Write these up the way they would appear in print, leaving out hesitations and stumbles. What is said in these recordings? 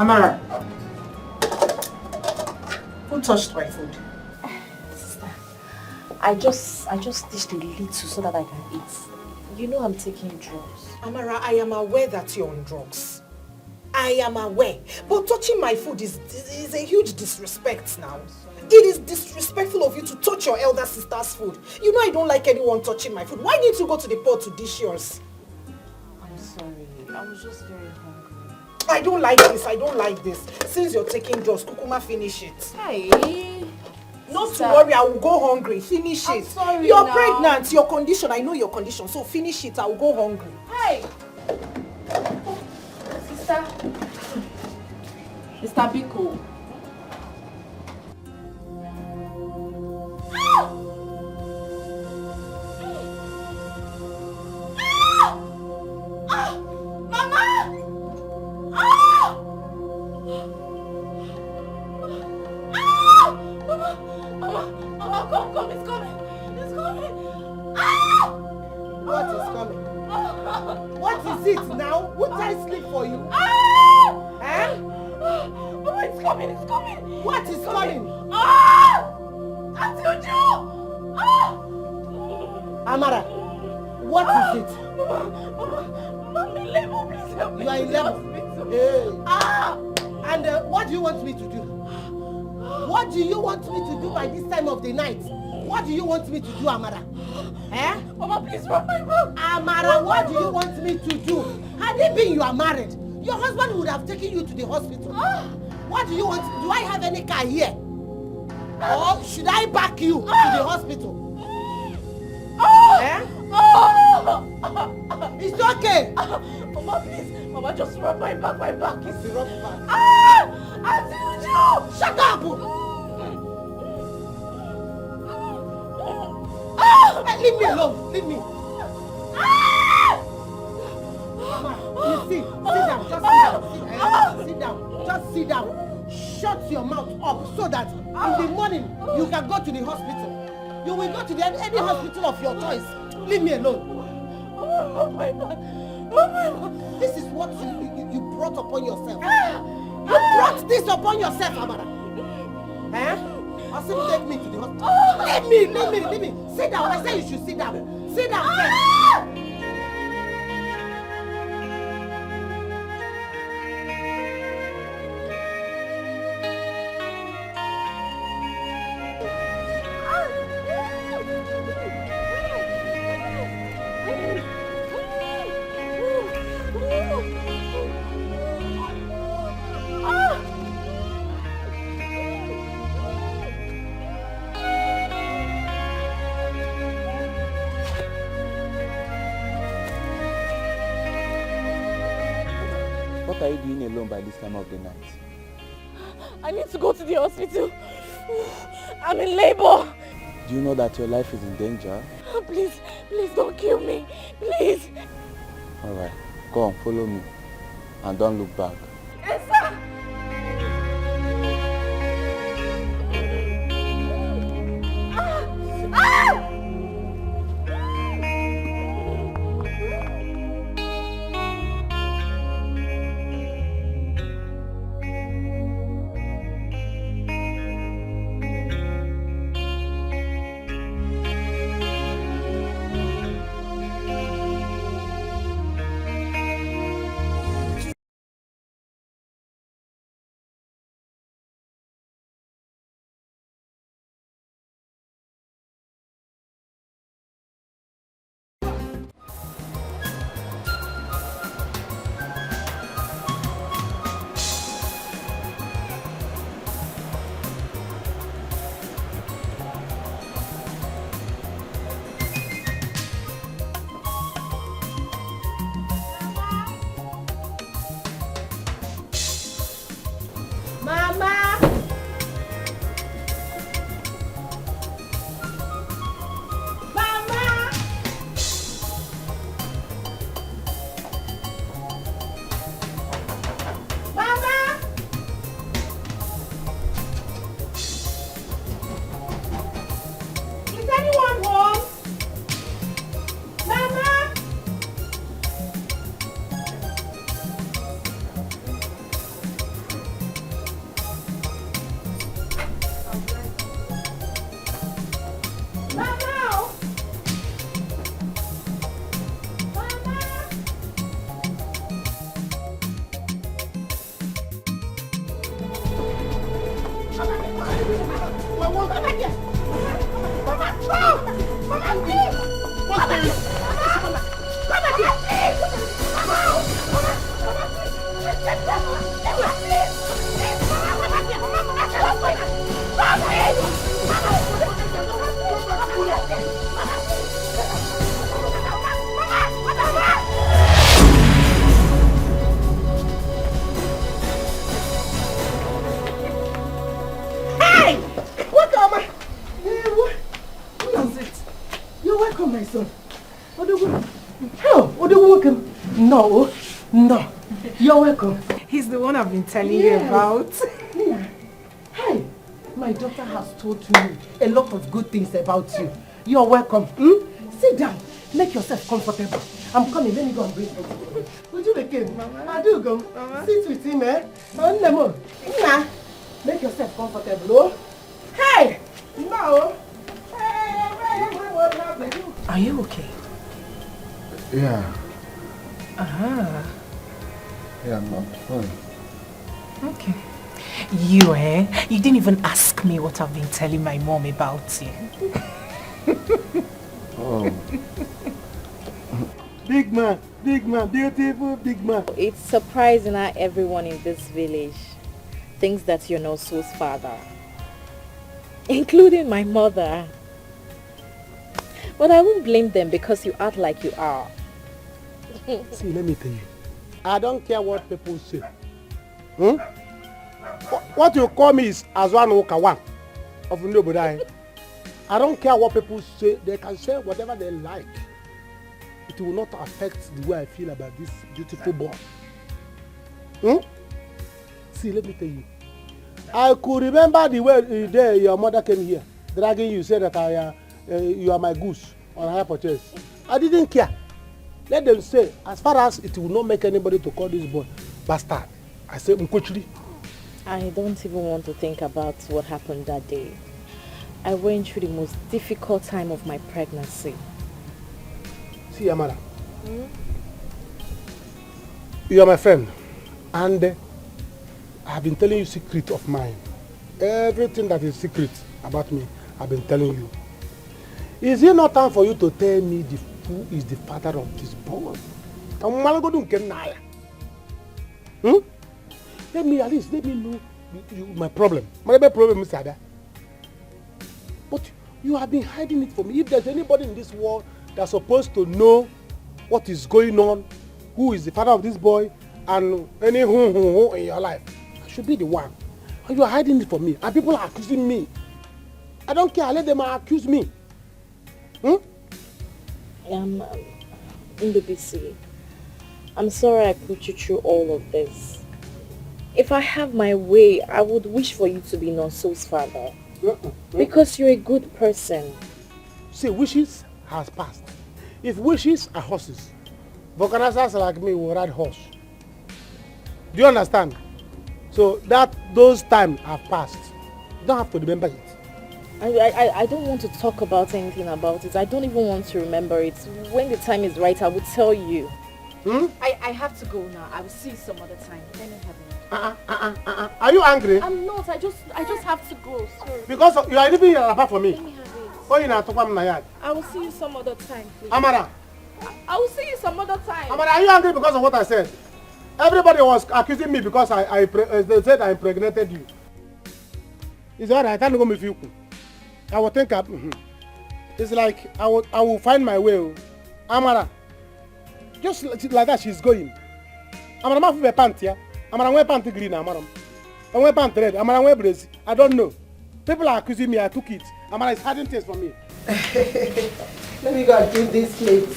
Amara, who touched my food? Sister, I just dished a little so that I can eat. You know I'm taking drugs. Amara, I am aware that you're on drugs. I am aware. But touching my food is a huge disrespect now. It is disrespectful of you to touch your elder sister's food. You know I don't like anyone touching my food. Why need you go to the pot to dish yours? I'm sorry. I was just very hungry. I don't like this. I don't like this. Since you're taking drugs, Kukuma, finish it. Hey. Not sister, to worry, I will go hungry. Finish it. I'm sorry. You're now. pregnant. Your condition, I know your condition. So finish it. I will go hungry. Hey. Sister. Mr. Biko. Amara, what is it? I'm in labor, please help me. You are in labor? Hey. And what do you want me to do? What do you want me to do by this time of the night? What do you want me to do, Amara? Eh? Mama, please rub my back. Amara, what do you want me to do? Had it been you are married, your husband would have taken you to the hospital. What do you want? Do I have any car here? Or should I back you to the hospital? Eh? It's okay. Mama, please. Mama, just rub my back. My back is rub back. Auntie Uju! Shut up! Hey, leave me alone. Leave me. Mama, you see. Sit down. Just sit down. Sit down. Just sit down. Shut your mouth up so that in the morning you can go to the hospital. You will go to any hospital of your choice. Leave me alone. This is what you brought upon yourself. You brought this upon yourself, Amara. Eh? I'll simply take me to the hospital. Leave me. Sit down. I say you should sit down. Sit down first. What are you doing alone by this time of the night? I need to go to the hospital. I'm in labor. Do you know that your life is in danger? Please don't kill me. Please. Alright, go on, follow me. And don't look back. Yes, sir. Welcome, my son. Welcome. No. You're welcome. He's the one I've been telling you about. Hey, my daughter has told me a lot of good things about you. You're welcome. Sit down. Make yourself comfortable. I'm coming. Let me go and bring food. Would you make it? Mama. I do go. Mama. Sit with him, eh? Nah. Make yourself comfortable, oh? Hey! No! Are you okay? Yeah. Yeah, I'm fine. Okay. You didn't even ask me what I've been telling my mom about you. Oh. Big man, beautiful big man. It's surprising how everyone in this village thinks that you're Nonso's father, including my mother. But I won't blame them because you act like you are. See, let me tell you. I don't care what people say. What you call me is Azwan Okawan of nobody. I don't care what people say. They can say whatever they like. It will not affect the way I feel about this beautiful boy. See, let me tell you. I could remember the day your mother came here, dragging you, said that you are my goose on a high purchase. I didn't care. Let them say, as far as it will not make anybody to call this boy bastard. I say, Mkochiri. I don't even want to think about what happened that day. I went through the most difficult time of my pregnancy. See, Amara, you are my friend, and I have been telling you secret of mine. Everything that is secret about me, I've been telling you. Is it not time for you to tell me who is the father of this boy? Let me know my problem. My problem is that. But you have been hiding it from me. If there's anybody in this world that's supposed to know what is going on, who is the father of this boy, and any who in your life, I should be the one. And you are hiding it from me. And people are accusing me. I don't care. Let them accuse me. In the BC, I'm sorry I put you through all of this. If I have my way, I would wish for you to be Nonso's father. Because you're a good person. See, wishes has passed. If wishes are horses, vulcanizers like me will ride horse. Do you understand? So those times have passed. You don't have to remember it. I don't want to talk about anything about it. I don't even want to remember it. When the time is right, I will tell you. I have to go now. I will see you some other time. Let me have it. Are you angry? I'm not. I just have to go. Sorry. Because you are leaving your apart from me. Let me have it. Oh, you know, to I will see you some other time, please. Amara. I will see you some other time. Amara, are you angry because of what I said? Everybody was accusing me because they said I impregnated you. It's alright. I can't go with you. I will think up. It's like I will find my way. Amara. Just like that, she's going. Amara, ma wear pants here. Amara wear pants green. Amara, I wear pants red. Amara wear brace. I don't know. People are accusing me. I took it. Amara is hiding things from me. Let me go and clean this plate.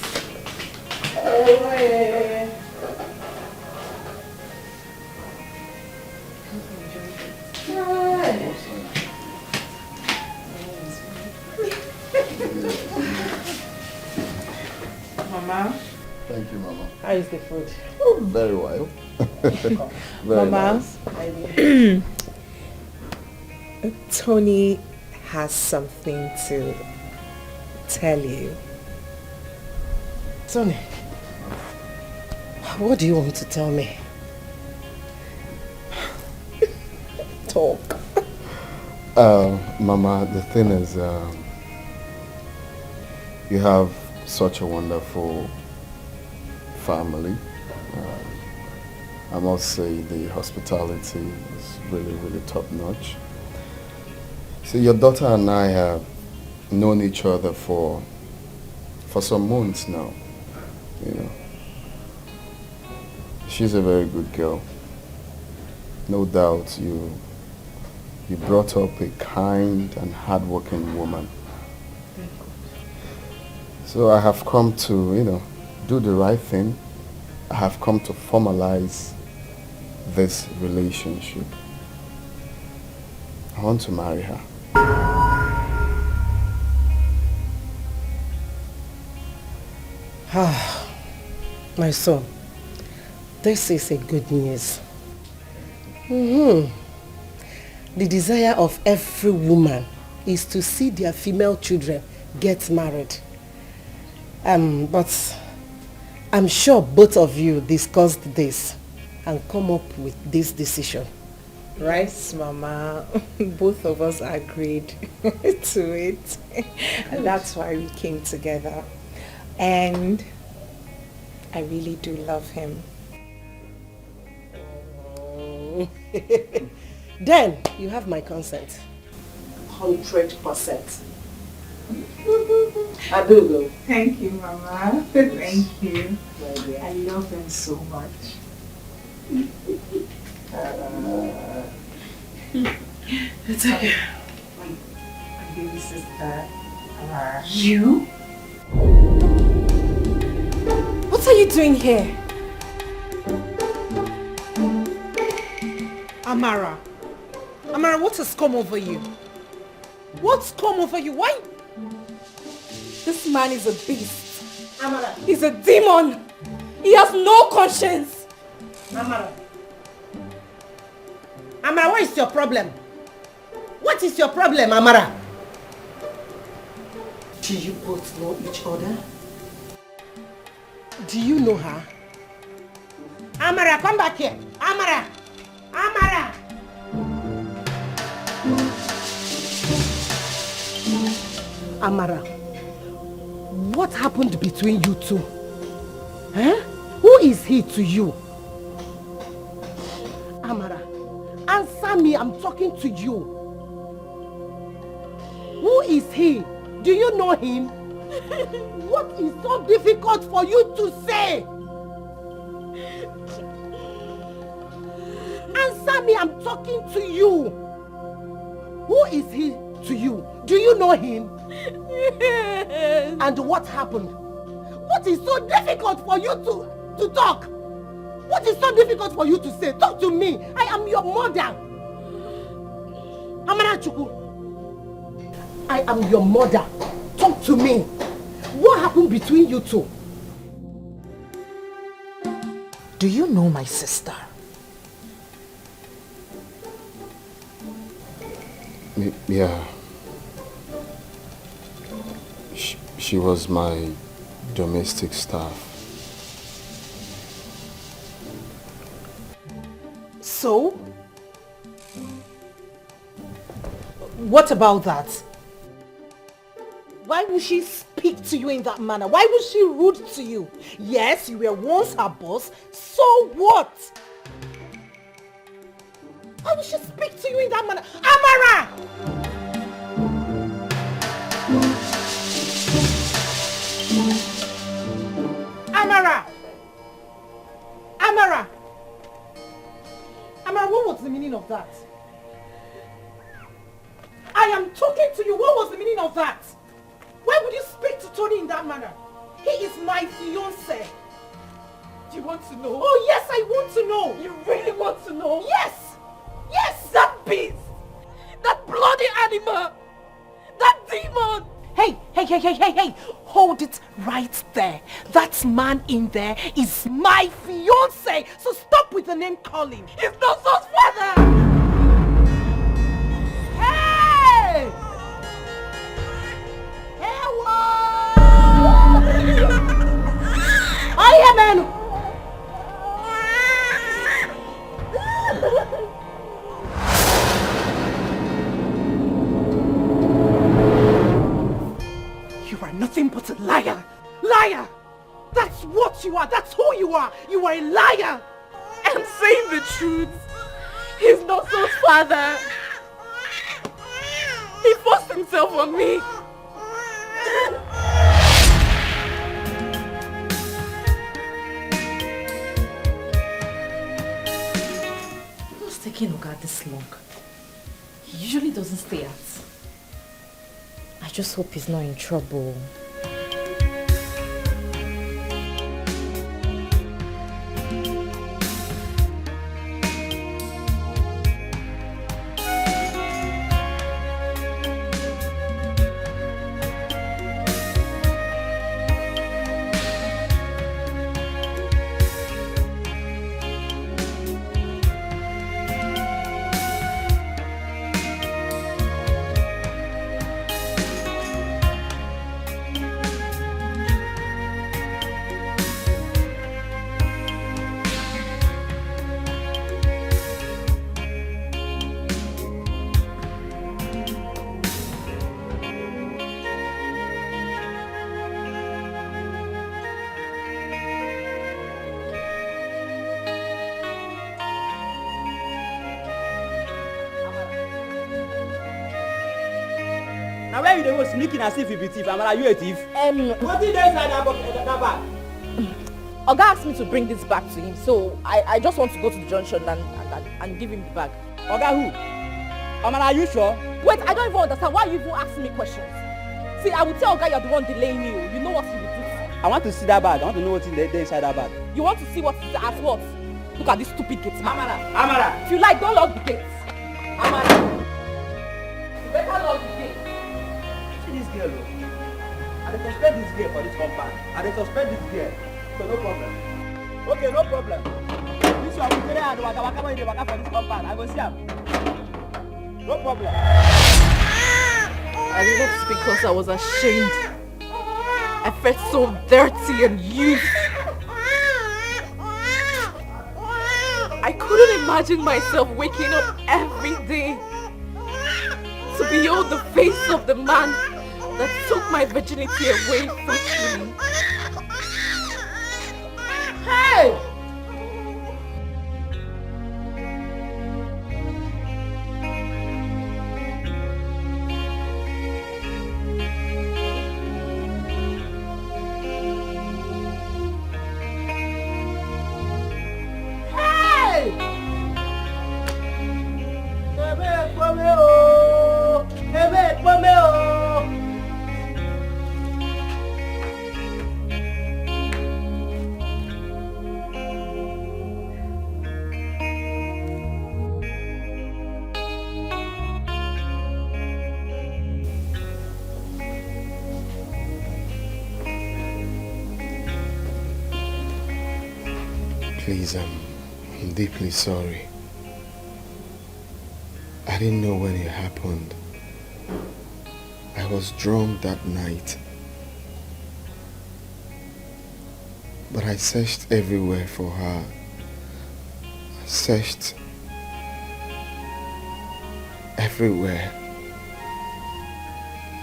Mama. Thank you, Mama. How is the food? Oh, very well. Very Mama. nice. Tony has something to tell you. Tony, what do you want to tell me? Talk. Mama, the thing is, you have such a wonderful family. I must say the hospitality is really, really top notch. See, your daughter and I have known each other for some months now. You know, she's a very good girl. No doubt you brought up a kind and hardworking woman. So I have come to, do the right thing. I have come to formalize this relationship. I want to marry her. My son, this is a good news. The desire of every woman is to see their female children get married. But I'm sure both of you discussed this and come up with this decision. Right, Mama. Both of us agreed to it. And that's why we came together. And I really do love him. Then you have my consent. 100%. Abugo. Thank you, Mama. Thank you. I love him so much. It's okay. My baby sister, Amara. You? What are you doing here? Amara. Amara, what has come over you? What's come over you? Why? This man is a beast. Amara. He's a demon. He has no conscience. Amara. Amara, what is your problem? What is your problem, Amara? Do you both know each other? Do you know her? Amara, come back here. Amara! Amara! Amara, what happened between you two? Huh? Who is he to you? Amara, answer me, I'm talking to you. Who is he? Do you know him? What is so difficult for you to say? Answer me, I'm talking to you. Who is he to you? Do you know him? Yes. And what happened? What is so difficult for you to talk? What is so difficult for you to say? Talk to me. I am your mother. Amara Chukwu. I am your mother. Talk to me. What happened between you two? Do you know my sister? Yeah. She was my domestic staff. So? What about that? Why would she speak to you in that manner? Why was she rude to you? Yes, you were once her boss. So what? Why would she speak to you in that manner? Amara! Amara! Amara! Amara, what was the meaning of that? I am talking to you. What was the meaning of that? Why would you speak to Tony in that manner? He is my fiancé. Do you want to know? Oh yes, I want to know. You really want to know? Yes! Yes! That beast! That bloody animal! That demon! Hey! Hold it right there. That man in there is my fiancé. So stop with the name calling. He's Nonso's father! Hey! I am an... You are nothing but a liar. Liar! That's what you are. That's who you are. You are a liar. I'm saying the truth. He's Nonso's father. He forced himself on me. What's taking Oga this long? He usually doesn't stay out. I just hope he's not in trouble. Why you was sneaking as if you be thief? Amara, you a thief? What did they inside that bag? Oga asked me to bring this back to him, so I just want to go to the junction and give him the bag. Oga who? Amara, are you sure? Wait, I don't even understand. Why you even asking me questions? See, I will tell Oga you're the one delaying me. You know what you will do. I want to see that bag. I want to know what's inside that bag. You want to see what is as what? Look at this stupid gate man. Amara! If you like, don't lock the gate. Amara! You better lock the gate. See this girl, look. I suspect this girl for this compound. I suspect this girl. So no problem. Okay, no problem. This one will tell her waka for this compound. I go see him. No problem. I left because I was ashamed. I felt so dirty and used. I couldn't imagine myself waking up every day to behold the face of the man that took my virginity away forcefully. Hey! Please, I'm deeply sorry. I didn't know when it happened. I was drunk that night. But I searched everywhere for her. I searched everywhere.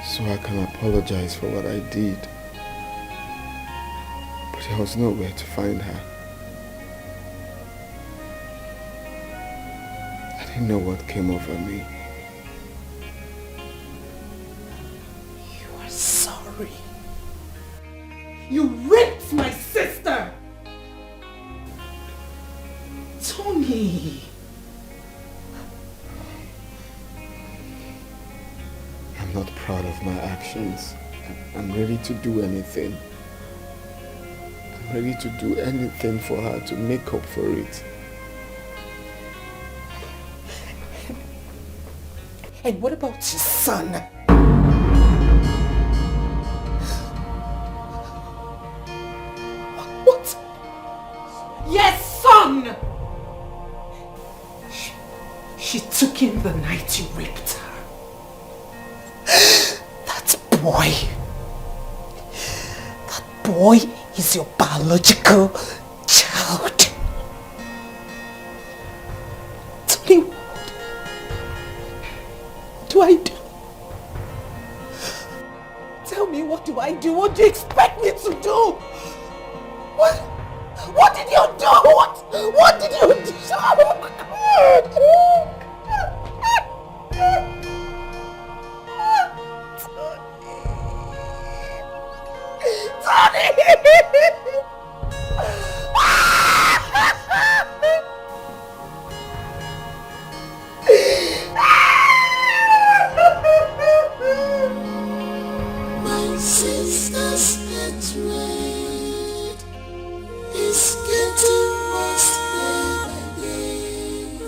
So I can apologize for what I did. But there was nowhere to find her. I didn't know what came over me. You are sorry. You raped my sister! Tony! I'm not proud of my actions. I'm ready to do anything. I'm ready to do anything for her to make up for it. And what about your son? What? Yes, son! She took him the night you raped her. That boy is your biological child. Tony, what do I do? Tell me, what do I do? What do you expect me to do? What did you do? What did you do? Tony! My sister's betrayed. It's getting worse again.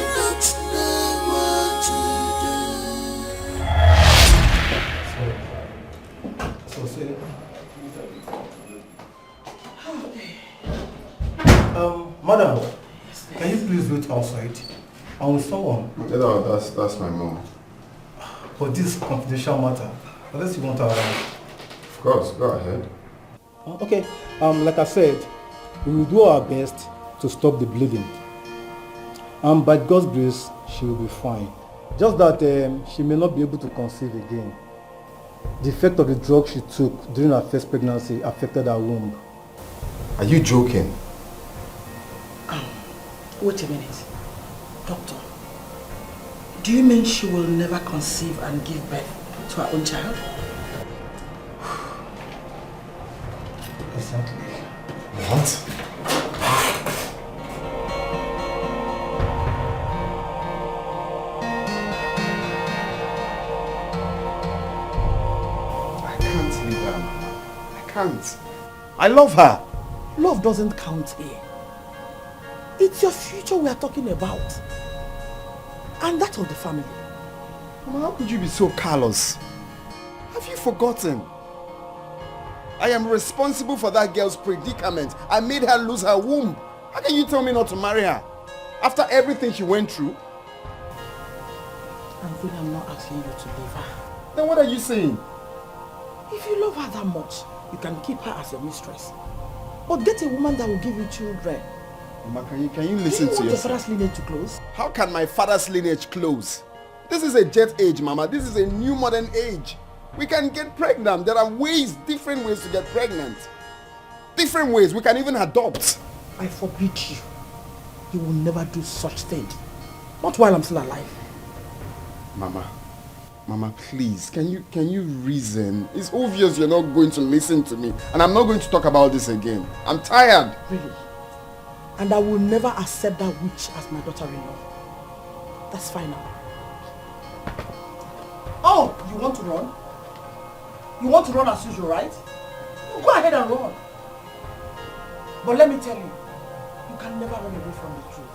I don't know what to do. Madam, can you please wait outside? I'm with someone. No, that's my mom. For this confidential matter, unless you want to arrive. Of course, go ahead. Okay, like I said, we will do our best to stop the bleeding. By God's grace, she will be fine. Just that she may not be able to conceive again. The effect of the drug she took during her first pregnancy affected her womb. Are you joking? Wait a minute. Doctor, do you mean she will never conceive and give birth to our own child? Exactly. What? I can't leave her, Mama. I can't. I love her. Love doesn't count here. It's your future we are talking about. And that of the family. Mama, how could you be so callous? Have you forgotten? I am responsible for that girl's predicament. I made her lose her womb. How can you tell me not to marry her? After everything she went through? I'm not asking you to leave her. Then what are you saying? If you love her that much, you can keep her as your mistress. But get a woman that will give you children. Mama, can you listen to yourself? Do you want your father's lineage to close? How can my father's lineage close? This is a jet age, Mama. This is a new modern age. We can get pregnant. There are ways, different ways to get pregnant. Different ways. We can even adopt. I forbid you. You will never do such thing. Not while I'm still alive. Mama, please, can you reason? It's obvious you're not going to listen to me. And I'm not going to talk about this again. I'm tired. Really? And I will never accept that witch as my daughter-in-law. That's final. Oh, you want to run? You want to run as usual, right? Go ahead and run. But let me tell you, you can never run away from the truth.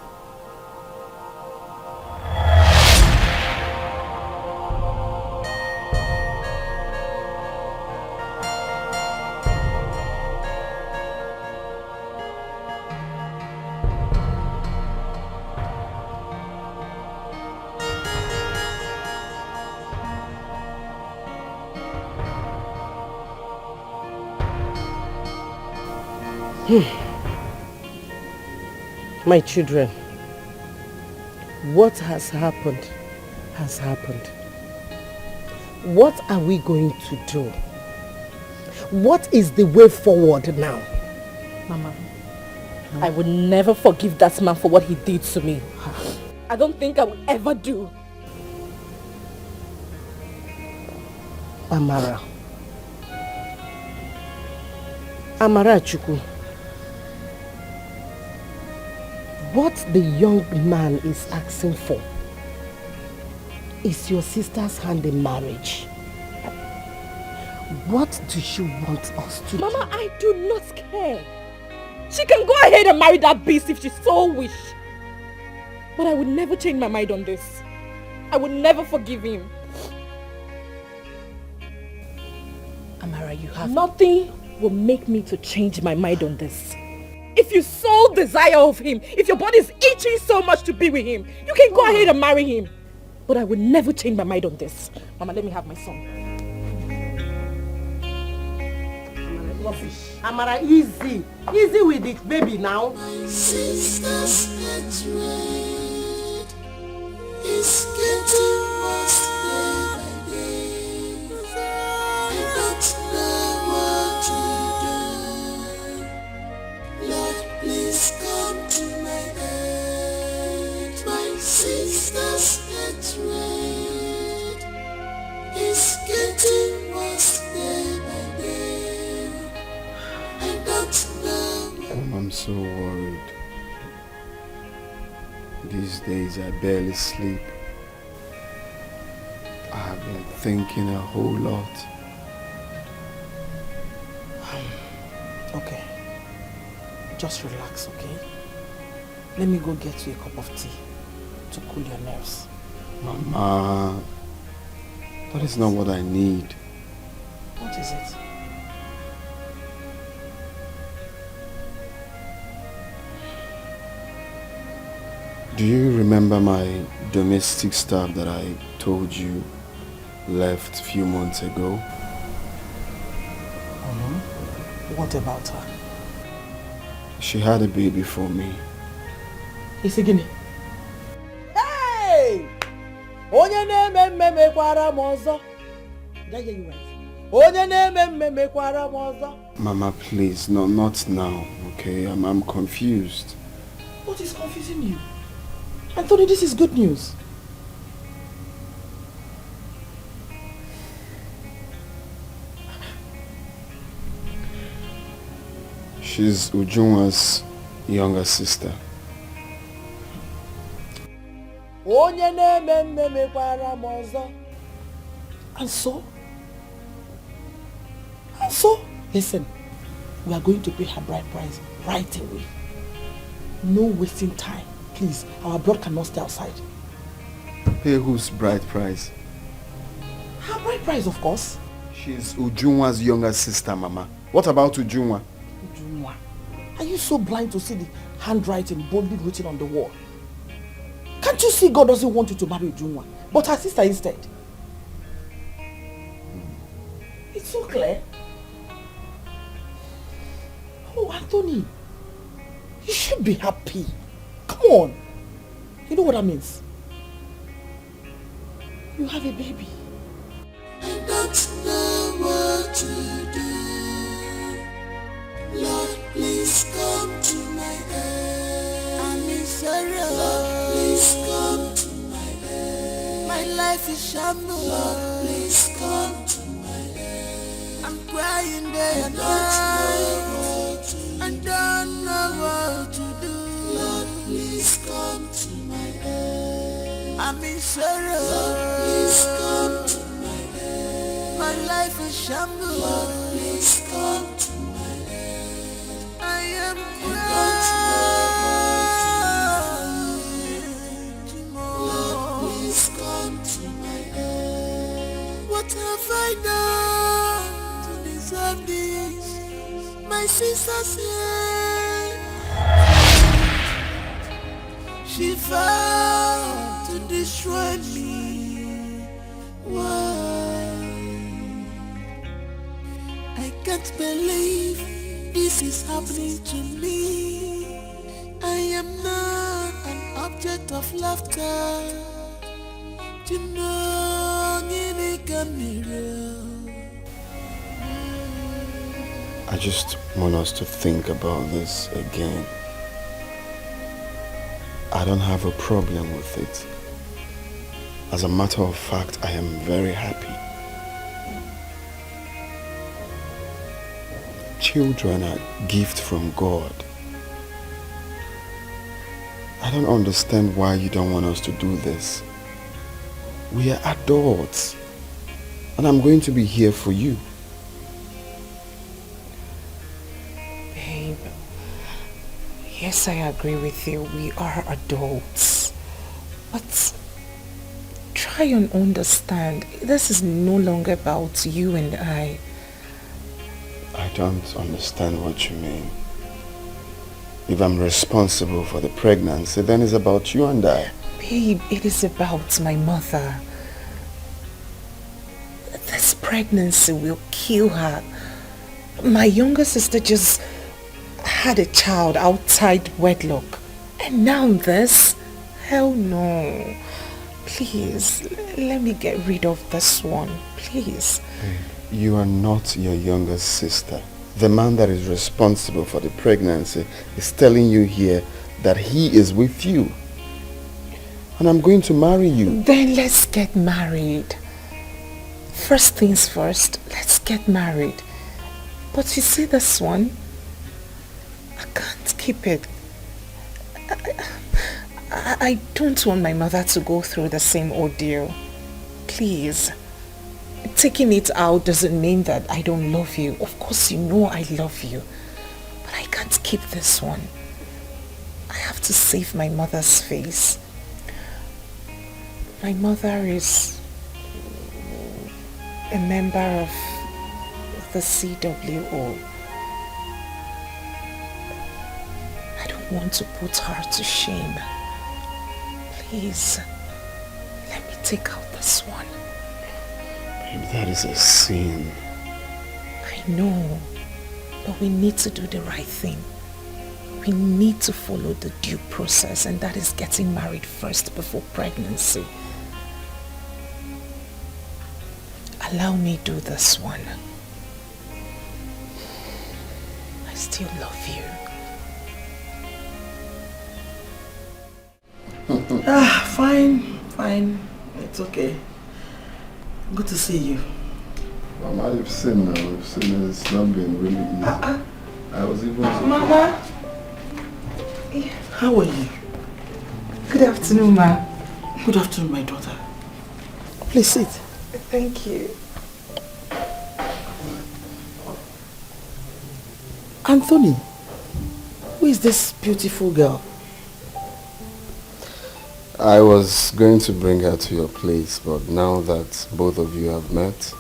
My children, what has happened has happened. What are we going to do? What is the way forward now? Mama, I would never forgive that man for what he did to me. I don't think I will ever do. Amara. Amara Chukwu. What the young man is asking for is your sister's hand in marriage. What do you want us to do? Mama, I do not care. She can go ahead and marry that beast if she so wish. But I would never change my mind on this. I would never forgive him. Amara, you have... Nothing will make me to change my mind on this. If you so desire of him, if your body is itching so much to be with him, you can go ahead and marry him. But I will never change my mind on this. Mama, let me have my son. Amara, easy. Easy with it, baby, now. My sister's hatred is getting worse day by day. I don't know what to do. Lord, please come to my aid. My sister's hatred is getting worse day by day. I don't know. I'm so worried. These days I barely sleep. I have been thinking a whole lot. Okay. Just relax, okay? Let me go get you a cup of tea to cool your nerves. Mama, that is not what I need. What is it? Do you remember my domestic staff that I told you left a few months ago? What about her? She had a baby for me. Is it Guinea? Hey! Onye na-eme mekwara m ọzọ. Did I hear you right? Onye na-eme mekwara m ọzọ. Mama, please, no, not now, okay? I'm confused. What is confusing you? Anthony, this is good news. She's Ujunwa's younger sister. And so, listen, we are going to pay her bride price right away. No wasting time. Please, our blood cannot stay outside. Pay whose bride price? Her bride price, of course. She's Ujunwa's younger sister, Mama. What about Ujunwa? Ujunwa? Are you so blind to see the handwriting boldly written on the wall? Can't you see God doesn't want you to marry Ujunwa, but her sister instead? It's so clear. Oh, Anthony, you should be happy. Come on. You know what that means? You have a baby. I don't know what to do. Lord, please come to my aid. I'm in sorrow. Lord, please come to my aid. My life is shambles. Lord, please come to my aid. I'm crying day and night. I don't know what to do. Lord, please come to my aid. I'm in sorrow. Lord, please come to my aid. My life is shambles. Lord, please come to my aid. I am crying. Lord, please come to my aid. What have I done to deserve this? My sister said she vowed to destroy me. Why? I can't believe this is happening to me. I am not an object of laughter. You know, Ini Edo. I just want us to think about this again. I don't have a problem with it. As a matter of fact, I am very happy. Children are a gift from God. I don't understand why you don't want us to do this. We are adults, and I'm going to be here for you. Yes, I agree with you. We are adults. But try and understand. This is no longer about you and I. I don't understand what you mean. If I'm responsible for the pregnancy, then it's about you and I. Babe, it is about my mother. This pregnancy will kill her. My younger sister just had a child outside wedlock. And now this? Hell no. Please, let me get rid of this one. Please. You are not your younger sister. The man that is responsible for the pregnancy is telling you here that he is with you. And I'm going to marry you. Then let's get married. First things first, let's get married. But you see this one? I can't keep it. I don't want my mother to go through the same ordeal. Please. Taking it out doesn't mean that I don't love you. Of course you know I love you. But I can't keep this one. I have to save my mother's face. My mother is a member of the CWO. I don't want to put her to shame. Please, let me take out this one. Babe, that is a sin. I know, but we need to do the right thing. We need to follow the due process, and that is getting married first before pregnancy. Allow me do this one. I still love you. Fine. It's okay. Good to see you. Mama, you've seen now. You've seen it. It's not been really easy. I was even Mama! How are you? Good afternoon, Ma. Good afternoon, my daughter. Please sit. Thank you. Anthony, who is this beautiful girl? I was going to bring her to your place, but now that both of you have met,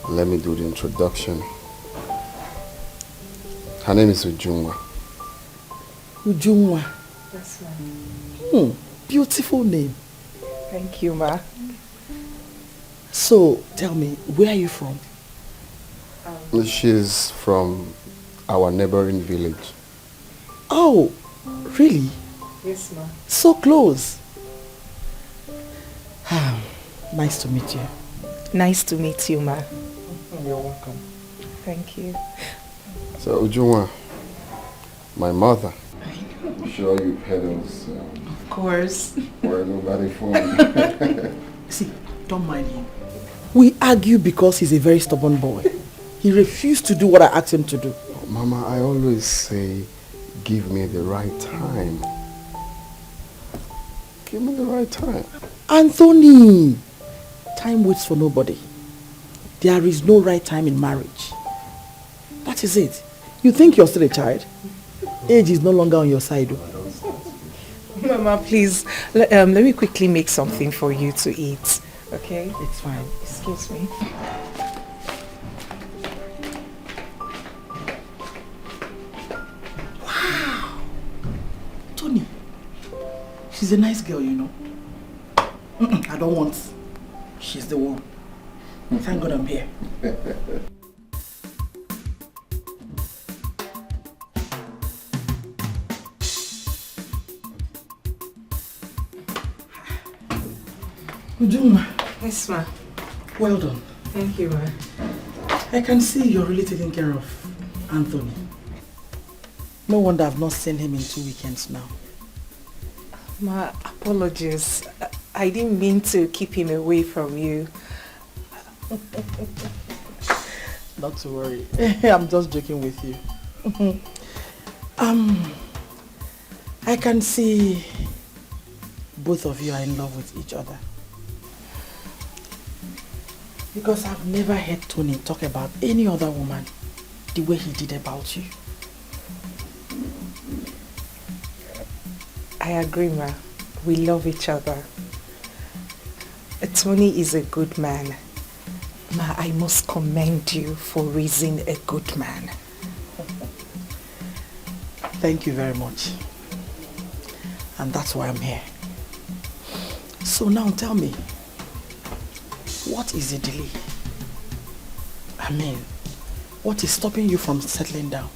let me do the introduction. Her name is Ujungwa. Ujungwa. That's right. Beautiful name. Thank you, Ma. So, tell me, where are you from? She's from our neighboring village. Oh, really? Yes, Ma. So close. Nice to meet you. Nice to meet you, Ma. You're welcome. Thank you. So, Ujungwa, my mother. I'm sure you've heard us. Of course. Where nobody from. See, don't mind him. We argue because he's a very stubborn boy. He refused to do what I asked him to do. Mama, I always say, give me the right time. Give me the right time. Anthony! Time waits for nobody. There is no right time in marriage. That is it. You think you're still a child? Age is no longer on your side. Mama, please, let me quickly make something for you to eat. Okay? It's fine. Excuse me. Wow! Tony, she's a nice girl, you know. I don't want. She's the one. Thank God I'm here. Ujuma. Yes, Ma. Well done. Thank you, Ma. I can see you're really taking care of Anthony. No wonder I've not seen him in 2 weekends now. Ma, apologies. I didn't mean to keep him away from you. Not to worry. I'm just joking with you. I can see both of you are in love with each other. Because I've never heard Tony talk about any other woman the way he did about you. I agree, Ma. We love each other. Tony is a good man. Ma, I must commend you for raising a good man. Thank you very much. And that's why I'm here. So now tell me, what is the delay? I mean, what is stopping you from settling down?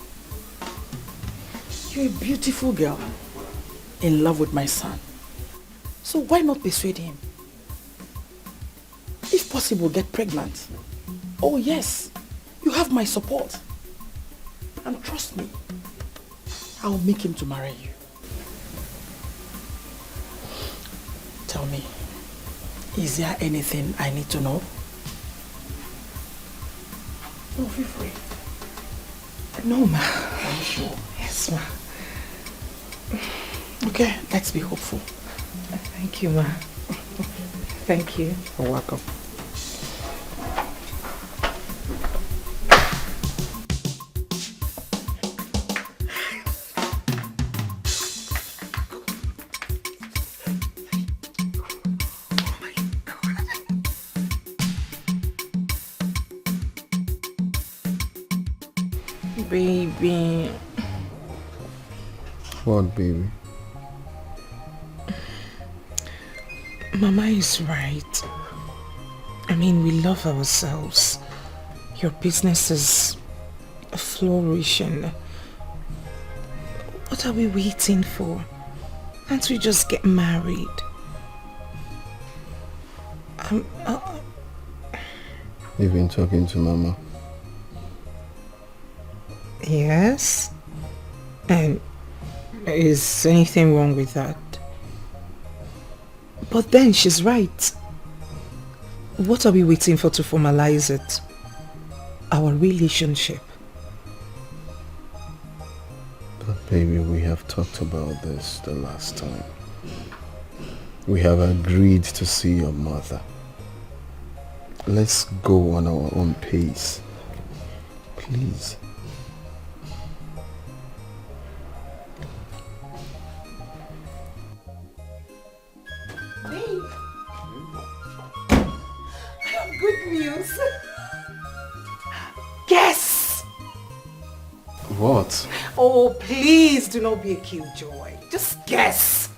You're a beautiful girl, in love with my son. So why not persuade him? If possible, get pregnant. Oh yes, you have my support. And trust me, I'll make him to marry you. Tell me, is there anything I need to know? No, feel free. No, Ma. Are you sure? Yes, Ma. Okay, let's be hopeful. Thank you, Ma. Thank you. You're welcome. Baby. What, baby? Mama is right. I mean, we love ourselves. Your business is flourishing. What are we waiting for? Can't we just get married? You've been talking to Mama? Yes. And is anything wrong with that? But then she's right. What are we waiting for to formalize it? Our relationship. Baby, we have talked about this the last time. We have agreed to see your mother. Let's go on our own pace. Please. Babe. I have good news. Guess. What? Oh, please do not be a killjoy. Just guess.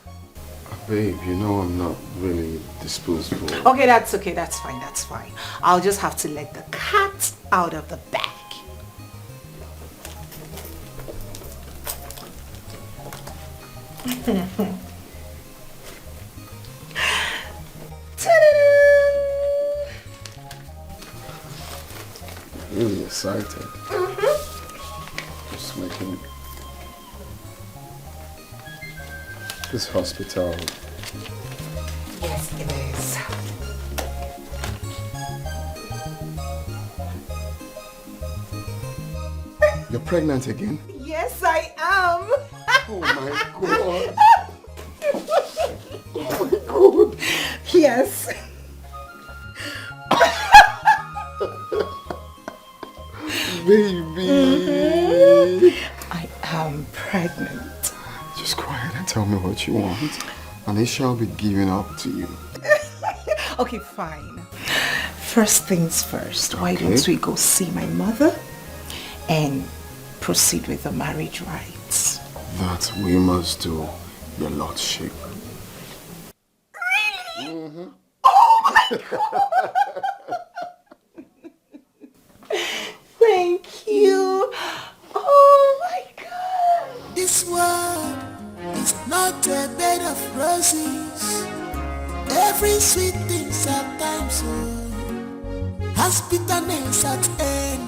Babe, you know I'm not really disposed for... Okay, that's okay. That's fine. That's fine. I'll just have to let the cat out of the bag. Really excited. Just making this hospital. Yes, it is. You're pregnant again? Yes, I am. Oh my God. Oh my God. Yes. Baby. I am pregnant. Just quiet and tell me what you want, and it shall be given up to you. Okay, fine. First things first, why don't we go see my mother and proceed with the marriage rites? That we must do, your lordship. Really? Oh my God! Thank you. Oh my God. This world is not a bed of roses. Every sweet thing's at times so has bitterness at end.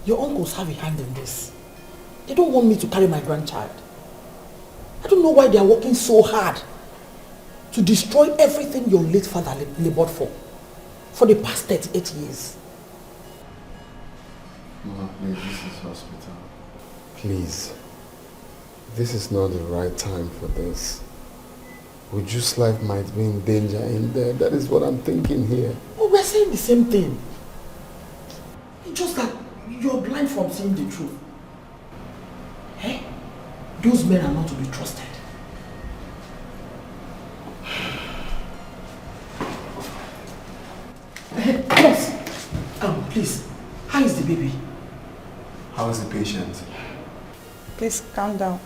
Your uncles have a hand in this. They don't want me to carry my grandchild. I don't know why they are working so hard to destroy everything your late father labored for the past 38 years. Mama, please, this is hospital. Please, this is not the right time for this. Uju's life might be in danger in there. That is what I'm thinking here. Oh, we're saying the same thing. It's just that you're blind from seeing the truth. Hey, those men are not to be trusted. Boss, please, how is the baby? How is the patient? Please calm down.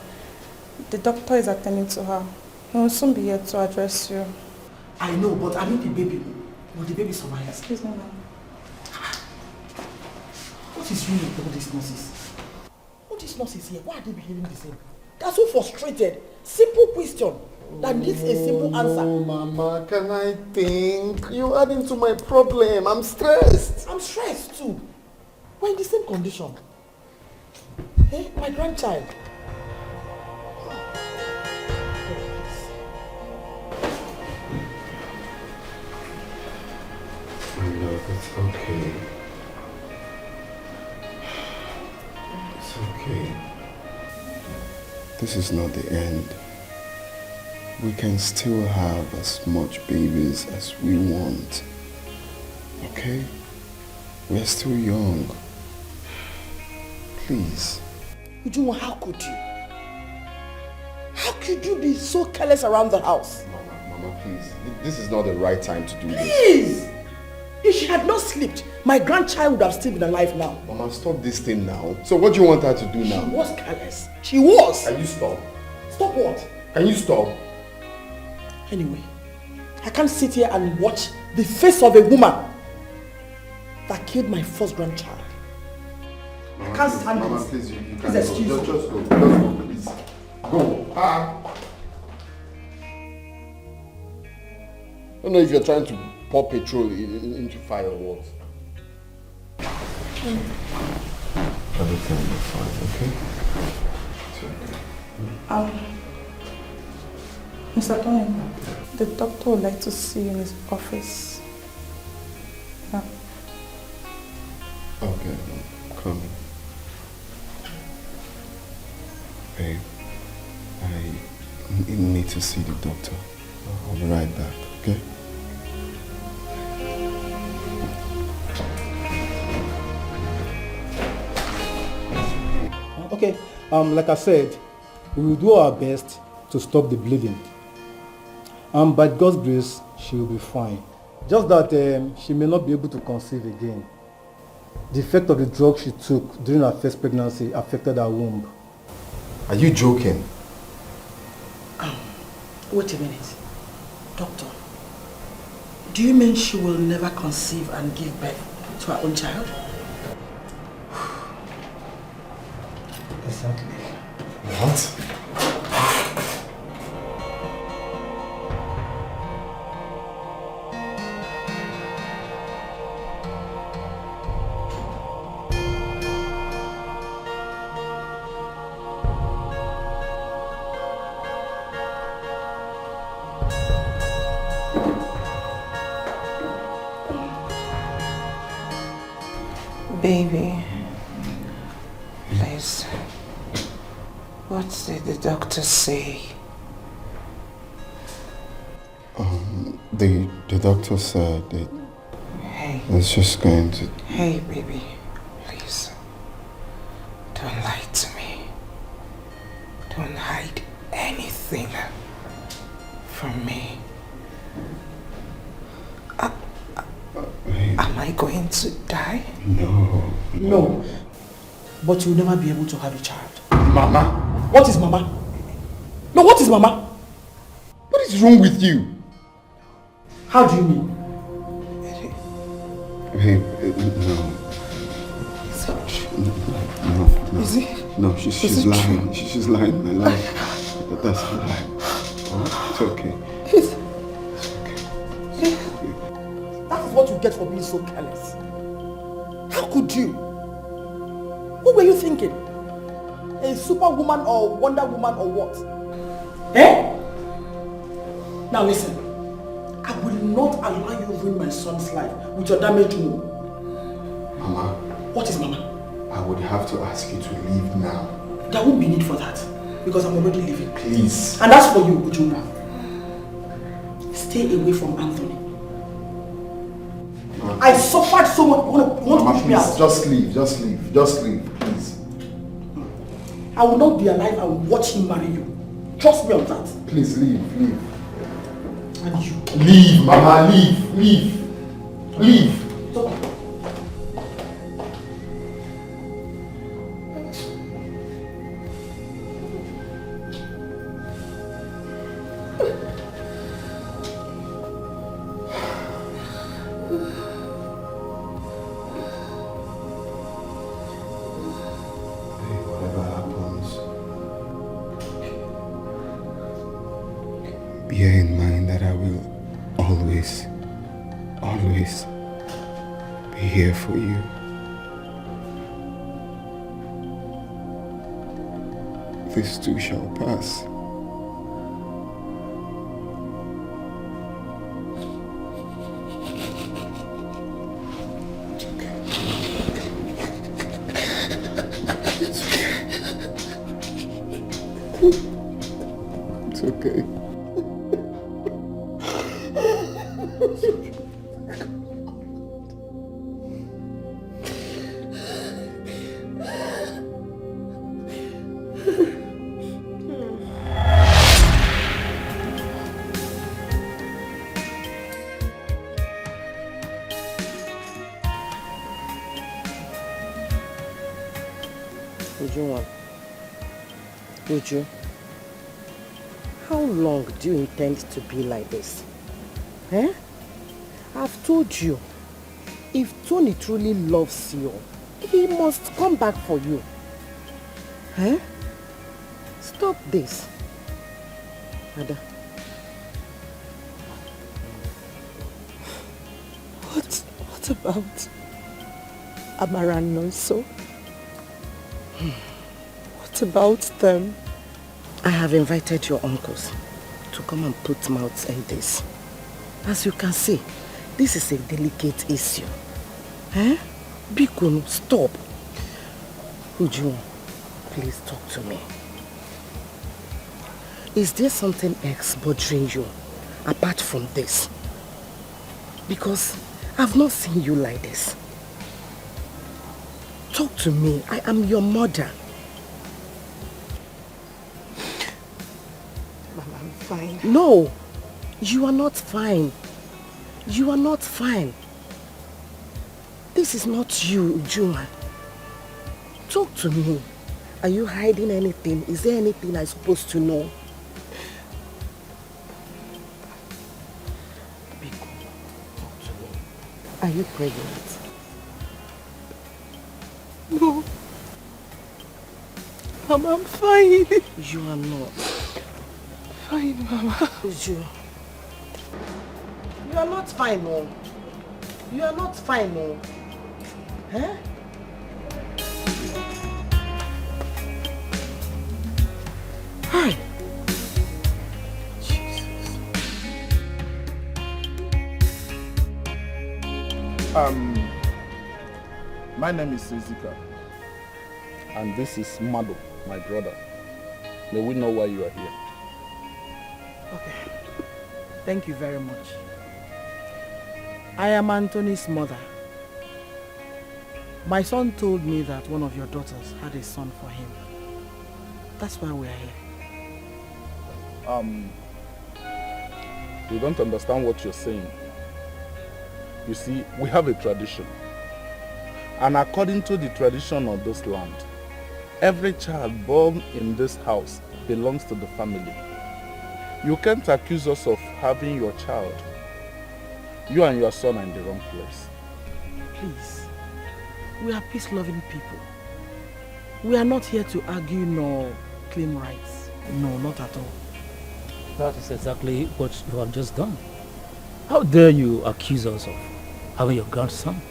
The doctor is attending to her. He will soon be here to address you. I know, but I mean the baby. Will the baby survive? Excuse me, ma'am. What is wrong with all these nurses? All these nurses here, why are they behaving the same? They are so frustrated. Simple question that needs a simple answer. Oh, Mama, can I think? You're adding to my problem. I'm stressed. I'm stressed too. We're in the same condition. Hey, my grandchild. I know, it's okay. It's okay. This is not the end. We can still have as much babies as we want. Okay? We're still young. Please. Uju, how could you? How could you be so careless around the house? Mama, please. This is not the right time to do this. Please! If she had not slept, my grandchild would have still been alive now. Mama, stop this thing now. So what do you want her to do now? She was careless. She was. Can you stop? Stop what? Can you stop? Anyway, I can't sit here and watch the face of a woman that killed my first grandchild. Mama, I can't stand Mama, this. please, you Please can't excuse go. me. Just go. Just go, please. Go. I don't know if you're trying to pour petrol into fire or what. Everything will be fine, okay? It's okay. Mr. Tony, the doctor would like to see you in his office. Yeah. Okay, come. Babe, I need to see the doctor. I'll be right back, okay? Okay, like I said, we will do our best to stop the bleeding. By God's grace, she will be fine. Just that she may not be able to conceive again. The effect of the drug she took during her first pregnancy affected her womb. Are you joking? Wait a minute. Doctor, do you mean she will never conceive and give birth to her own child? Exactly. What? Baby, please, what did the doctor say? The doctor said that Hey. it's just going to... Hey, baby, please, don't lie to me. Don't hide anything from me. Am I going to die? No. No. But you'll never be able to have a child. Mama? What is Mama? No, what is Mama? What is wrong with you? How do you mean? Hey, no. No. Is it? No, she's lying. She's lying, my life. That's a lie. Oh, it's okay. That is what you get for being so careless. How could you? What were you thinking? A superwoman or Wonder Woman or what? Eh? Now listen. I will not allow you ruin my son's life with your damaged womb. Mama. What is Mama? I would have to ask you to leave now. There won't be need for that. Because I'm already leaving. Please. And as for you, Ujuma, stay away from Anthony. I suffered so much. You want to push me out? Just leave, please. I will not be alive and watch him marry you. Trust me on that. Please leave. And you. Leave, Mama, leave. Stop. Bear in mind that I will always be here for you. This too shall pass. It's okay. Uju. How long do you intend to be like this? Eh? I've told you, if Tony truly loves you, he must come back for you. Eh? Stop this. Ada. What about Amara and Nonso? What about them? I have invited your uncles to come and put mouths in this. As you can see, this is a delicate issue. Eh? Bikunu, stop. Uju, please talk to me. Is there something else bothering you apart from this? Because I've not seen you like this. Talk to me. I am your mother. Mama, I'm fine. No, you are not fine. You are not fine. This is not you, Juma. Talk to me. Are you hiding anything? Is there anything I'm supposed to know? Biko, talk to me. Are you pregnant? No. Mama, I'm fine. You are not. Fine, Mama. You are not fine, no. You are not fine, no. Huh? Hi. Jesus. My name is Izika. And this is Mado, my brother. May we know why you are here? Okay. Thank you very much. I am Anthony's mother. My son told me that one of your daughters had a son for him. That's why we are here. You don't understand what you're saying. You see, we have a tradition. And according to the tradition of this land, every child born in this house belongs to the family. You can't accuse us of having your child. You and your son are in the wrong place. Please, we are peace-loving people. We are not here to argue nor claim rights. No, not at all. That is exactly what you have just done. How dare you accuse us of having your grandson?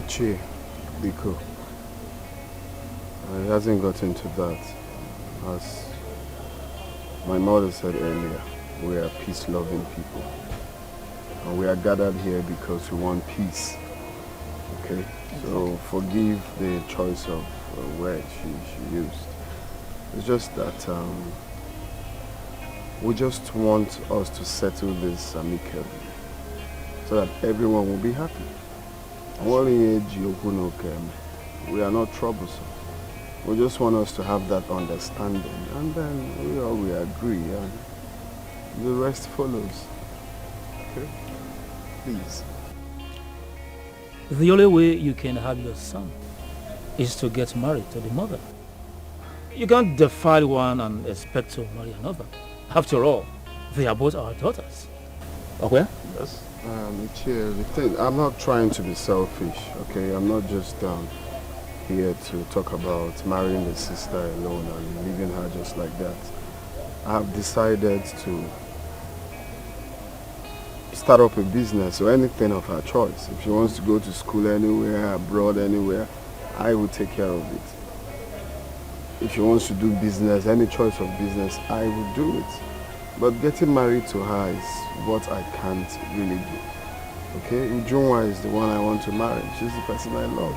Ichie, Biko. It hasn't got into that. As my mother said earlier, we are peace-loving people. And we are gathered here because we want peace. Okay? So forgive the choice of word she used. It's just that we just want us to settle this amicably so that everyone will be happy. We are not troublesome. We just want us to have that understanding, and then we agree, and the rest follows. Okay? Please. The only way you can have your son is to get married to the mother. You can't defile one and expect to marry another. After all, they are both our daughters. Okay? Yes. I'm not trying to be selfish, okay? I'm not just here to talk about marrying a sister alone and leaving her just like that. I have decided to start up a business or anything of her choice. If she wants to go to school anywhere, abroad, anywhere, I will take care of it. If she wants to do business, any choice of business, I will do it. But getting married to her is what I can't really do. Okay? Ujunwa is the one I want to marry. She's the person I love.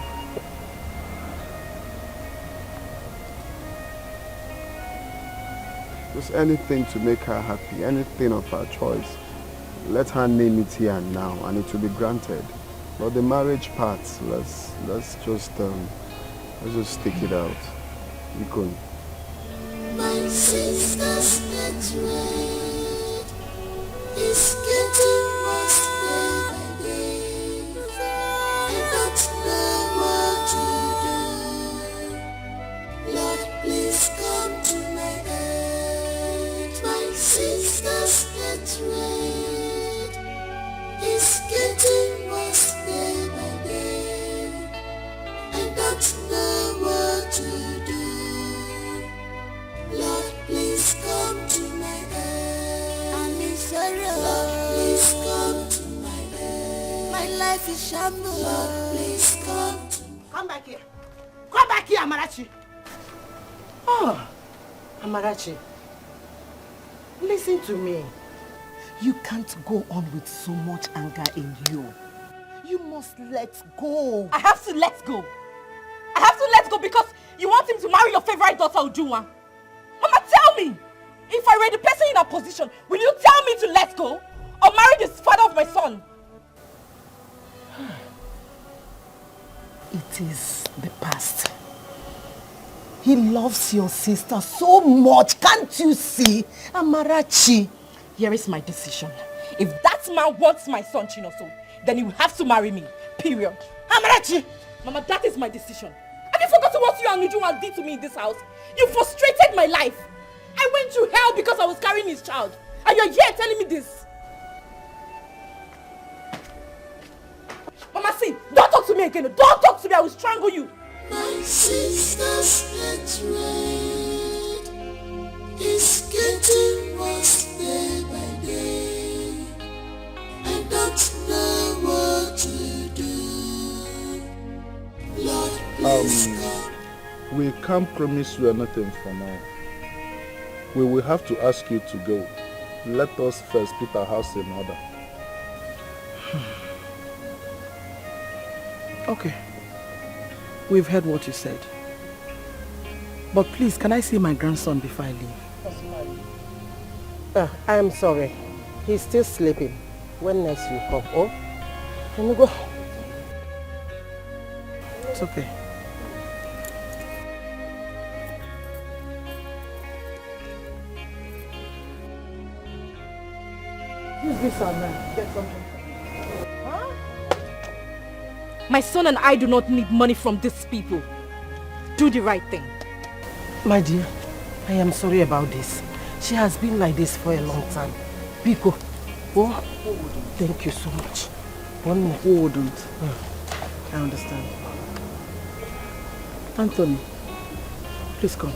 Just anything to make her happy, anything of her choice. Let her name it here and now, and it will be granted. But the marriage part, let's just stick it out. You could. My sister's betrayed is getting worse day by day. I don't know what to do. Lord, please come to my aid. hatred is getting worse day by day. I don't know what to do. Lord, please come to my aid. I'm in sorrow. Lord, please come to my aid. My life is shambles. Lord, please come. Come back here. Come back here, Amarachi. Oh, Amarachi. Listen to me. You can't go on with so much anger in you. You must let go. I have to let go. I have to let go because you want him to marry your favorite daughter, Ujunwa. Mama, tell me, if I were the person in her position, will you tell me to let go or marry the father of my son? It is the past. He loves your sister so much, can't you see? Amarachi. Here is my decision. If that man wants my son, Chinoso, then he will have to marry me. Period. Amarachi! Mama, that is my decision. Have you forgotten what you and Ujunwa did to me in this house? You frustrated my life. I went through hell because I was carrying his child. And you're here telling me this. Mama, see, don't talk to me again. Don't talk to me. I will strangle you. My sister's hatred is getting worse day by day. I don't know what to do. Lord, please come. We can't promise you anything for now. We will have to ask you to go. Let us first put our house in order. Okay. We've heard what you said. But please, can I see my grandson before I leave? I am sorry. He's still sleeping. When next you come? Oh? Can you go? It's okay. Use this and get something. My son and I do not need money from these people. Do the right thing. My dear, I am sorry about this. She has been like this for a long time. Biko, oh, thank you so much. One more. Who wouldn't? I understand. Anthony, please come.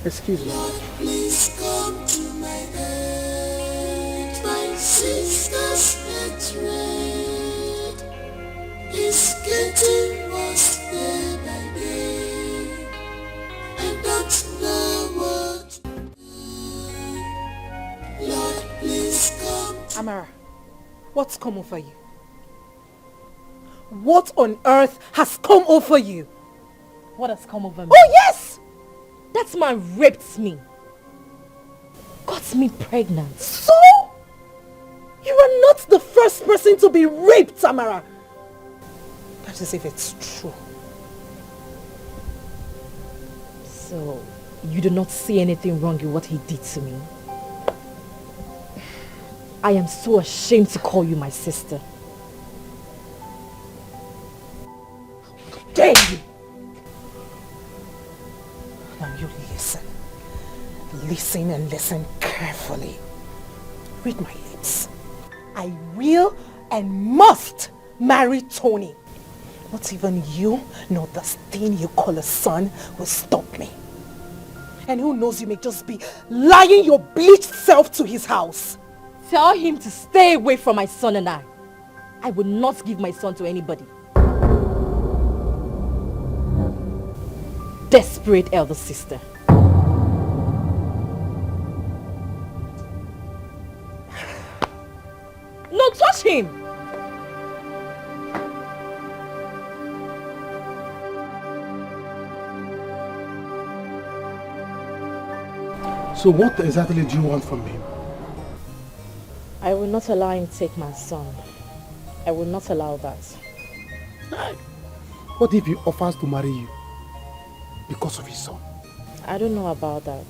Excuse me. Lord, please come to my aid. My sister's hatred is getting worse day by day. I don't know what to do. Lord, please come. Amara, what's come over you? What on earth has come over you? What has come over me? Oh yes! That man raped me. Got me pregnant. So? You are not the first person to be raped, Amara. That is if it's true. So, you do not see anything wrong in what he did to me? I am so ashamed to call you my sister. Dare you! Now you listen. Listen and listen carefully. Read my lips. I will and must marry Tony. Not even you, nor this thing you call a son, will stop me. And who knows, you may just be lying your bleached self to his house. Tell him to stay away from my son and I. I will not give my son to anybody. Desperate elder sister. No, touch him! So what exactly do you want from him? I will not allow him to take my son. I will not allow that. What if he offers to marry you because of his son? I don't know about that.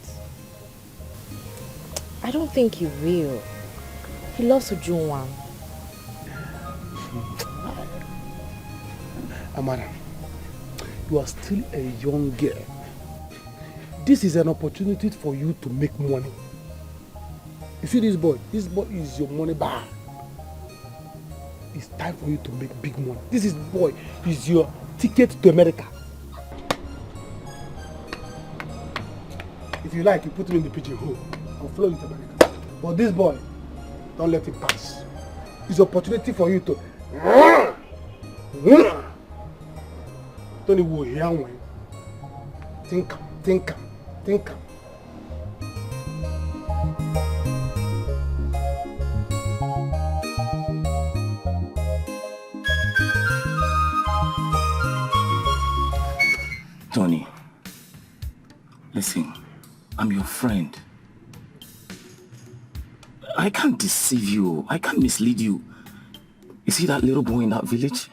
I don't think he will. He loves Ujunwa. Amara, you are still a young girl. This is an opportunity for you to make money. You see this boy? This boy is your money bag. It's time for you to make big money. This is boy is your ticket to America. If you like, you put him in the pigeon hole. I'll follow you to America. But this boy, don't let it pass. It's an opportunity for you to Tony will hear when. Think. Tony, listen, I'm your friend. I can't deceive you. I can't mislead you. You see that little boy in that village?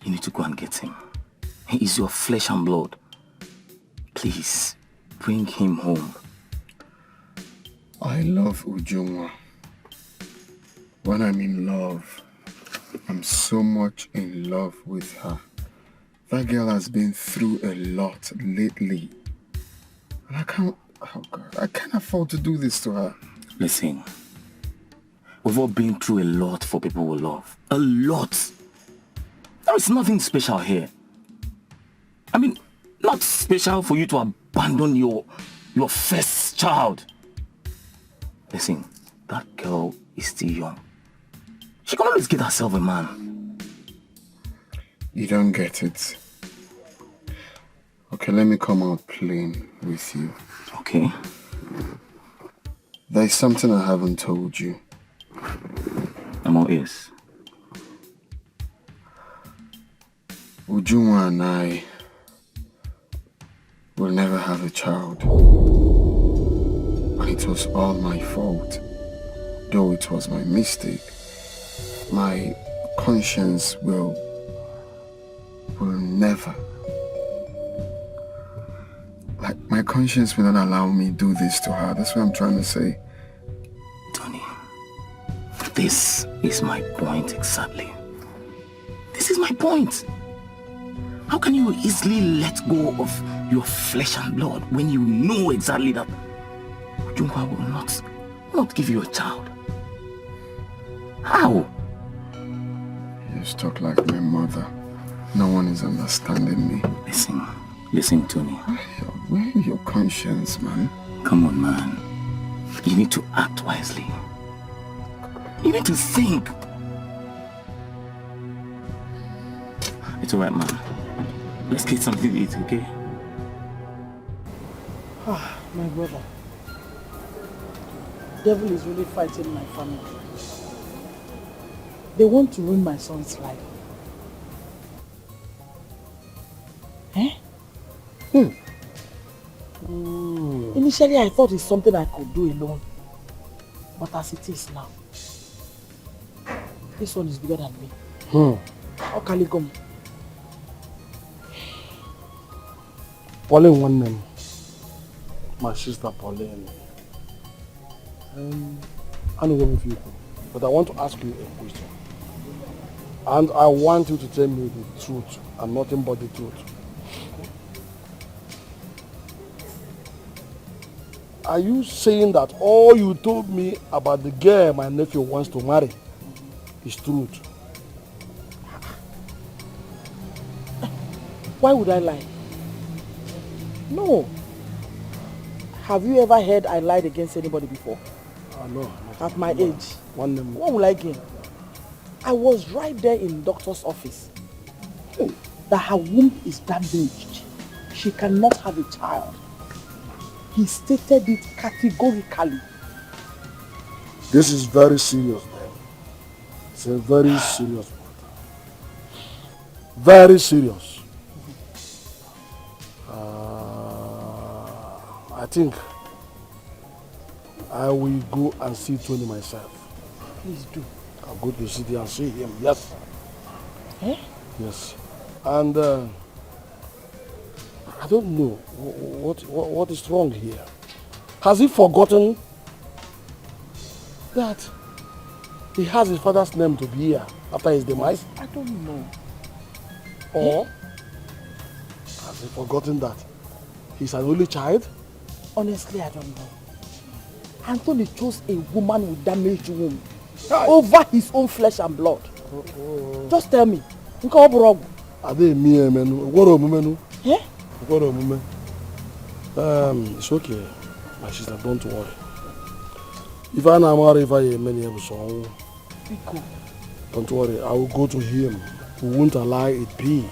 You need to go and get him. He is your flesh and blood. Please, bring him home. I love Ujungwa. When I'm in love, I'm so much in love with her. That girl has been through a lot lately. And I can't afford to do this to her. Listen, we've all been through a lot for people we love. A lot. There is nothing special here. I mean, not special for you to abandon your first child. Listen, that girl is still young. She can always get herself a man. You don't get it. Okay, let me come out plain with you. Okay. There's something I haven't told you. I'm all ears. Ujungwa and I will never have a child. And it was all my fault. Though it was my mistake, my conscience will never. Like, my conscience will not allow me to do this to her. That's what I'm trying to say. Tony, this is my point exactly. This is my point. How can you easily let go of your flesh and blood when you know exactly that Ujungwa will not give you a child? How? You just talk like my mother. No one is understanding me. Listen, Tony. Where is your conscience, man? Come on, man. You need to act wisely. You need to think. It's alright, man. Let's get something to eat, okay? My brother. Devil is really fighting my family. They want to ruin my son's life. Initially, I thought it's something I could do alone. But as it is now, this one is bigger than me. How can it come? Pauline one name. My sister Pauline. I know with you, but I want to ask you a question. And I want you to tell me the truth and nothing but the truth. Are you saying that all you told me about the girl my nephew wants to marry is truth? Why would I lie? No. Have you ever heard I lied against anybody before? No. At my age. One name. What will I gain? I was right there in the doctor's office. That her womb is damaged. She cannot have a child. He stated it categorically. This is very serious, then. It's a very serious matter. Very serious. I think I will go and see Tony myself. Please do. I'll go to the city and see him, yes. Yes. And I don't know what is wrong here. Has he forgotten that he has his father's name to be here after his demise? I don't know. Or has he forgotten that he's an only child? Honestly, I don't know. Anthony chose a woman with damaged womb over his own flesh and blood. Just tell me. Are they me, man? What a woman? Yeah? What a woman? It's okay, my sister, don't worry. If I am married, if I am many episodes, don't worry, I will go to him. We won't allow it be.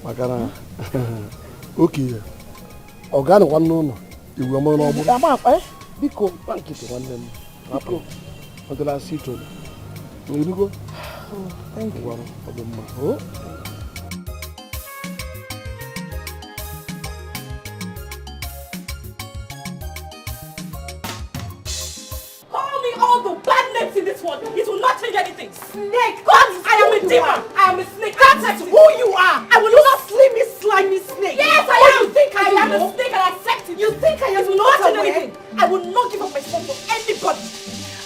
Makana. Okay. Organ one no. You will more normal. Biko. Thank you to one them. Biko. Until I see you. You go. Thank you. Oh. All the bad names in this world, it will not change anything. Snake! God, I am a demon! I am a snake! That is who you are! I will not slimy snake! Yes, I am! You think I am a snake and accept it? You think I am it will not change anything? I will not give up my son for anybody!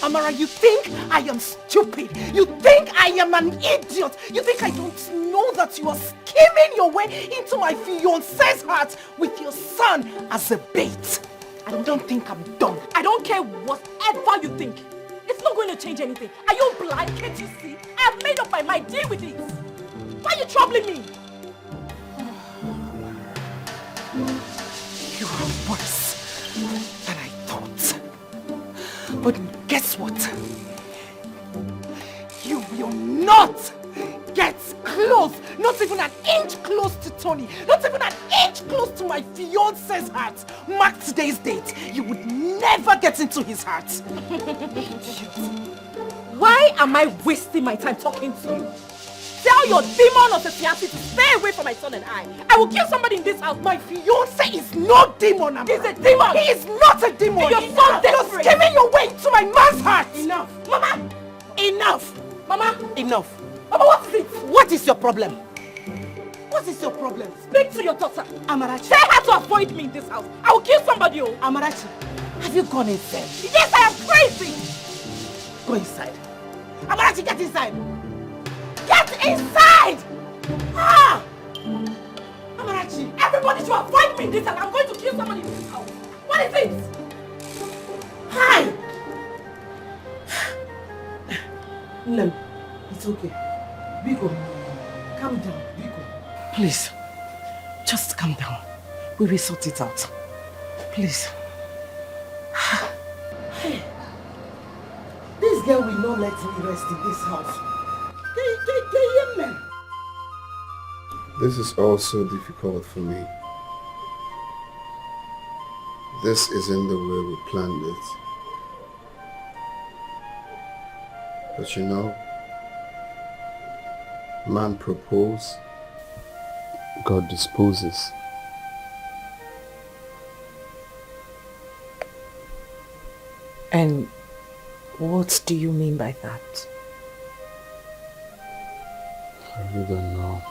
Amara, you think I am stupid? You think I am an idiot? You think I don't know that you are scheming your way into my fiancé's heart with your son as a bait? I don't think I'm dumb. I don't care whatever you think. It's not going to change anything. Are you blind? Can't you see? I have made up my mind. Deal with it. Why are you troubling me? You are worse than I thought. But guess what? You will not get close, not even an inch close to Tony, not even an inch close to my fiancé's heart. Mark today's date, you would never get into his heart. Why am I wasting my time talking to you? Tell your demon of a fiancé to stay away from my son and I. I will kill somebody in this house. My fiancé is no demon, Amara. He's a demon. He is not a demon. You're so desperate. You're scheming your way to my man's heart. Enough. Mama. Enough. Mama. Enough. Mama, what is it? What is your problem? What is your problem? Speak to your daughter. Amarachi. Tell her to avoid me in this house. I will kill somebody. Oh. Amarachi, have you gone insane? Yes, I am crazy. Go inside. Amarachi, get inside. Get inside! Ah! Amarachi. Everybody should avoid me in this house. I'm going to kill somebody in this house. What is it? Hi! No, it's okay. Biko, calm down, Biko. Please, just calm down. We will sort it out. Please. Hey, this girl will not let me rest in this house. This is also difficult for me. This isn't the way we planned it. But you know, man proposes, God disposes. And what do you mean by that? I really don't know.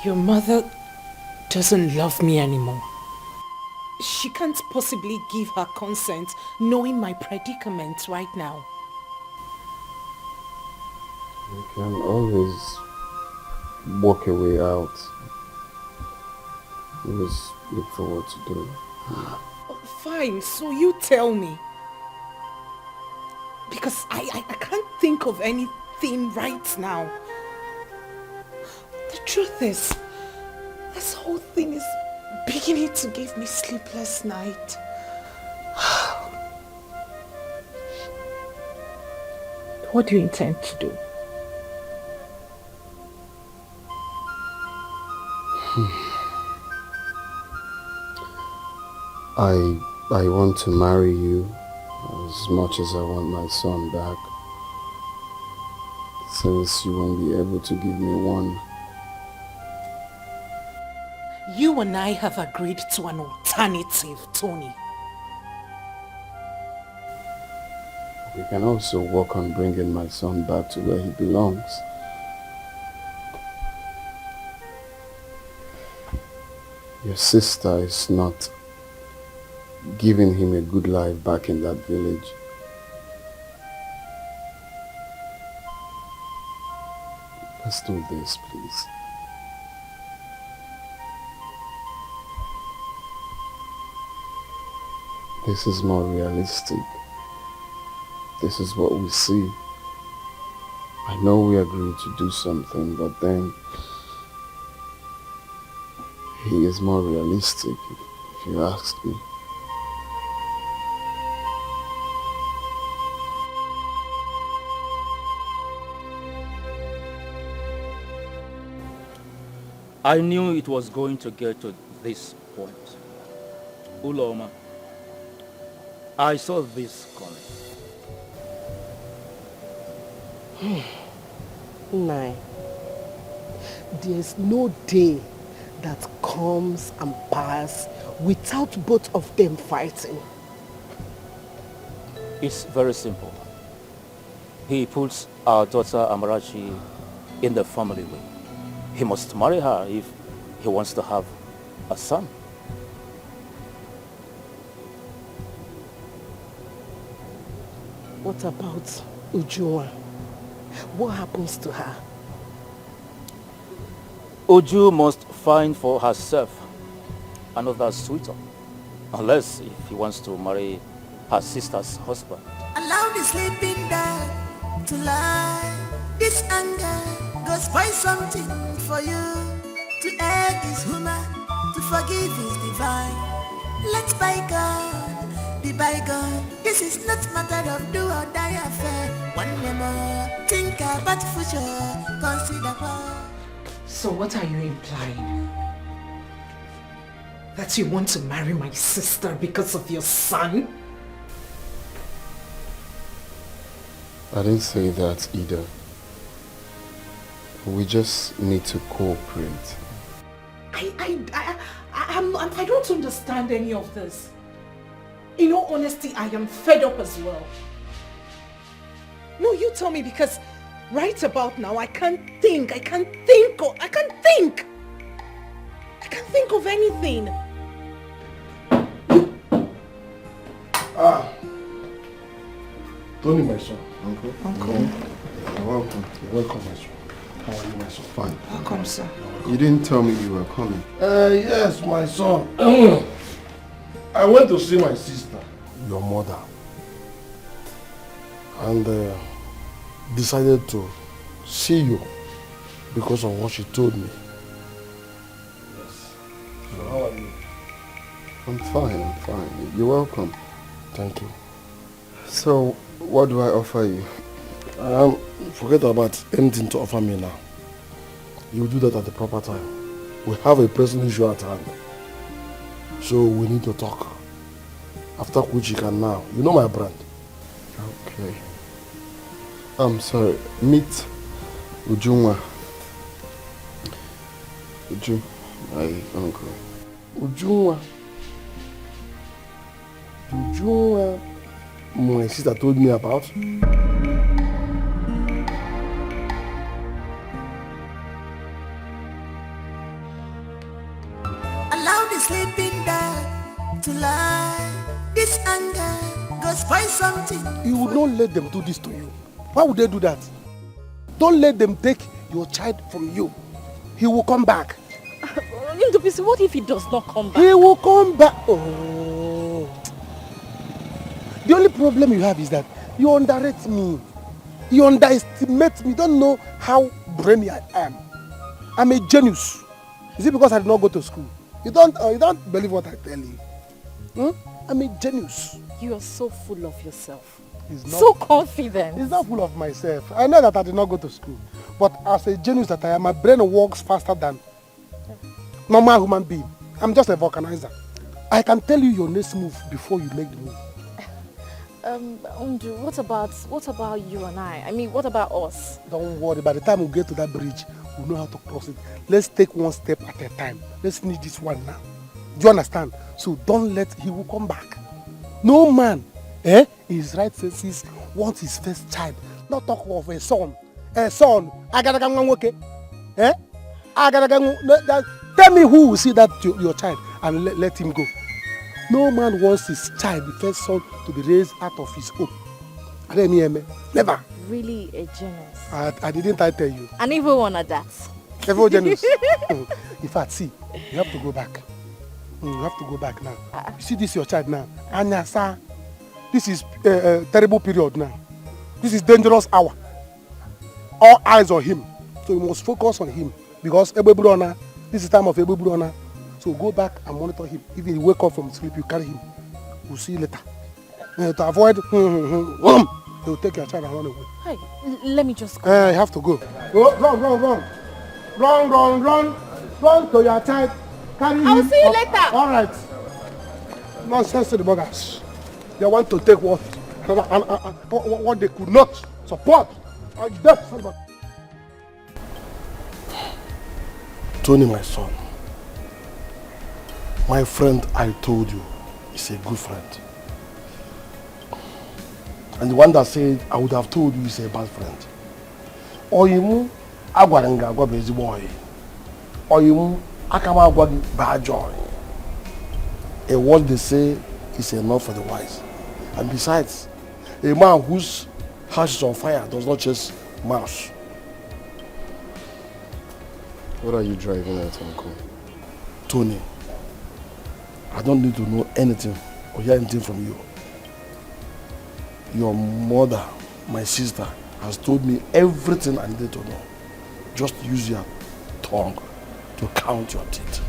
Your mother doesn't love me anymore. She can't possibly give her consent knowing my predicament right now. You can always walk a way out. Always look forward to do it. Fine, so you tell me. Because I can't think of anything right now. The truth is, this whole thing is beginning to give me sleepless night. What do you intend to do? I want to marry you as much as I want my son back. Since you won't be able to give me one. You and I have agreed to an alternative, Tony. We can also work on bringing my son back to where he belongs. Your sister is not giving him a good life back in that village. Let's do this, please. This is more realistic. This is what we see. I know we agreed to do something, but then he is more realistic, if you ask me. I knew it was going to get to this point. Uloma, I saw this coming. Nine. There's no day that comes and passes without both of them fighting. It's very simple. He puts our daughter Amarachi in the family way. He must marry her if he wants to have a son. What about Ujua? What happens to her? Uju must find for herself another suitor, unless if he wants to marry her sister's husband. Allow the sleeping dog to lie. This anger goes find something for you. To err is human, to forgive is divine. Let's bygone be bygone. This is not matter of do or die affair. One more, think about future, consider what. So what are you implying? That you want to marry my sister because of your son? I didn't say that either. We just need to cooperate. I don't understand any of this. In all honesty, I am fed up as well. No, you tell me, because right about now I can't think of anything. Tony, my son. Uncle. You're welcome. You're welcome, my son. How are you, my son? Fine. Welcome, sir. You didn't tell me you were coming. Yes, my son. I went to see my sister, your mother, and decided to see you because of what she told me. Yes. So how are you? I'm fine. You're welcome. Thank you. So, what do I offer you? Forget about anything to offer me now. You do that at the proper time. We have a pressing issue at hand. So we need to talk. After which you can now. You know my brand. Okay. I'm sorry. Meet Ujunwa. Uju, my uncle. Ujunwa. Ujunwa. My sister told me about. Allow the sleeping dog to lie. This anger goes find something. You would not let them do this to you. Why would they do that? Don't let them take your child from you. He will come back. What if he does not come back? He will come back. Oh. The only problem you have is that you underrate me. You underestimate me. You don't know how brainy I am. I'm a genius. Is it because I did not go to school? You don't believe what I tell you. I'm a genius. You are so full of yourself. Not, so confident. It's not full of myself. I know that I did not go to school. But as a genius that I am, my brain works faster than normal human being. I'm just a vulcanizer. I can tell you your next move before you make the move. Unju, what about you and I? I mean, what about us? Don't worry, by the time we get to that bridge, we'll know how to cross it. Let's take one step at a time. Let's finish this one now. Do you understand? So don't let he will come back. No man, in his right senses wants his first child. Not talk of a son. A son. Tell me who will see that your child and let him go. No man wants his child, the first son, to be raised out of his home. Never. Really a genius. I didn't tell you. An evil one at that. Evil genius. In fact, see, you have to go back. You have to go back now. You see this your child now. Anya, sir. This is a terrible period now. This is dangerous hour. All eyes on him. So you must focus on him. Because this is time of Ebebrona. So go back and monitor him. If he wake up from sleep, you carry him. We'll see you later. To avoid, he'll take your child and run away. Hey, let me just go. You have to go. Go, run. Run to your child. Carry him. I'll see you later. All right. Nonsense to the buggers. They want to take what they could not support. Tony, my son. My friend, I told you, is a good friend. And the one that said I would have told you is a bad friend. Oyimu agwarenga agwa bezi boy. Oyimu akama agwa bad joy. A word they say is enough for the wise. And besides, a man whose house is on fire does not chase mouse. What are you driving at, Uncle? Tony, I don't need to know anything or hear anything from you. Your mother, my sister, has told me everything I needed to know. Just use your tongue to count your teeth.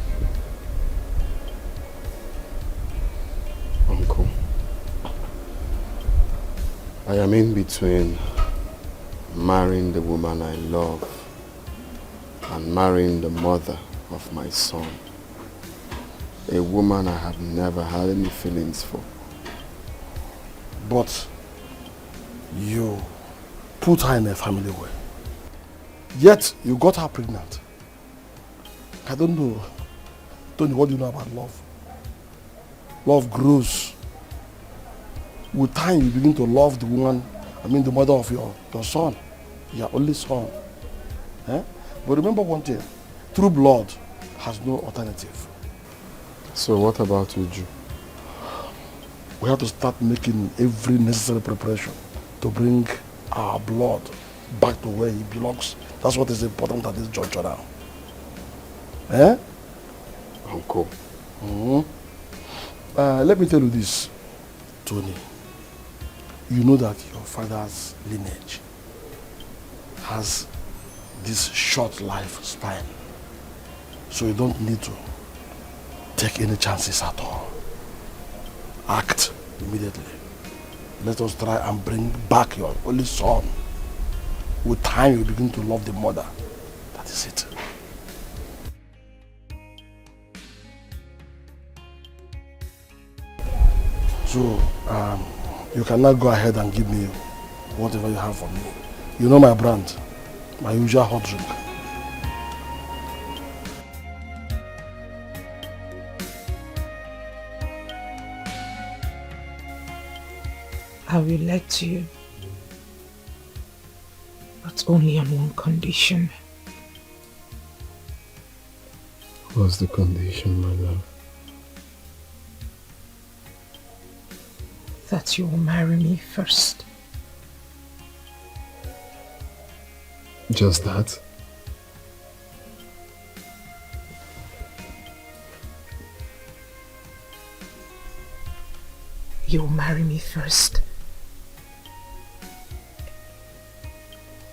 Uncle, I am in between marrying the woman I love and marrying the mother of my son. A woman I have never had any feelings for. But you put her in a family way. Yet you got her pregnant. I don't know. Tony, what do you know about love? Love grows. With time you begin to love the woman, the mother of your son. Your only son. Eh? But remember one thing, true blood has no alternative. So what about Uju? We have to start making every necessary preparation to bring our blood back to where it belongs. That's what is important at this juncture now. Eh? Uncle. Let me tell you this, Tony. You know that your father's lineage has this short lifespan. So you don't need to take any chances at all. Act immediately. Let us try and bring back your only son. With time you begin to love the mother. That is it. So, you can now go ahead and give me whatever you have for me. You know my brand, my usual hot drink. I will let you, but only on one condition. What's the condition, my love? That you will marry me first. Just that? You will marry me first.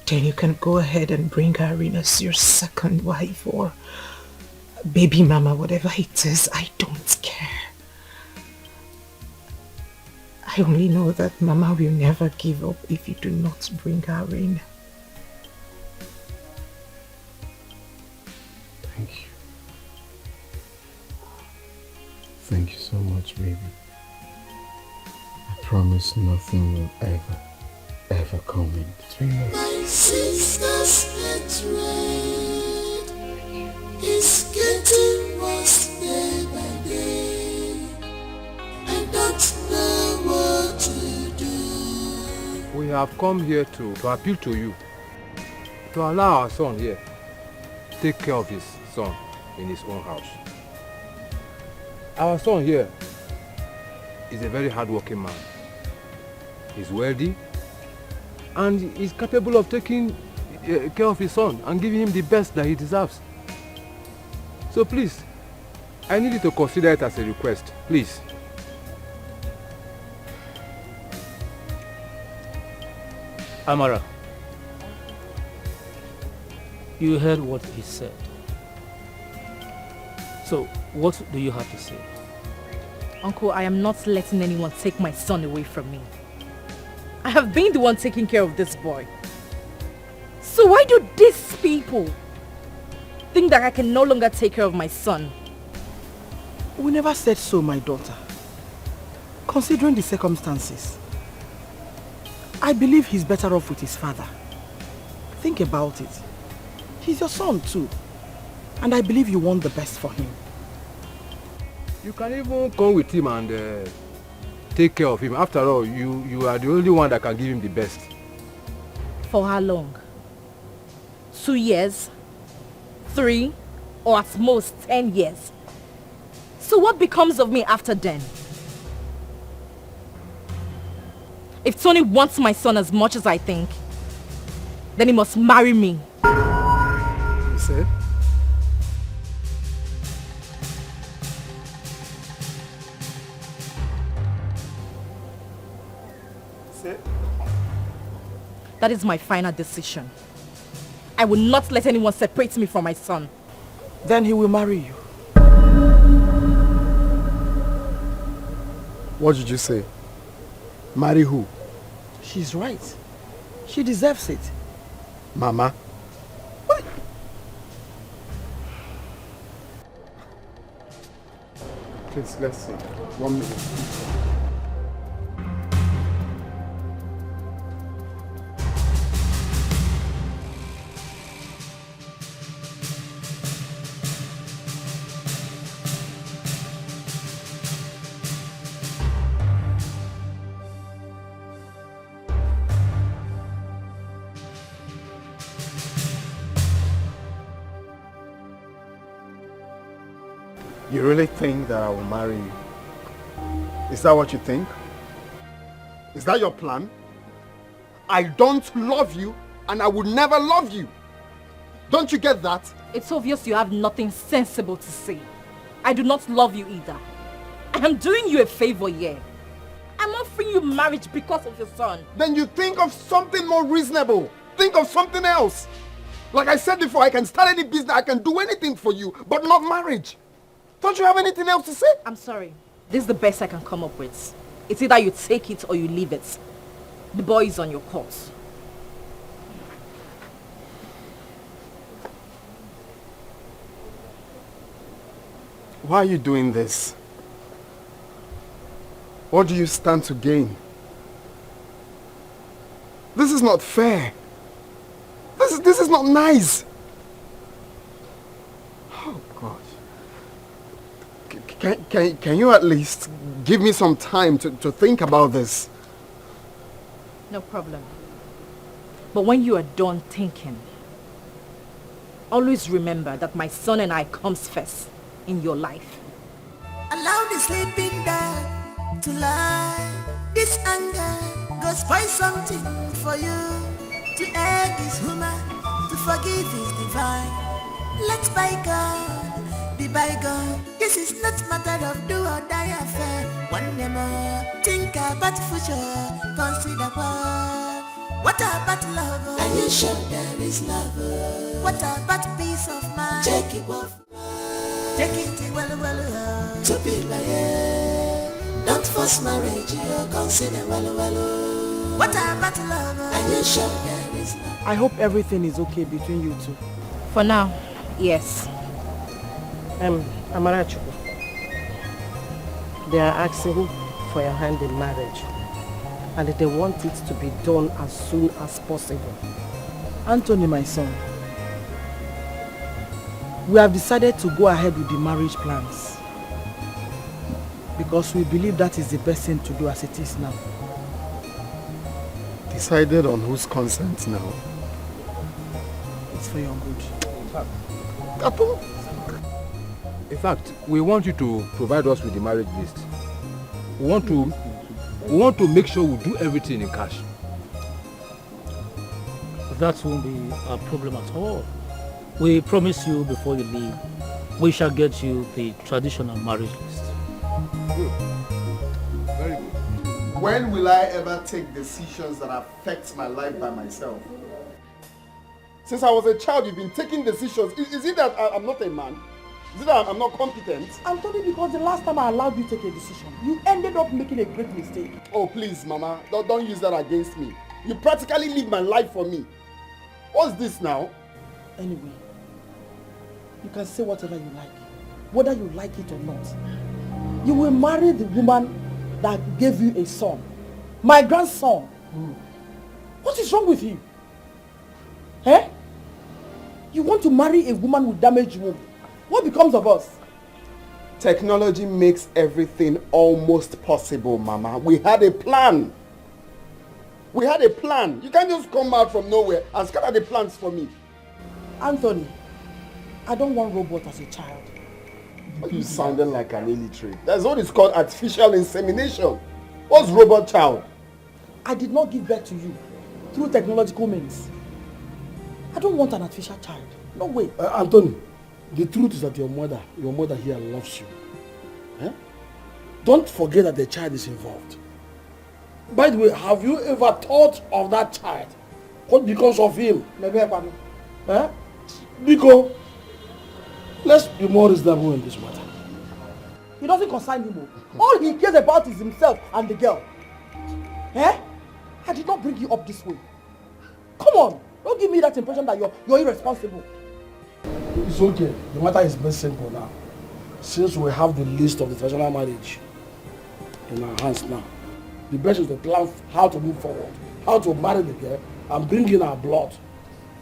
Then you can go ahead and bring her in as your second wife or baby mama, whatever it is. I don't care. I only know that Mama will never give up if you do not bring her in. Thank you. Thank you so much, baby. I promise nothing will ever come in between us. My sister's hatred is getting worse day by day. I don't know what to do. We have come here to appeal to you to allow our son here take care of his son in his own house. Our son here is a very hard-working man. He's wealthy and is capable of taking care of his son and giving him the best that he deserves. So please, I need you to consider it as a request, please. Amara, you heard what he said. So, what do you have to say? Uncle, I am not letting anyone take my son away from me. I have been the one taking care of this boy. So why do these people think that I can no longer take care of my son? We never said so, my daughter. Considering the circumstances, I believe he's better off with his father. Think about it. He's your son too. And I believe you want the best for him. You can even come with him and take care of him. After all, you are the only one that can give him the best. For how long? 2 years? 3? Or at most 10 years? So what becomes of me after then? If Tony wants my son as much as I think, then he must marry me. You say? That is my final decision. I will not let anyone separate me from my son. Then he will marry you. What did you say? Marry who? She's right. She deserves it. Mama? What? Please, let's see. 1 minute. You really think that I will marry you? Is that what you think? Is that your plan? I don't love you and I will never love you. Don't you get that? It's obvious you have nothing sensible to say. I do not love you either. I am doing you a favor here. I'm offering you marriage because of your son. Then you think of something more reasonable. Think of something else. Like I said before, I can start any business, I can do anything for you, but not marriage. Don't you have anything else to say? I'm sorry. This is the best I can come up with. It's either you take it or you leave it. The boy is on your course. Why are you doing this? What do you stand to gain? This is not fair. This is not nice. Oh God. Can you at least give me some time to think about this? No problem. But when you are done thinking, always remember that my son and I comes first in your life. Allow the sleeping dog to lie. This anger goes find something for you. To err is human, to forgive is divine. Let bygone be bygone. This is not matter of do or die affair. One day more, think about future, consider what about love? Are you sure there is love? What about peace of mind? Take it off. Take it well, to be like don't force marriage, consider well. What about love? Are you sure there is love? I hope everything is okay between you two. For now, yes. Amara, they are asking for your hand in marriage. And they want it to be done as soon as possible. Anthony, my son, we have decided to go ahead with the marriage plans because we believe that is the best thing to do as it is now. Decided on whose consent now? It's for your good. In fact, we want you to provide us with the marriage list. We want to make sure we do everything in cash. That won't be a problem at all. We promise you before you leave we shall get you the traditional marriage list. Good. Very good. When will I ever take decisions that affect my life by myself? Since I was a child, you've been taking decisions. Is it that I'm not a man? Is it that I'm not competent? I'm telling you because the last time I allowed you to take a decision, you ended up making a great mistake. Oh, please, Mama. Don't use that against me. You practically live my life for me. What's this now? Anyway, you can say whatever you like, whether you like it or not. You will marry the woman that gave you a son, my grandson. What is wrong with you? Eh? You want to marry a woman with damaged womb. What becomes of us? Technology makes everything almost possible, Mama. We had a plan. We had a plan. You can't just come out from nowhere and scatter the plans for me. Anthony, I don't want robot as a child. You sounding like an illiterate. That's what is called artificial insemination. What's robot child? I did not give birth to you through technological means. I don't want an artificial child. No way. Anthony, the truth is that your mother here loves you. Eh? Don't forget that the child is involved. By the way, have you ever thought of that child? What becomes of him? Eh? Because let's be more reasonable in this matter. He doesn't concern him. All he cares about is himself and the girl. Eh? I did not bring you up this way. Come on, don't give me that impression that you're irresponsible. It's okay. The matter is very simple now. Since we have the list of the traditional marriage in our hands now, the best is to plan how to move forward, how to marry the girl and bring in our blood,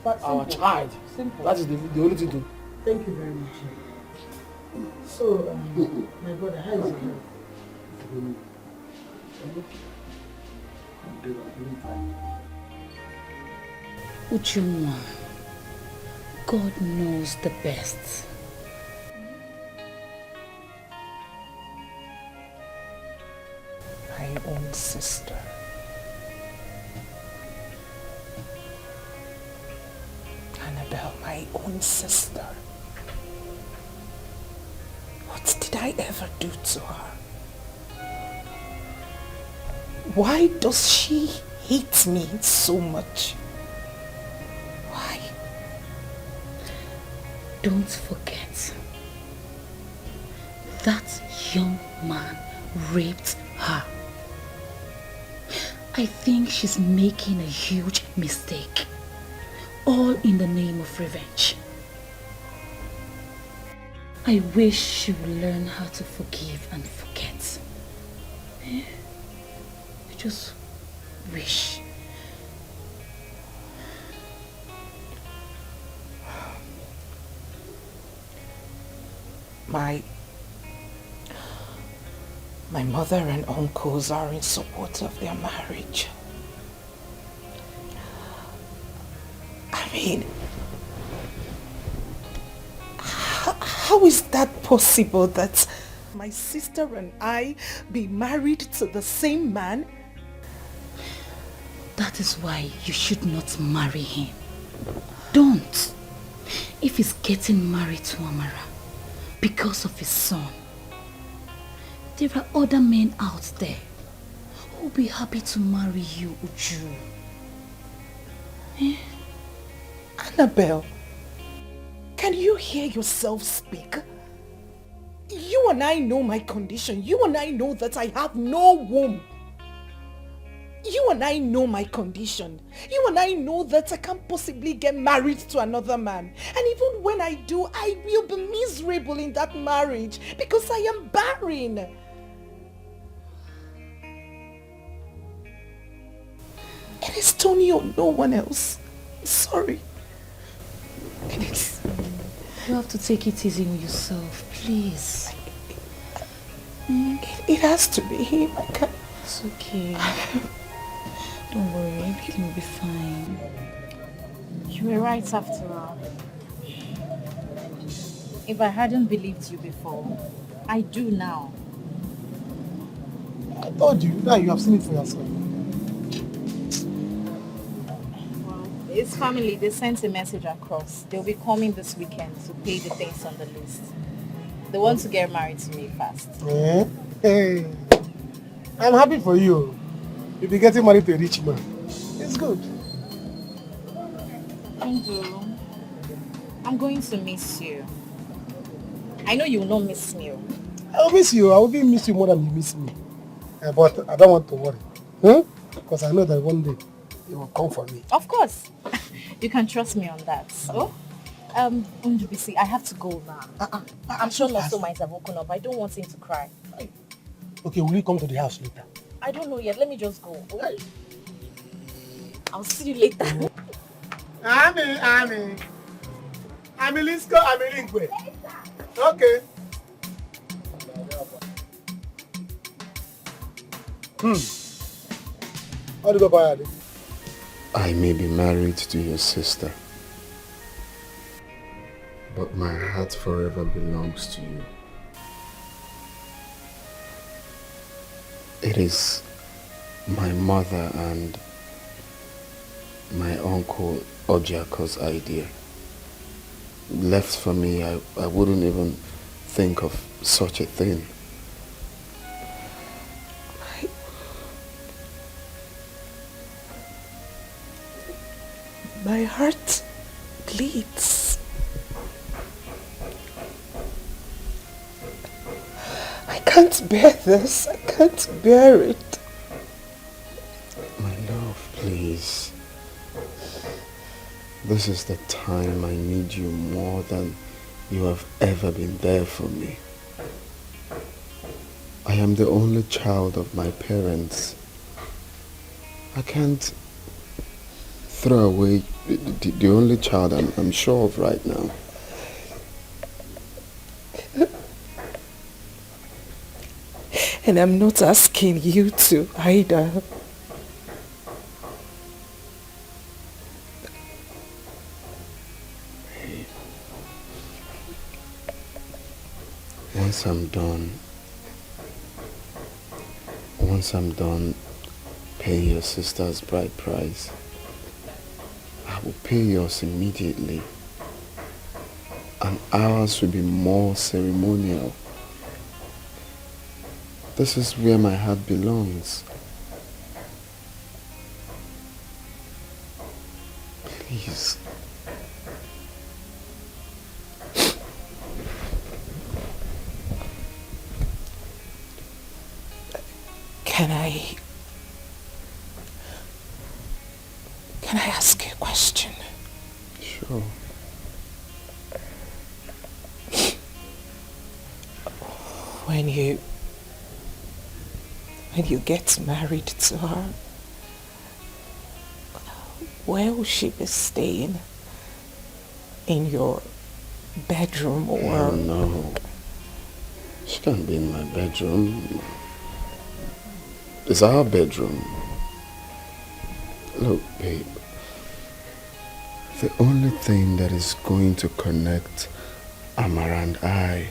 our child. Simple. That is the only thing to. Thank you very much. So, my brother, how is it going? Ujunwa, God knows the best. My own sister. Annabelle, my own sister. What did I ever do to her? Why does she hate me so much? Why? Don't forget, that young man raped her. I think she's making a huge mistake, all in the name of revenge. I wish she would learn how to forgive and forget. I just wish. My mother and uncles are in support of their marriage. I mean, how is that possible that my sister and I be married to the same man? That is why you should not marry him. Don't. If he's getting married to Amara because of his son, there are other men out there who will be happy to marry you, Uju. Annabelle, can you hear yourself speak? You and I know my condition. You and I know that I have no womb. You and I know my condition. You and I know that I can't possibly get married to another man. And even when I do, I will be miserable in that marriage because I am barren. It is Tony or no one else. Sorry. Please. You have to take it easy on yourself, please. It has to be him. I can't. It's okay. Don't worry, everything will be fine. You were right after all. If I hadn't believed you before, I do now. I told you, now you have seen it for yourself. Well, His family, they sent a message across. They'll be coming this weekend to pay the things on the list. They want to get married to me fast. Eh? Hey, I'm happy for you. You'll be getting married to a rich man. It's good. Tonto, I'm going to miss you. I know you will not miss me. I will miss you. I will even miss you more than you miss me. But I don't want to worry. Because I know that one day you will come for me. Of course. You can trust me on that. So, Unjubisi, I have to go now. I'm sure Noso might have woken up. I don't want him to cry. Okay, will you come to the house later? I don't know yet. Let me just go. I'll see you later. Ami Lisco, Ami Lingwe. Okay. How do you go buy it? I may be married to your sister, but my heart forever belongs to you. It is my mother and my uncle Ojako's idea. Left for me, I wouldn't even think of such a thing. My heart bleeds. I can't bear this. I can't bear it. My love, please. This is the time I need you more than you have ever been there for me. I am the only child of my parents. I can't throw away the only child I'm sure of right now. And I'm not asking you to either. Once I'm done paying your sister's bride price, I will pay yours immediately, and ours will be more ceremonial. This is where my heart belongs. Please. Can I ask you a question? Sure. When you get married to her, where will she be staying? In your bedroom or? Oh, no. She can't be in my bedroom. It's our bedroom. Look, babe. The only thing that is going to connect Amara and I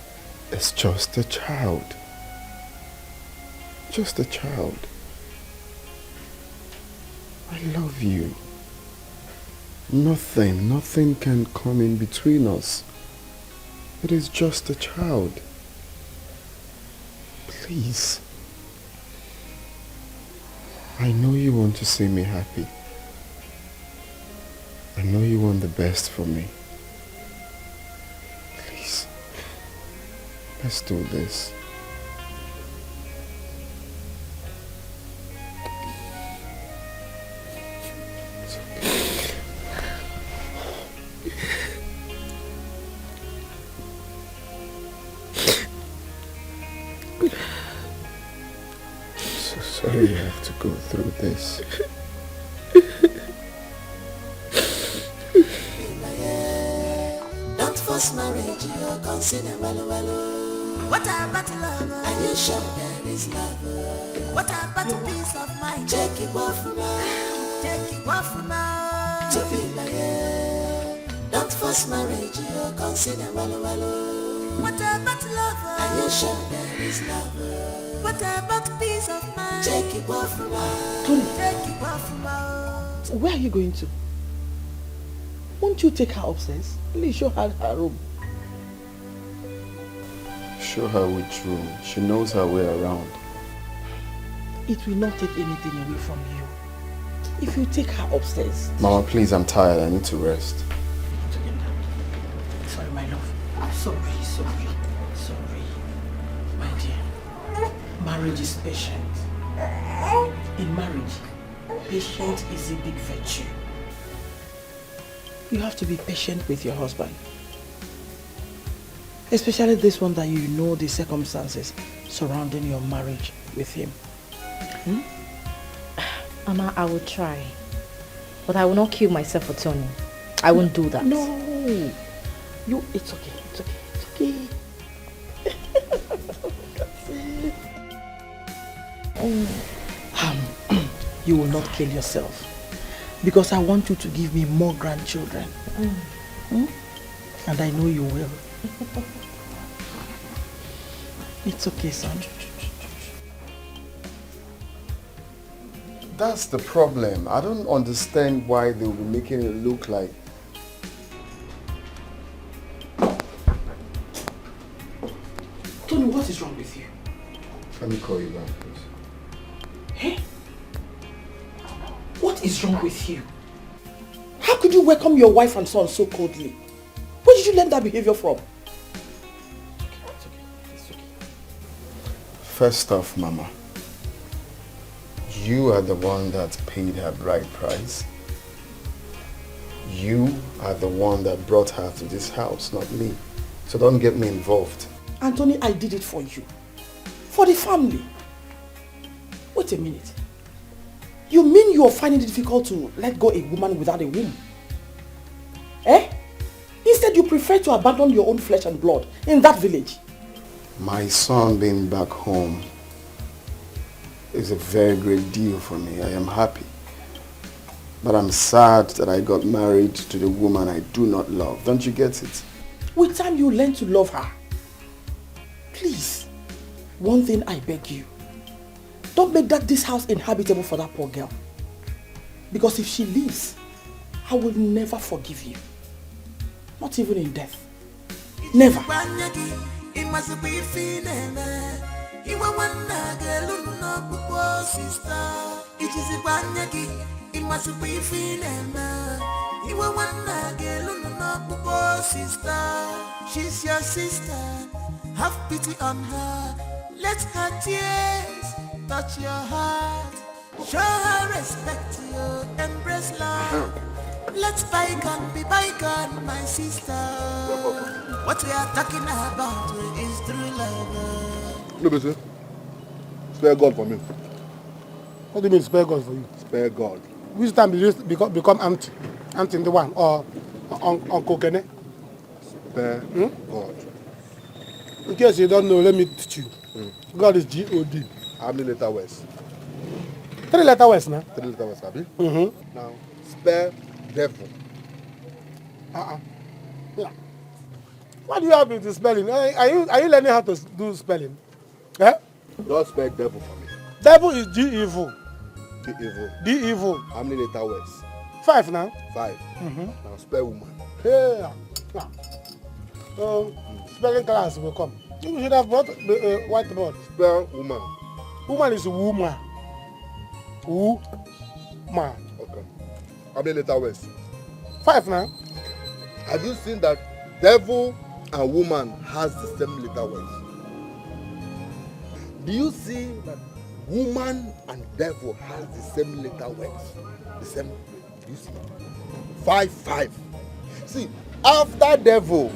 is just a child. Just a child. I love you. Nothing can come in between us. It is just a child. Please. I know you want to see me happy. I know you want the best for me. Please. Let's do this. Sorry you have to go through this. Don't force marriage, you consider well. What about love? Are you sure there is love? What about peace of mind? Take it off from now. Take it off from now. To feel like don't force marriage, you consider well. What about love? Are you sure there is love? What about peace of mind? Take it off from now. Tony. Take it off from now. Where are you going to? Won't you take her upstairs? Please show her her room. Show her which room. She knows her way around. It will not take anything away from you if you take her upstairs. Mama, please, I'm tired. I need to rest. Sorry, my love. Sorry. My dear, marriage is patient. In marriage, patience is a big virtue. You have to be patient with your husband. Especially this one that you know the circumstances surrounding your marriage with him. Mama, I will try. But I will not kill myself for Tony. I won't do that. No. It's okay. You will not kill yourself. Because I want you to give me more grandchildren. And I know you will. It's okay, son. That's the problem. I don't understand why they will be making it look like... Tony, what is wrong with you? Let me call you back, please. Hey? What is wrong with you? How could you welcome your wife and son so coldly? Where did you learn that behavior from? It's okay. First off, Mama, you are the one that paid her bride price. You are the one that brought her to this house, not me. So don't get me involved. Anthony, I did it for you. For the family. Wait a minute. You mean you are finding it difficult to let go a woman without a womb? Eh? Instead, you prefer to abandon your own flesh and blood in that village. My son being back home is a very great deal for me. I am happy. But I'm sad that I got married to the woman I do not love. Don't you get it? With time, you learn to love her. Please, one thing I beg you. Don't make this house inhabitable for that poor girl. Because if she leaves, I will never forgive you. Not even in death. Never. She's your sister. Have pity on her. Let her tears touch your heart. Show her respect, you embrace love. Let bygone be bygone, my sister. What we are talking about is true love. No, sir. Spare God for me. What do you mean spare God for you? Spare God. Which time did you become auntie? Auntie in the one or Uncle Kene? Spare God. In case you don't know, let me teach you. God is G-O-D. How many letter words? 3 letter words now. 3 letter words, Abi? Now, spare devil. Yeah. What do you have with the spelling? Are you learning how to do spelling? Eh? Don't spell devil for me. Devil is G-evil. D-evil. D-evil. How many letter words? 5 now. 5. Now spell woman. Yeah. Spelling class will come. You should have brought the whiteboard. Spell woman. Woman is woman. Woman. Okay. How many letter words? 5 now. Have you seen that devil and woman has the same letter words? Do you see that woman and devil has the same letter words? The same. Do you see? 5, 5. See, after devil,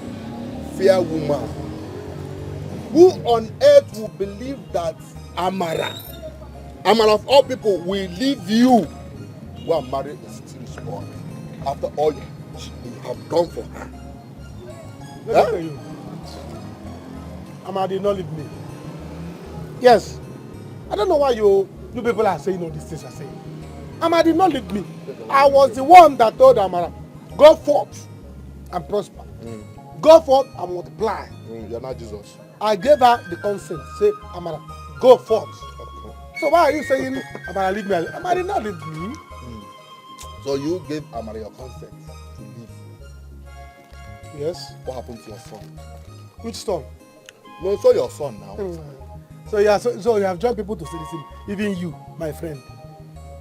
fear woman. Who on earth will believe that Amara of all people will leave you who are married a still small after all you have done for her? Let me tell you. Amara did not leave me. Yes. I don't know why you people are saying all these things are saying. Amara did not leave me. I was the one that told Amara, go forth and prosper. Go forth and multiply. You're not Jesus. I gave her the consent. Say, Amara, go forth. Okay. So why are you saying Amara leave me? Amara did not leave me. So you gave Amara your consent to leave. Yes? What happened to your son? Which son? No, so your son now. So you have joined people to say this thing. Even you, my friend.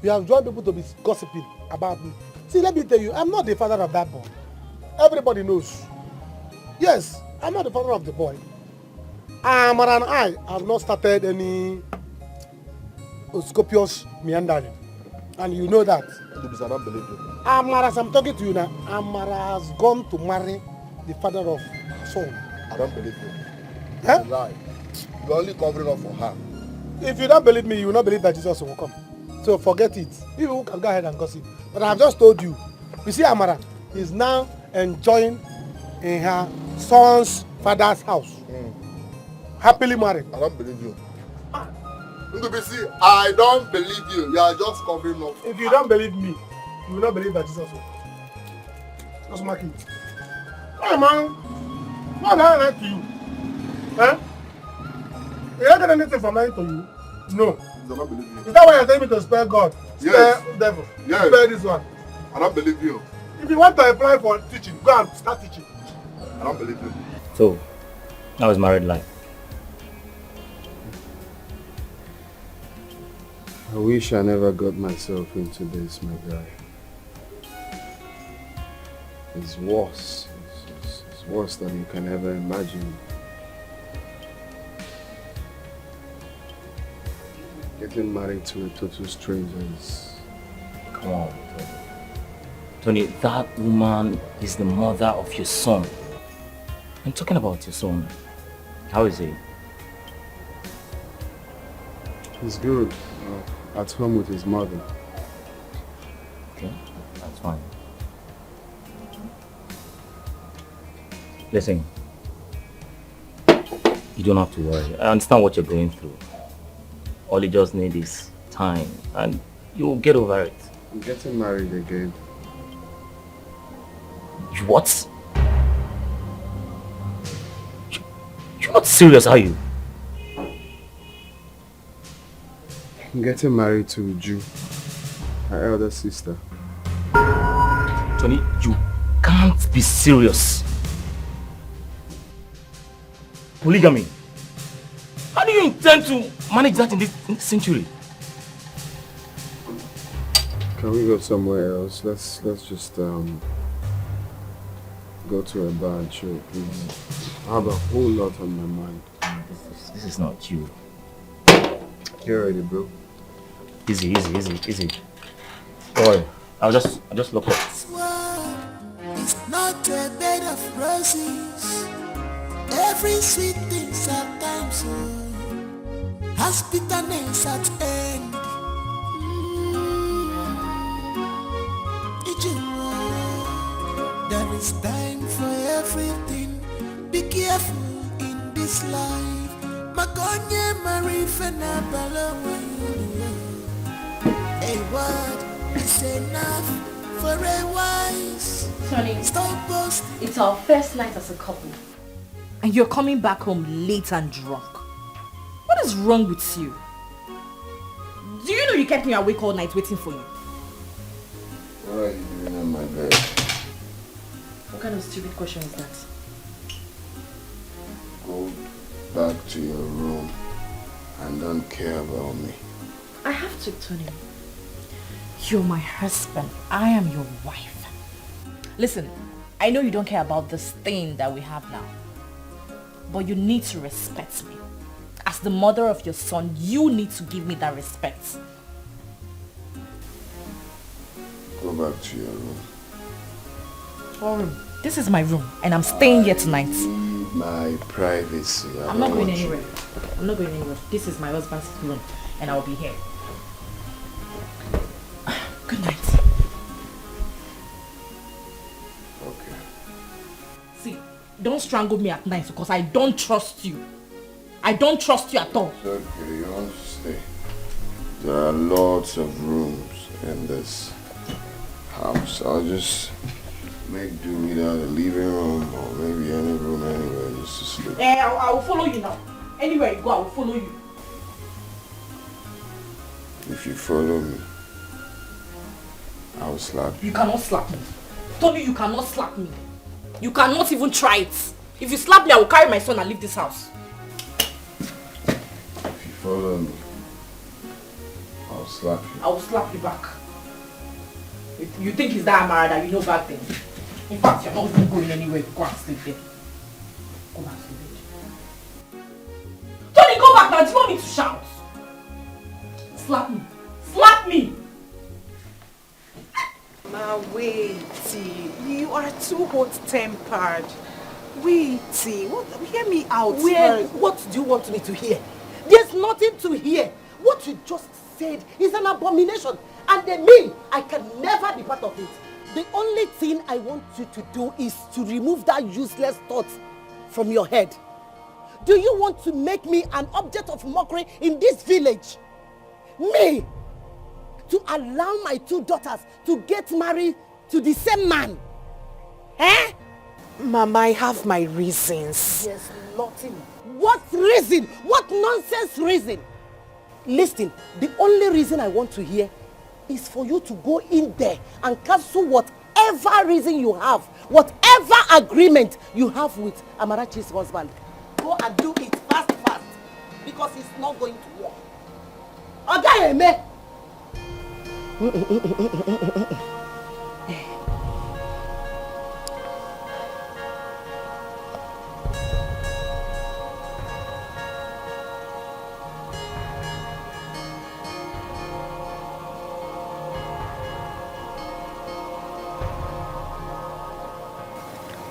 You have joined people to be gossiping about me. See, let me tell you, I'm not the father of that boy. Everybody knows. Yes, I'm not the father of the boy. Amara and I have not started any copious meandering. And you know that. I don't believe you. Amara, as I'm talking to you now, Amara has gone to marry the father of her son. I don't believe you. Huh? You lie. You're only covering up for her. If you don't believe me, you will not believe that Jesus will come. So forget it. You can go ahead and gossip. But I have just told you. You see, Amara is now enjoying in her son's father's house. Happily married. I don't believe you. See, I don't believe you. You are just covering up. If you don't believe me, you will not believe that Jesus will come. Just mark it. Hey man, what I like to you? Huh? You don't get anything from lying to you? No. I don't believe you. Is that why you're telling me to spare God? Yes. Spare devil? Yes. Spare this one? I don't believe you. If you want to apply for teaching, go and start teaching. I don't believe you. So, how is married life? I wish I never got myself into this, my guy. It's worse. It's worse than you can ever imagine. Getting married to a total stranger is... Come on, Tony. Tony, that woman is the mother of your son. I'm talking about your son. How is he? He's good. At home with his mother. Okay, that's fine. Listen, you don't have to worry. I understand what you're going through. All you just need is time and you'll get over it. I'm getting married again. You what? You're not serious, are you? I'm getting married to Ju, her elder sister. Tony, you can't be serious. Polygamy. How do you intend to manage that in this century? Can we go somewhere else? Let's just go to a bar and chill, please. I have a whole lot on my mind. This is not you. You're ready, bro. Easy. Don't worry. I'll just look up. It's not a bed of roses. Every sweet thing's at times so has bitterness at end. There is time for everything. Be careful in this life. Magonye marifena balawe. A word is enough for a wise. Tony, Stop boasting. it's our first night as a couple. And you're coming back home late and drunk. What is wrong with you? Do you know you kept me awake all night waiting for you? What are you doing in my bed? What kind of stupid question is that? Go back to your room and don't care about me. I have to, Tony. You're my husband. I am your wife. Listen, I know you don't care about this thing that we have now. But you need to respect me. As the mother of your son, you need to give me that respect. Go back to your room. This is my room, and I'm staying here tonight. My privacy. I'm not going anywhere. I'm not going anywhere. This is my husband's room, and I'll be here. Good night. Okay. See, don't strangle me at night because I don't trust you. I don't trust you at all. It's okay, you want to stay. There are lots of rooms in this house. I'll just make do without a living room or maybe any room anywhere just to sleep. I will follow you now. Anywhere you go, I will follow you. If you follow me, I will slap you. You cannot slap me. Tony, you cannot slap me. You cannot even try it. If you slap me, I will carry my son and leave this house. If you follow me, I'll slap you. I will slap you back. You think it's that Amara that you know bad things? In fact, you're not even going anywhere. Go and sleep there. Go and sleep there. Tony, go back now. Do you want me to shout? Slap me. Slap me! Ma, wait. You are too hot-tempered. Wait. Hear me out. What do you want me to hear? There's nothing to hear. What you just said is an abomination. And then me, I can never be part of it. The only thing I want you to do is to remove that useless thought from your head. Do you want to make me an object of mockery in this village? Me? To allow my 2 daughters to get married to the same man? Eh? Mama, I have my reasons. There's nothing. What reason? What nonsense reason? Listen, the only reason I want to hear is for you to go in there and cancel whatever reason you have, whatever agreement you have with Amarachi's husband. Go and do it fast, because it's not going to work. Okay, me.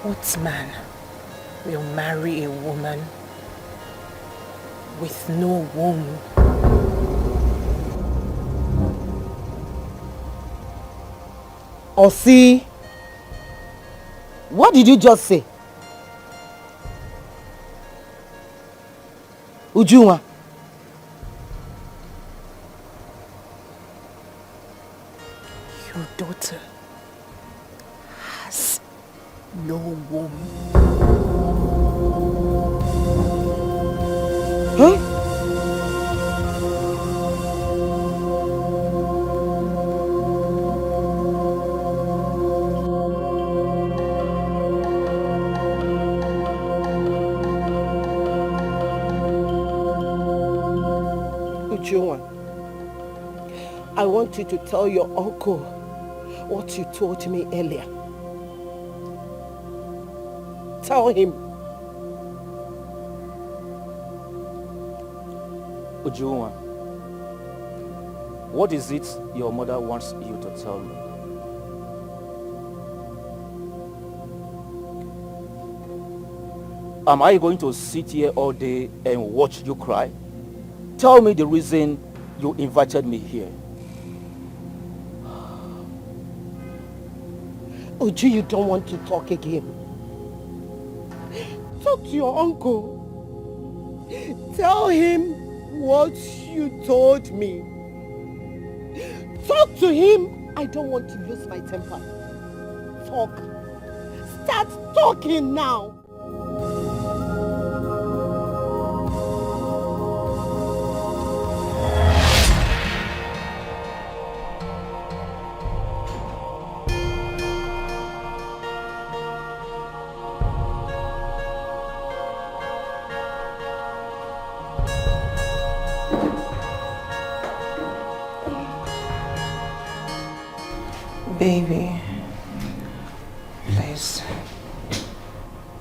What man will marry a woman with no womb? Osi, what did you just say? Ujunwa. Your daughter has no womb. Huh? I want you to tell your uncle what you told me earlier. Tell him. Ujunwa, what is it your mother wants you to tell me? Am I going to sit here all day and watch you cry? Tell me the reason you invited me here. Uju, you don't want to talk again. Talk to your uncle. Tell him what you told me. Talk to him. I don't want to lose my temper. Talk. Start talking now. Baby, please,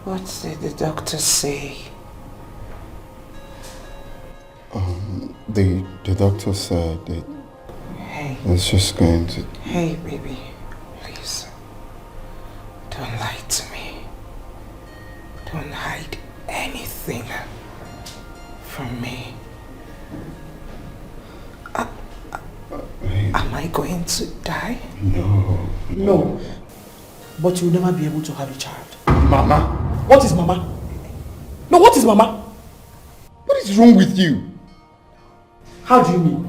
what did the doctor say? The doctor said that it's just going to... Hey, baby, please, don't lie to me. Don't hide anything from me. Am I going to die? No. But you'll never be able to have a child. Mama. What is Mama? No, what is Mama? What is wrong with you? How do you mean?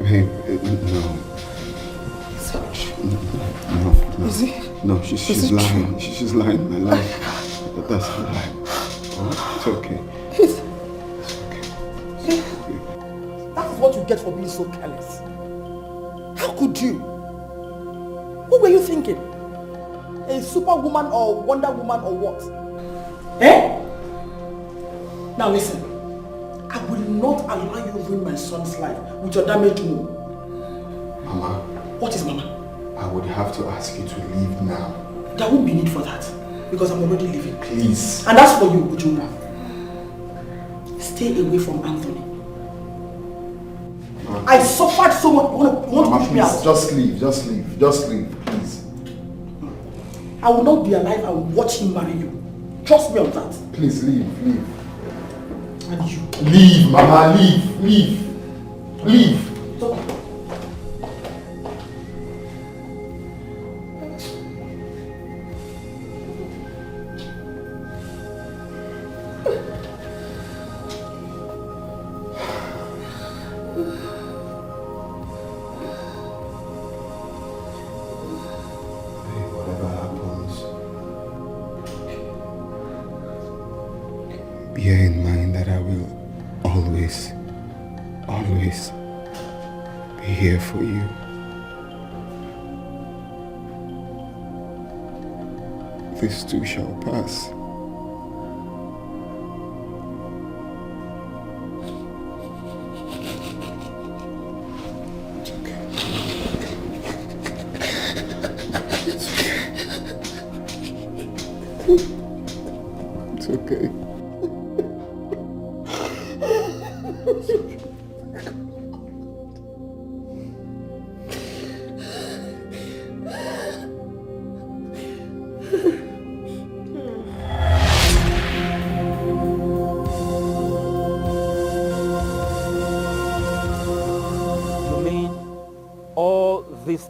Hey, no. No. Is it? No, she's lying. She's lying, my life. That's a lie. Oh, it's okay. That is what you get for being so careless. How could you? What were you thinking? A superwoman or Wonder Woman or what? Eh? Now listen, I will not allow you ruin my son's life with your damaged mood. Mama. What is Mama? I would have to ask you to leave now. There won't be need for that, because I'm already leaving. Please. And that's for you, Ujumba. Stay away from Anthony. Mama. I suffered so much. You want to push me out? Just leave, please. I will not be alive and watch him marry you. Trust me on that. Please leave. And you. Leave, Mama, leave. So, bear in mind that I will always be here for you. This too shall pass. It's okay.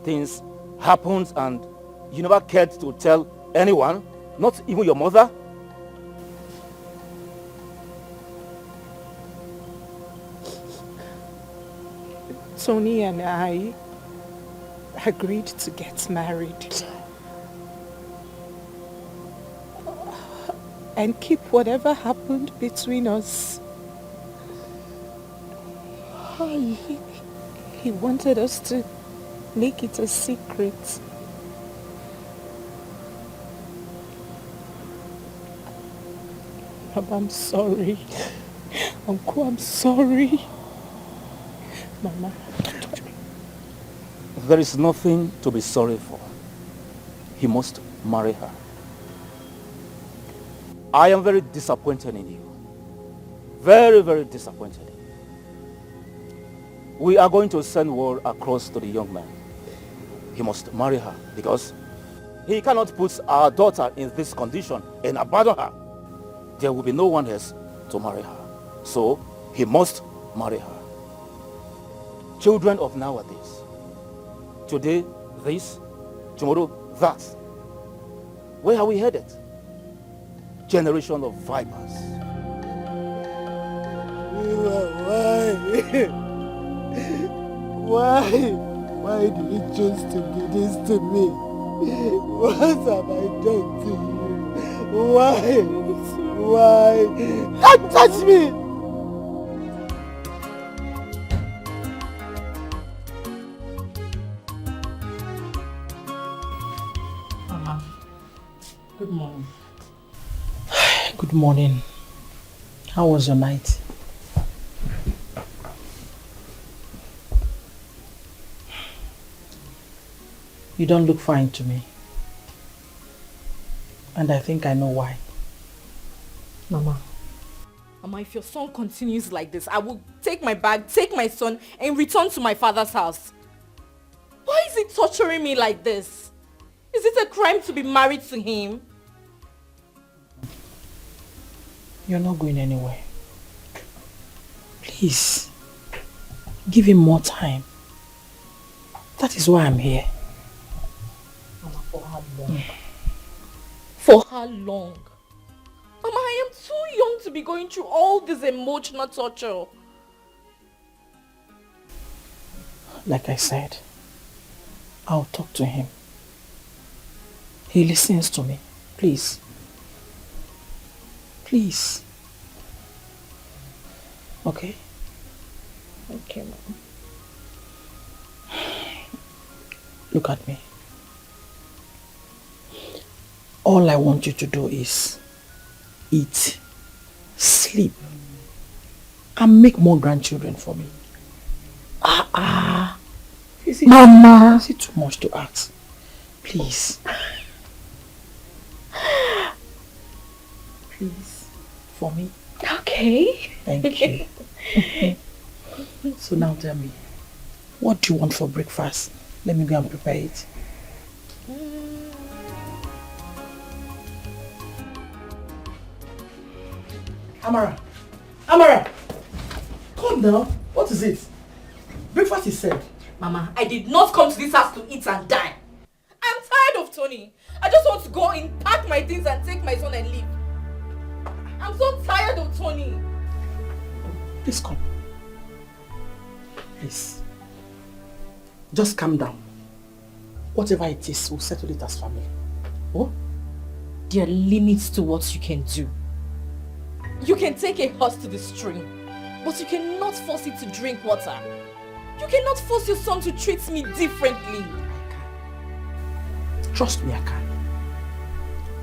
Things happened and you never cared to tell anyone, not even your mother? Tony and I agreed to get married and keep whatever happened between us. He wanted us to make it a secret. Mama, I'm sorry. Uncle, I'm sorry. Mama, don't touch me. There is nothing to be sorry for. He must marry her. I am very disappointed in you. Very, very disappointed. We are going to send word across to the young man. He must marry her because he cannot put our daughter in this condition and abandon her. There will be no one else to marry her. So he must marry her. Children of nowadays. Today this, tomorrow that. Where are we headed? Generation of vipers. Why do you choose to do this to me? What have I done to you? Why? Don't touch me! Mama, good morning. Good morning. How was your night? You don't look fine to me. And I think I know why. Mama, if your son continues like this, I will take my bag, take my son, and return to my father's house. Why is he torturing me like this? Is it a crime to be married to him? You're not going anywhere. Please, give him more time. That is why I'm here. Mama, for how long? For how long? Mama, I am too young to be going through all this emotional torture. Like I said, I'll talk to him. He listens to me. Please. Please. Okay? Okay, Mom. Look at me. All I want you to do is eat, sleep, and make more grandchildren for me. Mama! Is it too much to ask? Please. Please. For me. Okay. Thank you. So now tell me, what do you want for breakfast? Let me go and prepare it. Amara! Amara! Come now. What is it? Breakfast is served. Mama, I did not come to this house to eat and die. I'm tired of Tony. I just want to go in, pack my things and take my son and leave. I'm so tired of Tony. Please come. Please. Just calm down. Whatever it is, we'll settle it as family. Oh? There are limits to what you can do. You can take a horse to the stream, but you cannot force it to drink water. You cannot force your son to treat me differently. I can. Trust me, I can.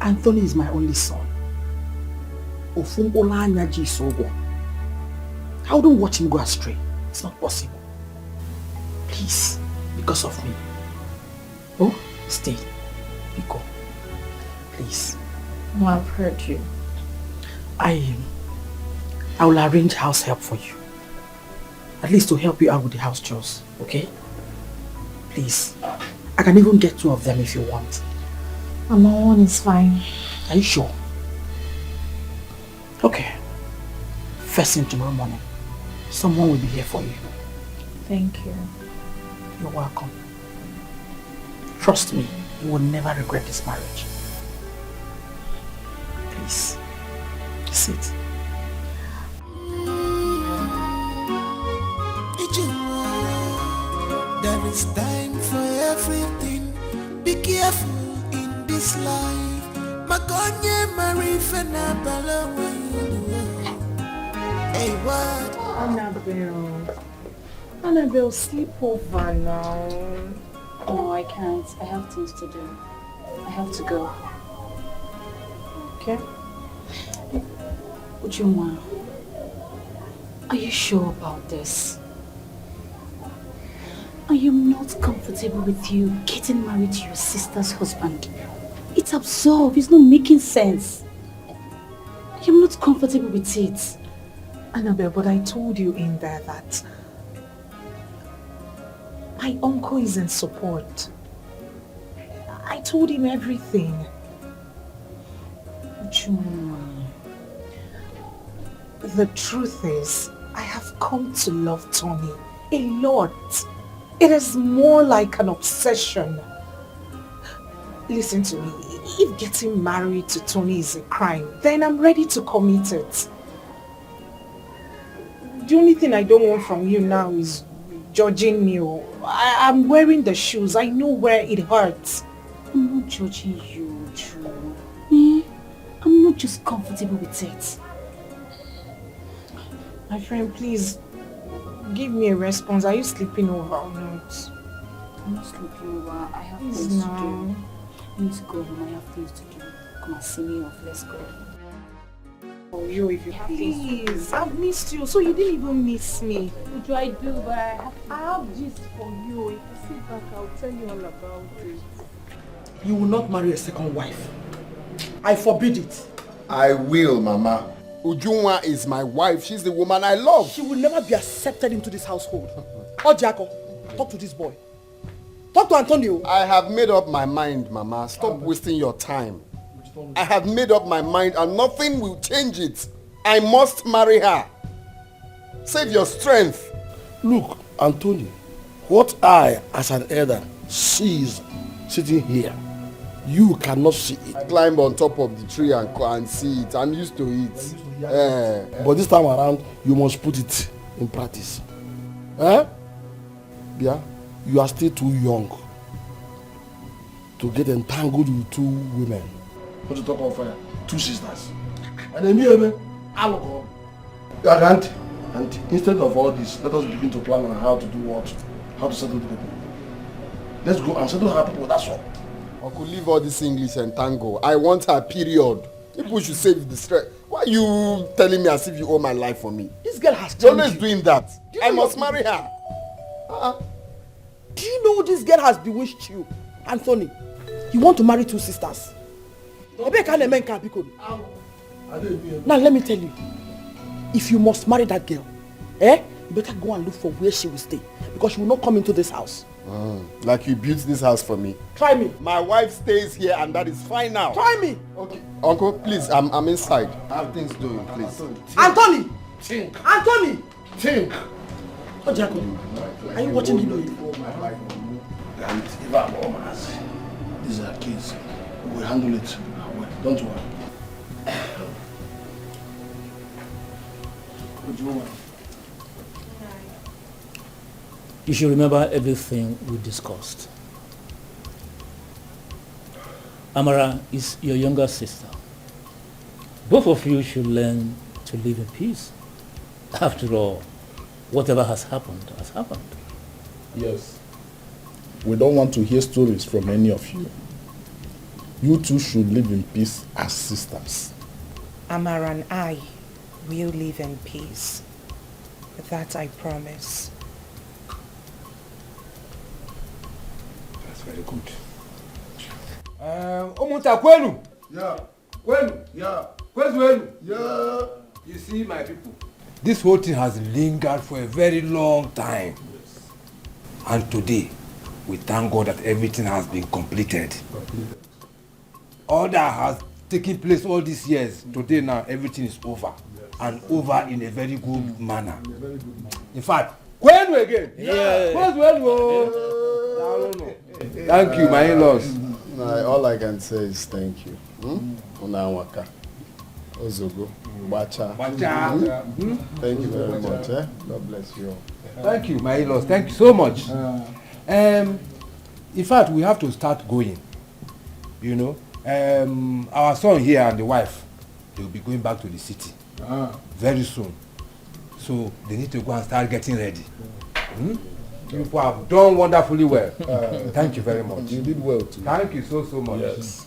Anthony is my only son. I wouldn't watch him go astray. It's not possible. Please, because of me. Oh, stay. Biko. Please. No, I've heard you. I will arrange house help for you. At least to help you out with the house chores, okay? Please. I can even get 2 of them if you want. Mama, 1 is fine. Are you sure? Okay. First thing tomorrow morning, someone will be here for you. Thank you. You're welcome. Trust me, you will never regret this marriage. Please, sit. There is time for everything. Be careful in this life. Makonye Marie Fenabala. Hey, what? Annabelle, sleep over now. No, I can't. I have things to do. I have to go. Okay. Ujunwa, are you sure about this? I am not comfortable with you getting married to your sister's husband. It's absurd. It's not making sense. I am not comfortable with it. Annabelle, but I told you in there that my uncle is in support. I told him everything. Ujunwa. The truth is, I have come to love Tony a lot. It is more like an obsession. Listen to me, if getting married to Tony is a crime, then I'm ready to commit it. The only thing I don't want from you now is judging me. I'm wearing the shoes, I know where it hurts. I'm not judging you, Drew. I'm not just comfortable with it. My friend, please, give me a response. Are you sleeping over or not? I'm not sleeping over. I have Please things to now. do. I need to go home. I have things to do. Come and see me off. Let's go. Oh, you, if you please. I've missed you, so you didn't even miss me. What do I do? But I have gist for you. If you sit back, I'll tell you all about it. You will not marry a second wife. I forbid it. I will, Mama. Ujunwa is my wife. She's the woman I love. She will never be accepted into this household. Oh, Jaco, talk to this boy. Talk to Antonio. I have made up my mind, Mama. Stop wasting your time. I have made up my mind and nothing will change it. I must marry her. Save your strength. Look, Antonio, what I, as an elder, sees sitting here, you cannot see it. I climb on top of the tree and see it. I'm used to it. But this time around, you must put it in practice. Yeah, you are still too young to get entangled with 2 women. What you talk of 2 sisters. And then me, alcohol. And instead of all this, let us begin to plan on how to do what, how to settle the people. Let's go and settle our people, that's all. Uncle, leave all this English and tango. I want her, period. People should save the stress. Why are you telling me as if you owe my life for me? This girl has You're changed always doing that. I must marry her. Do you know this girl has bewitched you, Anthony? You want to marry two sisters. Now let me tell you, if you must marry that girl, you better go and look for where she will stay, because she will not come into this house. Like you built this house for me. Try me. My wife stays here and that is fine now. Try me. Okay. Uncle, please, I'm inside. I have things doing, please. Anthony! Think. Anthony! Think. Oh, Jacob, are you watching the movie? And if I'm honest, these are kids. We'll handle it. Well, don't worry. What do you want? You should remember everything we discussed. Amara is your younger sister. Both of you should learn to live in peace. After all, whatever has happened has happened. Yes. We don't want to hear stories from any of you. You two should live in peace as sisters. Amara and I will live in peace. That I promise. That's very good. Omunta Kwenu. Yeah. Kwenu. Yeah. Kwenu. Yeah. You see, my people, this whole thing has lingered for a very long time. Yes. And today, we thank God that everything has been completed. All that has taken place all these years, today now, everything is over. Yes. And over in a very good manner. In fact, Kwenu again. Yeah. Thank you, my in-laws. All I can say is thank you. Unawaka, Ozogo, Bacha. Thank you very much. God bless you all. Thank you, my in-laws. Thank you so much. In fact, we have to start going. You know, our son here and the wife, they will be going back to the city very soon. So they need to go and start getting ready. You have done wonderfully well. Thank you very much. You did well too. Thank you so much. Yes.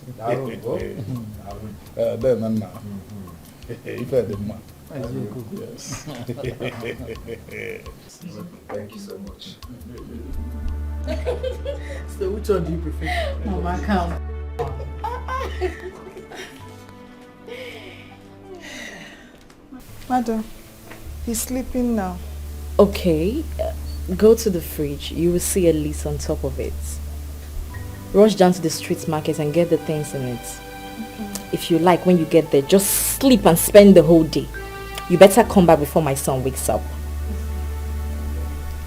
Then and now. If I did man. Yes. Thank you so much. So which one do you prefer? Mama, come. Madam, he's sleeping now. Okay, go to the fridge. You will see a list on top of it. Rush down to the street market and get the things in it. Okay. If you like, when you get there, just sleep and spend the whole day. You better come back before my son wakes up.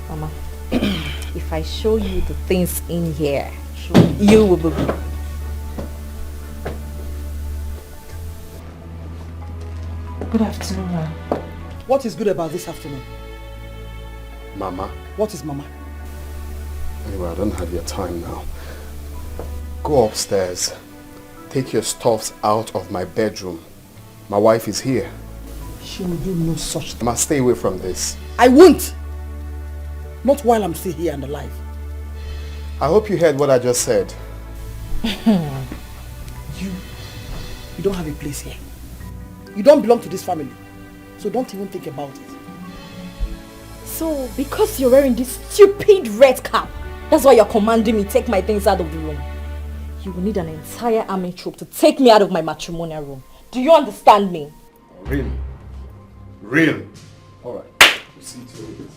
Mama, if I show you the things in here, you will be... Good afternoon, ma'am. What is good about this afternoon? Mama. What is Mama? Anyway, I don't have your time now. Go upstairs. Take your stuffs out of my bedroom. My wife is here. She will do no such thing. I must stay away from this. I won't. Not while I'm still here and alive. I hope you heard what I just said. You don't have a place here. You don't belong to this family. So don't even think about it. So, because you're wearing this stupid red cap, that's why you're commanding me take my things out of the room. You will need an entire army troop to take me out of my matrimonial room. Do you understand me? Really? Really? Alright. We'll see to it.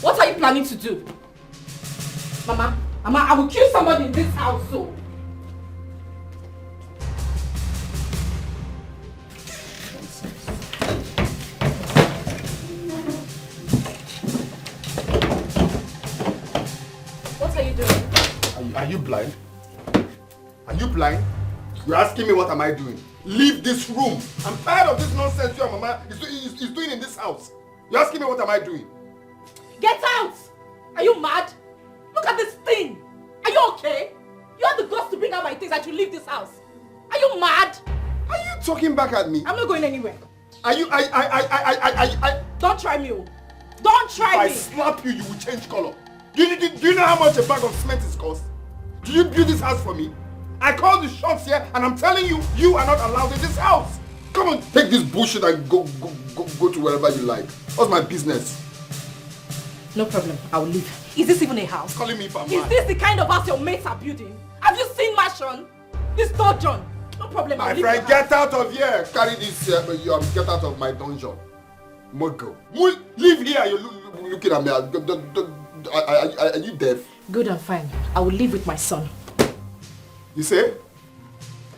What are you planning to do? Mama, I will kill somebody in this house, so. What are you doing? Are you blind? Are you blind? You're asking me what am I doing? Leave this room. I'm tired of this nonsense you and Mama is doing in this house. You're asking me what am I doing? Get out! Are you mad? Look at this thing. Are you okay? You have the guts to bring out my things and you leave this house. Are you mad? Are you talking back at me? I'm not going anywhere. Are you, Don't try me. Don't try me. If I slap you, you will change color. Do you know how much a bag of cement is cost? Do you build this house for me? I call the shots here and I'm telling you, you are not allowed in this house. Come on, take this bullshit and go to wherever you like. What's my business? No problem, I will leave. Is this even a house? Calling me if I'm Is mad. this the kind of house your mates are building? Have you seen Mashon? This John. No problem, I'll My leave friend, your get house. out of here. Carry this get out of my dungeon. Mogo. Leave here, you're looking at me. Are you deaf? Good and fine. I will live with my son. You say?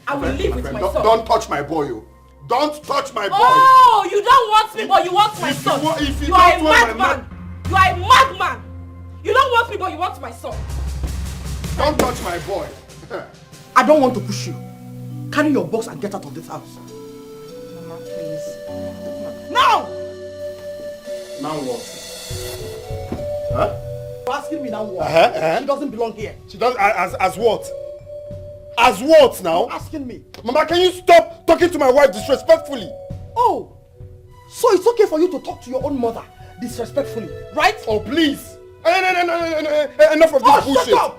I will live with my son. Don't touch my boy, you. Don't touch my boy. Oh, you don't want me, but you want my son. If you are don't a want madman. You are a madman. You don't want me, but you want my son. Don't touch my boy. I don't want to push you. Carry your box and get out of this house. Mama, please. Now! Now what? Huh? You're asking me now what? Uh-huh. She doesn't belong here. She does as what? As what now? You're asking me. Mama, can you stop talking to my wife disrespectfully? Oh, so it's okay for you to talk to your own mother disrespectfully, right? Oh, please. No. Enough of this bullshit. Shut up!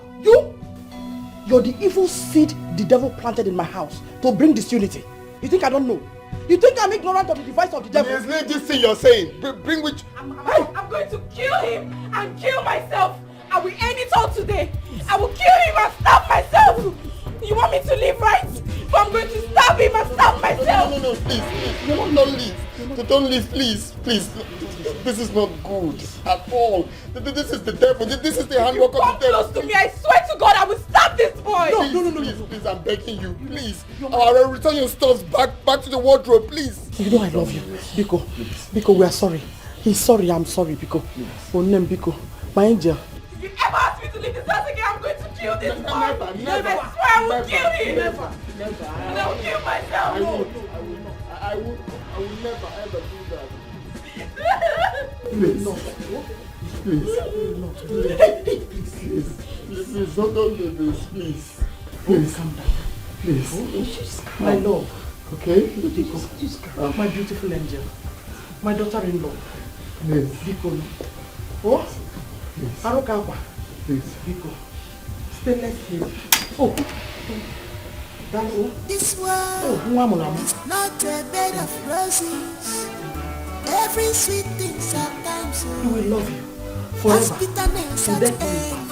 You're the evil seed the devil planted in my house to bring disunity. You think I don't know? You think I'm ignorant of the device of the devil? Yes, leave this thing you're saying. Bring which... I'm going to kill him and kill myself. I will end it all today. I will kill him and stab myself. You want me to leave, right? But I'm going to stab him and stab myself. No, please. Don't leave. Don't leave, please. Please. This is not good at all. This is the devil. This is the handwork of the devil. Come close to me. I swear to God, I will stab this boy. No. Please, I'm begging you. Please. I'll return your stuff back to the wardrobe, please. You know I love you. Biko, we are sorry. He's sorry, I'm sorry, Biko. Oh, name Biko. My angel. If you ever ask me to leave this house again, I'm going to kill this boy. Never. I swear I will kill him. Never. And I will kill myself. I will never ever do that. Please. Please, don't do this, please. Please, calm down. Please. My love. Okay? Biko. My beautiful angel. My daughter-in-law. Please. Biko. Oh? Please. Arokapa. Please. Biko. Stainless steel. Oh. This world is not a bed of roses. Every sweet thing sometimes He will love you forever. bitterness at That end.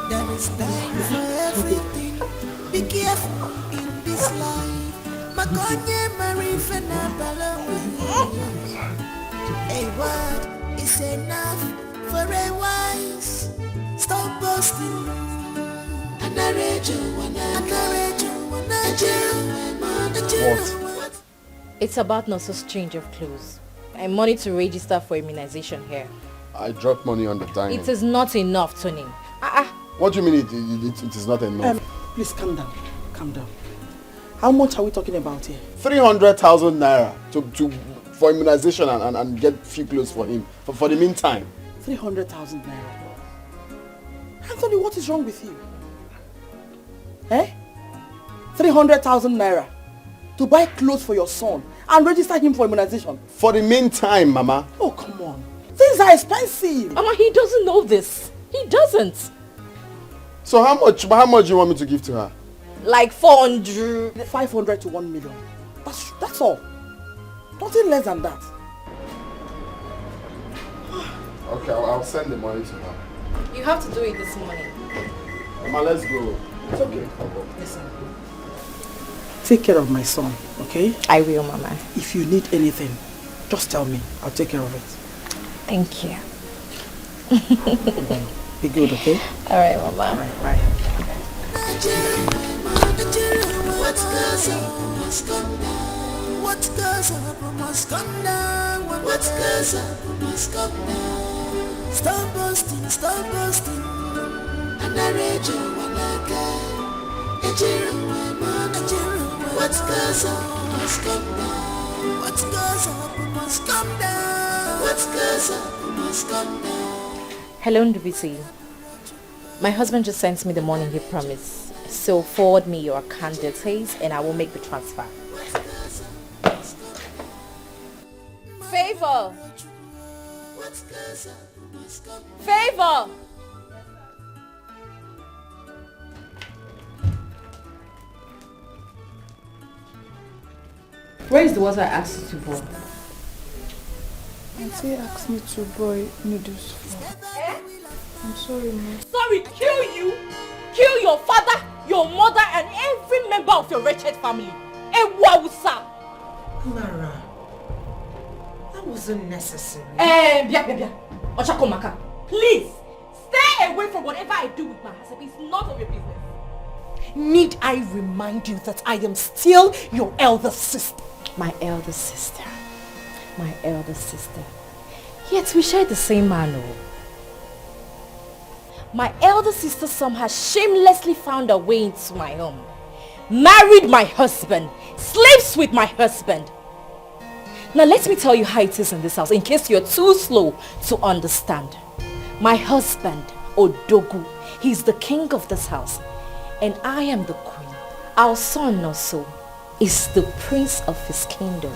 There is time for everything. Be careful in this life. Makonye marifena balawi. A word is enough for a wise. Stop boasting. What? It's about Nurse's change of clothes and money to register for immunization here. I dropped money on the dining. It is not enough, Tony. What do you mean it is not enough? Please calm down. Calm down. How much are we talking about here? 300,000 naira for immunization and get few clothes for him for the meantime. 300,000 naira. Anthony, what is wrong with you? 300,000 naira to buy clothes for your son and register him for immunization. For the meantime, Mama. Oh, come on. Things are expensive. Mama, he doesn't know this. He doesn't. So how much do you want me to give to her? Like 400. 500 to 1 million. That's all. Nothing less than that. Okay, I'll send the money to her. You have to do it this morning. Mama, let's go. It's okay. Listen. Take care of my son, okay? I will, Mama. If you need anything, just tell me. I'll take care of it. Thank you. Be good, okay? Alright, Mama. Alright, bye. What goes up must come down. What goes up must come down. What goes up must come down. Stop boasting, stop boasting. And I read you when I can. What goes up must come down. What goes up must come down. What goes up must come down. Hello, Ndubisi. My husband just sent me the money he promised. So forward me your account details and I will make the transfer. Favor! Favor! Favor! Where is the water I asked you to boil? Auntie asked me to boil noodles for. I'm sorry, ma. Sorry, kill you! Kill your father, your mother, and every member of your wretched family. Ewausa! Amara, that wasn't necessary. Bia. Ochakomaka, please, stay away from whatever I do with my husband. It's none of your business. Need I remind you that I am still your elder sister? My elder sister. My elder sister. Yet we share the same man. My elder sister somehow shamelessly found her way into my home. Married my husband. Sleeps with my husband. Now let me tell you how it is in this house in case you're too slow to understand. My husband, Odogu, he's the king of this house. And I am the queen. Our son also is the prince of his kingdom.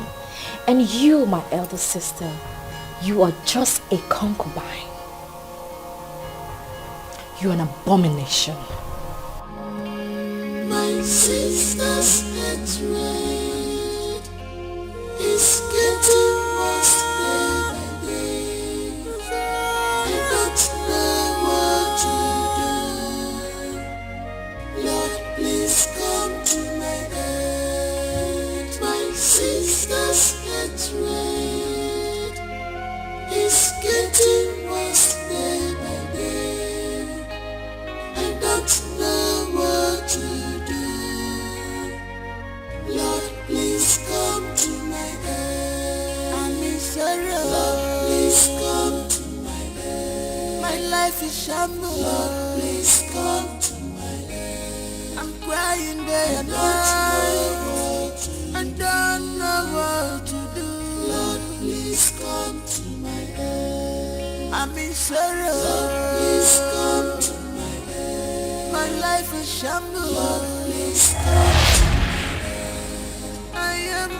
And you, my elder sister, you are just a concubine. You're an abomination. My sister's hatred is getting worse day by day. I don't know what to do. Lord, please come to my aid. My sister's hatred is getting worse day by day. I don't know what to do. Lord, please come to my aid. I'm in sorrow. Lord, please come to my aid. My life is shambles. Lord, please come to my aid. I'm crying day and night. I don't know what to do. Lord, please come to my aid. I'm in sorrow. Lord, please come to my aid. My life is shambles. Lord, please come to my aid. I am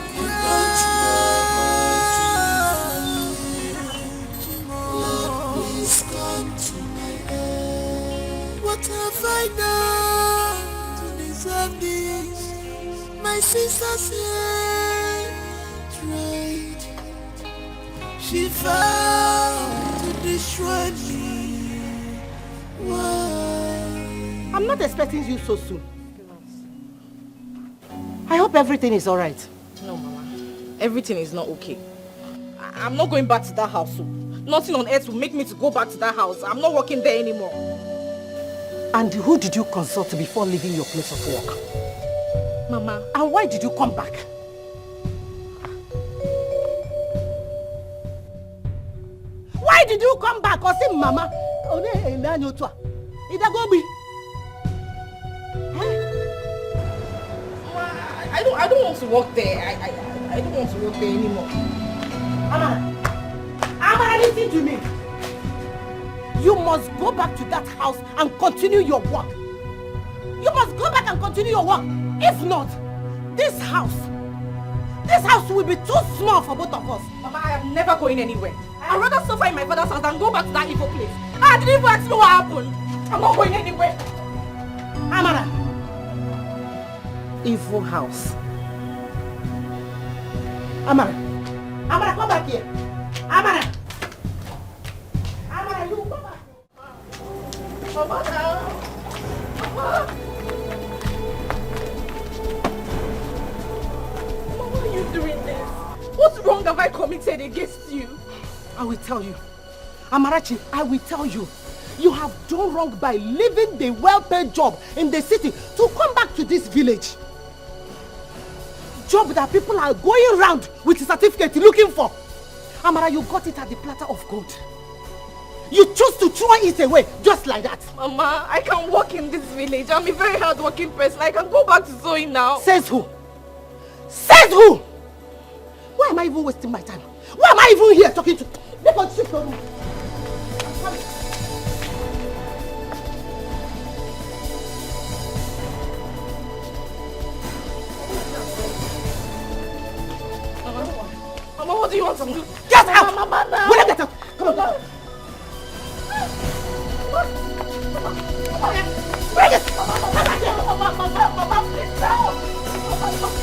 Lord, please come to my aid. What have I done to deserve this? My sister's hatred. She vowed to destroy me. Why? I'm not expecting you so soon. I hope everything is alright. No, Mama. Everything is not okay. I'm not going back to that house. So nothing on earth will make me to go back to that house. I'm not working there anymore. And who did you consult before leaving your place of work? Mama. And why did you come back? Why did you come back? Or say, Mama? I don't want to work there. I don't want to work there anymore. Amara, listen to me. You must go back to that house and continue your work. You must go back and continue your work. If not, this house will be too small for both of us. Mama, I am never going anywhere. I'd rather suffer in my father's house than go back to that evil place. I didn't even ask me what happened. I'm not going anywhere. Amara. Evil house. Amara. Amara, come back here. Amara. Amara, you come back. Mama. Mama. Mama, why are you doing this? What wrong have I committed against you? I will tell you. Amarachi, I will tell you. You have done wrong by leaving the well-paid job in the city to come back to this village. Job that people are going around with a certificate looking for. Amara, you got it at the platter of gold. You chose to throw it away just like that. Mama, I can work in this village. I'm a very hard-working person. I can go back to sewing now. Says who? Says who? Why am I even wasting my time? Why am I even here talking to? Because shift on me. Mama, what do you want to do? Get out! Mama, no. Will you get out? Come on, get out. Bring it! Mama, please help!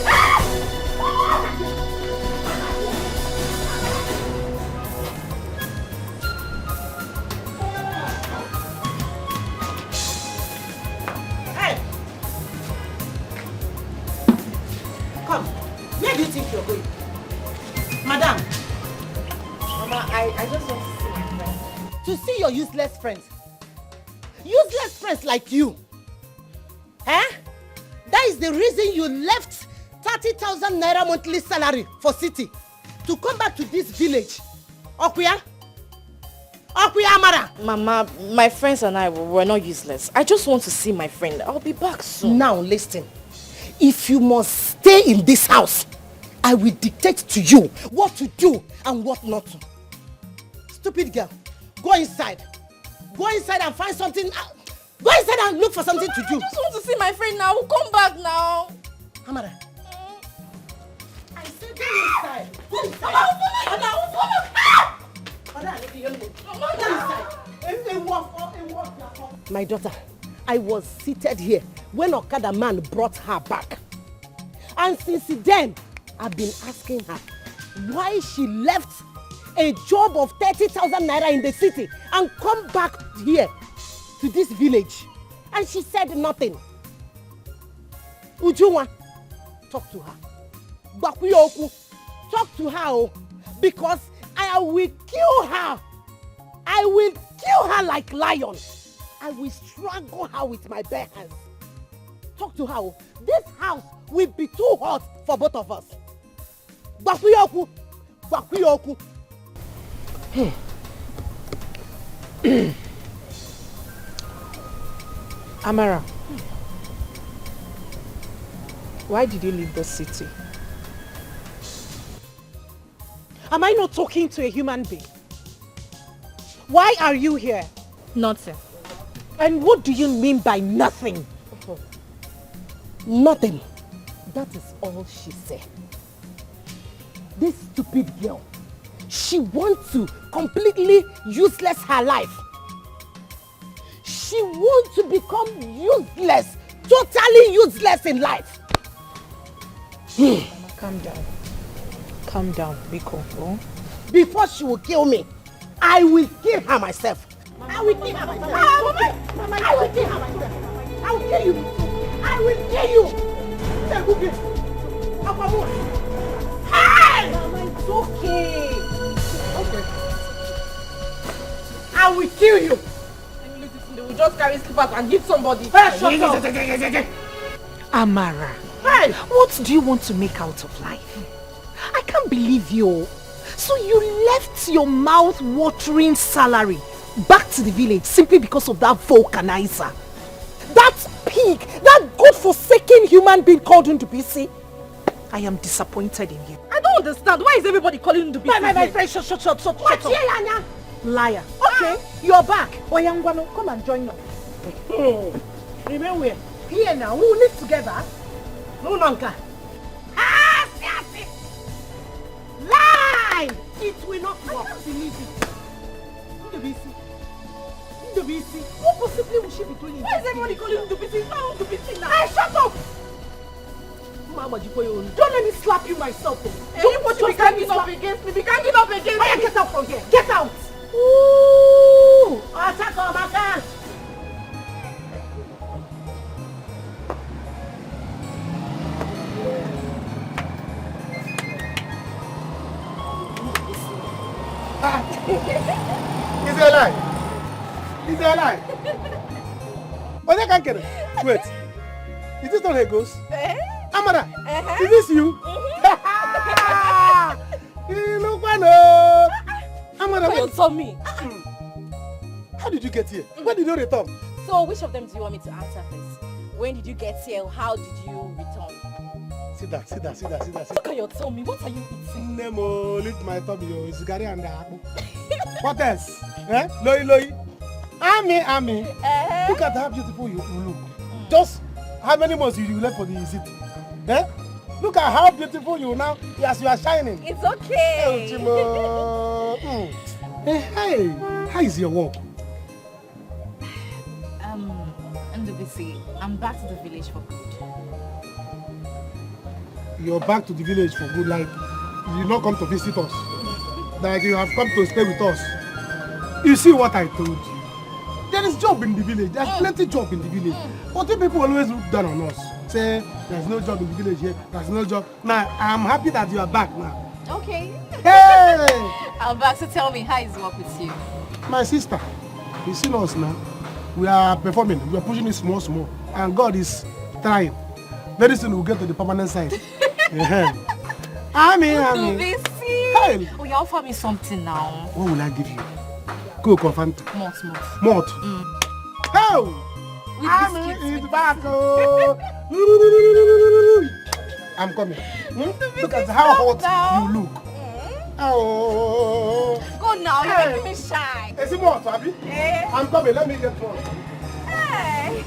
Hey! Come. Where do you think you're going? Madam. Mama, I just want to see my friend. To see your useless friends. Useless friends like you. Eh? That is the reason you left 30,000 naira monthly salary for city to come back to this village. Okuya? Okuya Amara? Mama, my friends and I were not useless. I just want to see my friend. I'll be back soon. Now listen. If you must stay in this house, I will dictate to you what to do and what not to. Stupid girl, go inside. Go inside and find something. Go inside and look for something to do. I just want to see my friend now. We'll come back now. Amara. I said go inside. Go inside. My daughter, I was seated here when Okada man brought her back. And since then, I've been asking her why she left a job of 30,000 naira in the city and come back here to this village. And she said nothing. Ujunwa, talk to her. Bakuyoku, talk to her because I will kill her. I will kill her like lion. I will strangle her with my bare hands. Talk to her. This house will be too hot for both of us. Bakuyoku, Bakuyoku. Amara, why did you leave the city? Am I not talking to a human being? Why are you here? Nothing. And what do you mean by nothing? Nothing. That is all she said. This stupid girl, she wants to completely useless her life. She wants to become useless, totally useless in life. Calm down. Calm down, Biko. Oh? Before she will kill me, I will kill her myself. I will kill her myself. Mama, I will kill her myself. I will kill you. I will kill you. Hey! Mama, it's okay. Okay. I will kill you. They will just carry slippers and hit somebody. Hey, shut up. Amara, Hey! what do you want to make out of life? I can't believe you. So you left your mouth-watering salary back to the village simply because of that vulcanizer. That pig, that God-forsaken human being called into PC. I am disappointed in you. I don't understand. Why is everybody calling him to be My friend, shut up. Liar. Okay, you're back. Oyangwano, come and join us. Remain where? Here now, we will live together. No longer. Lie! It will not work. I can't believe it. Ndobisi, what possibly will she be doing? Why is everybody calling him to be seen? Now to be seen now. Hey, shut up! Mama, don't let me slap you myself. Don't put your ganging up against me. Be ganging up against me. Why get out from here? Get out! Ooh! Attack on my car! Is it alive? Is it alive? Oh, they can't get it. Wait. Is this not a ghost? Amara, is this you? Amara, You saw me. How did you get here? When did you return? So which of them do you want me to answer first? When did you get here? How did you return? Sit down. Look at your tummy. What are you eating? Nemo, lift my tummy. It's Gary and the apple. What else? Eh? Loi. Ami. Look at how beautiful you look. Just how many months you left for the city? Eh? Look at how beautiful you now, as you are shining. It's okay. Hey, how is your work? NWC, I'm back to the village for good. You're back to the village for good, like you not come to visit us. Like you have come to stay with us. You see what I told you? There is job in the village. There's plenty job in the village. But the people always look down on us. Say, there's no job in the village here. There's no job. Now, I'm happy that you are back now. Okay. Hey! I'm back, so tell me, how is work with you? My sister, you see us now. We are performing. We are pushing it small. And God is trying. Very soon we'll get to the permanent side. Amen. Hey. Oh, you offer me something now. What will I give you? Go confront. Malt. How? Amen is back. I'm coming. Look at how hot you look. Oh. Go now, you're making me shy. Is it more, Abby? I'm coming. Let me get one. Hey.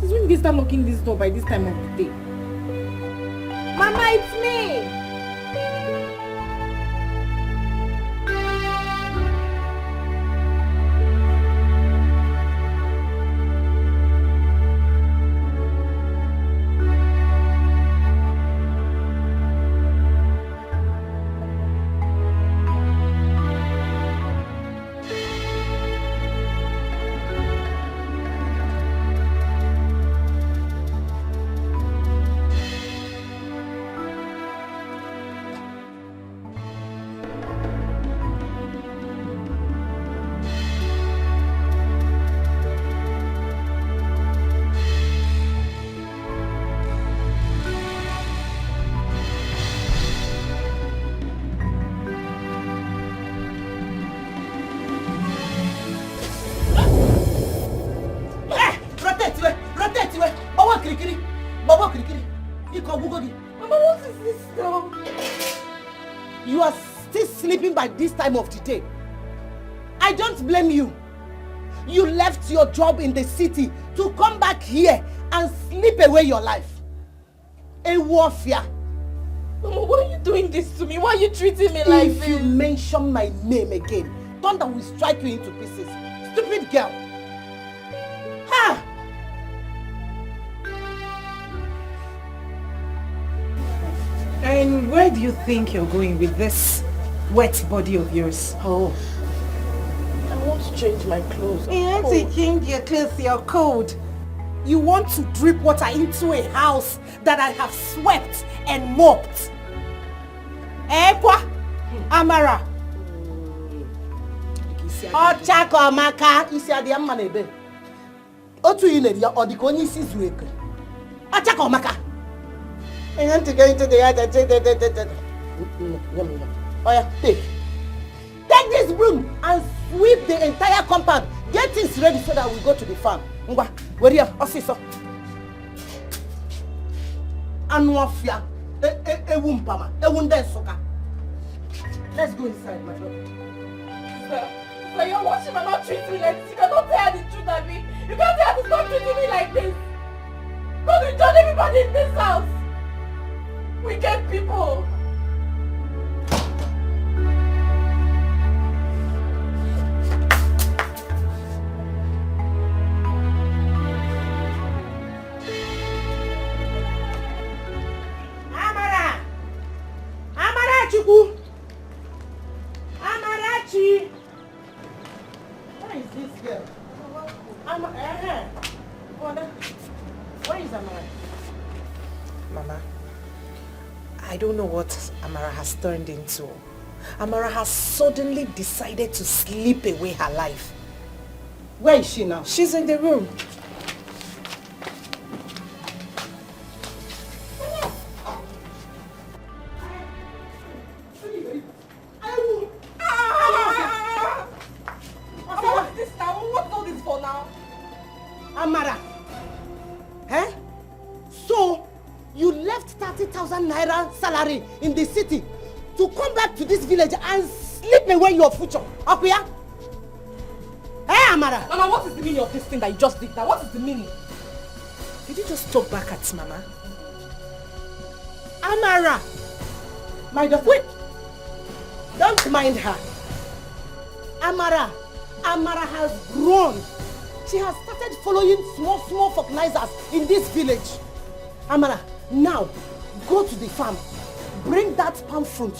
Since when did they start locking this door by this time of the day? Mama, it's me! You are still sleeping by this time of the day. I don't blame you. You left your job in the city to come back here and sleep away your life. A warfare. Mama, why are you doing this to me? Why are you treating me like this? If you mention my name again, thunder will strike you into pieces. Stupid girl. Ha! And where do you think you're going with this wet body of yours? Oh, I want to change my clothes. You want to change your clothes, you're cold. You want to drip water into a house that I have swept and mopped. Ekwa, Amara. Ochako Amaka, isi adi amma nebe. Otu ine dia odiko onye isi zuru eke. Ochako Amaka. I want to go into the yard and take Oh yeah, take this broom and sweep the entire compound. Get things ready so that we go to the farm. Ngwa, where you officer? Anwafia, ewumpama, ewundensoka. Let's go inside, my brother. Sir, you're watching and not treating me like this. You cannot tell the truth at me. You can't tell her to stop treating me like this. God will judge everybody in this house. Wicked people. Amara! Amarachi! Amarachi! Where is this girl? Where is Amara? Mama, I don't know what Amara has turned into. Amara has suddenly decided to sleep away her life. Where is she now? She's in the room. What's this now? What's all this for now? Amara, so you left 30,000 naira salary in the city to come back to this village and sleep away your future, Akuya? Amara? Mama, what is the meaning of this thing that you just did now? What is the meaning? Did you just talk back at Mama? Amara! My daughter, wait! Don't mind her. Amara has grown. She has started following small fertilizers in this village. Amara, now go to the farm. Bring that palm fruit.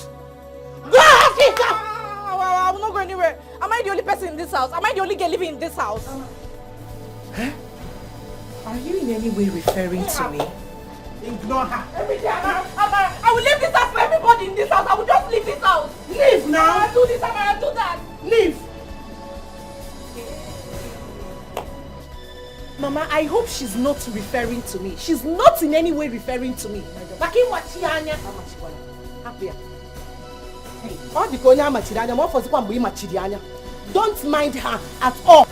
Go, Africa! I will not go anywhere. Am I the only person in this house? Am I the only girl living in this house? Are you in any way referring to me? Ignore her. Amara, I will leave this house for everybody in this house. I will just leave this house. Leave now. Amara, do this, Amara, do that. Leave. Mama, I hope she's not referring to me. She's not in any way referring to me. Don't mind her at all.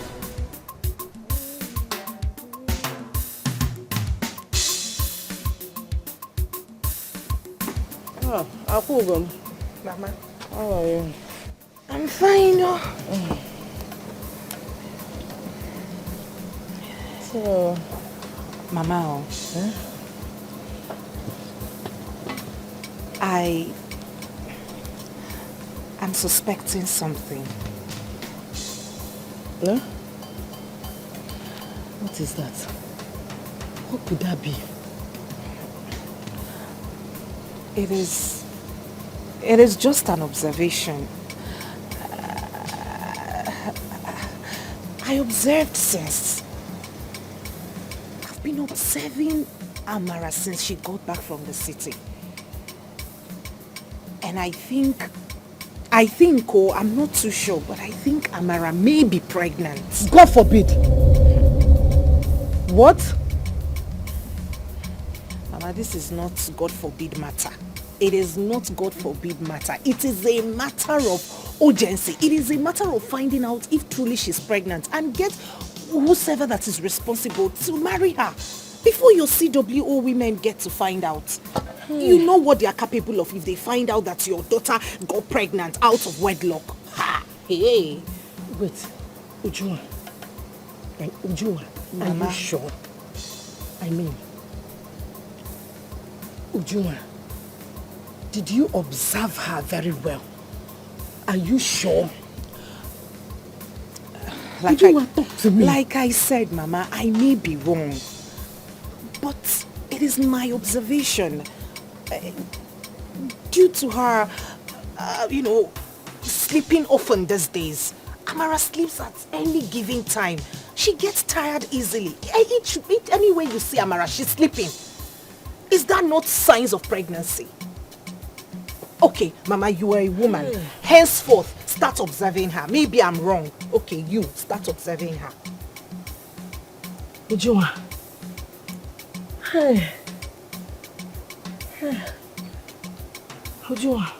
Akugum. Mama, how are you? I'm fine. So, Mama, I'm suspecting something. No? What is that? What could that be? It is just an observation. I observed since. I've been observing Amara since she got back from the city. And I think, I'm not too sure, but I think Amara may be pregnant. God forbid. What? Mama, this is not God forbid matter. It is not God forbid matter. It is a matter of urgency. It is a matter of finding out if truly she's pregnant and get whosoever that is responsible to marry her before your CWO women get to find out. You know what they are capable of if they find out that your daughter got pregnant out of wedlock. Ha! Hey! Wait, Ujua. Ujua, Mama. are you sure? I mean, Ujua, did you observe her very well? Are you sure? Like I said, Mama, I may be wrong. But it is my observation. Due to her, sleeping often these days, Amara sleeps at any given time. She gets tired easily. Any way you see Amara, she's sleeping. Is that not signs of pregnancy? Okay, Mama, you are a woman. Henceforth, start observing her. Maybe I'm wrong. Okay, you start observing her. Ujua. Hey. Ujua.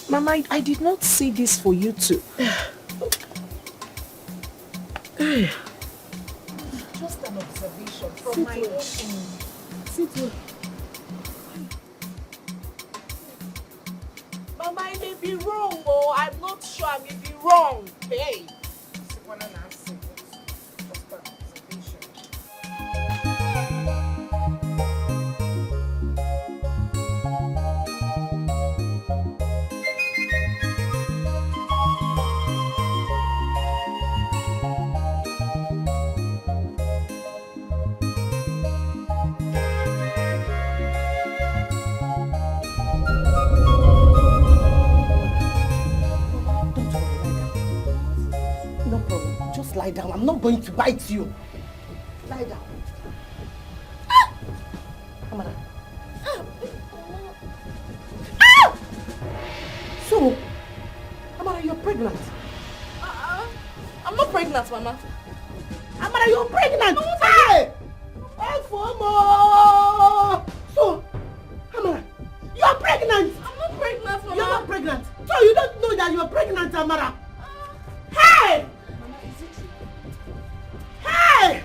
Mama, I did not say this for you to. Just an observation from my own end. Sit. Mama, I may be wrong, oh. I'm not sure. I may be wrong. Hey. Lie down. I'm not going to bite you. Lie down. Amara. So, pregnant? I'm not pregnant, Mama. Amara, you're pregnant! Hey! Hey, Fomo! So, Amara, you're pregnant! I'm not pregnant, Mama. You're not pregnant. So you don't know that you're pregnant, Amara. Hey! Mama, is it true? Hey!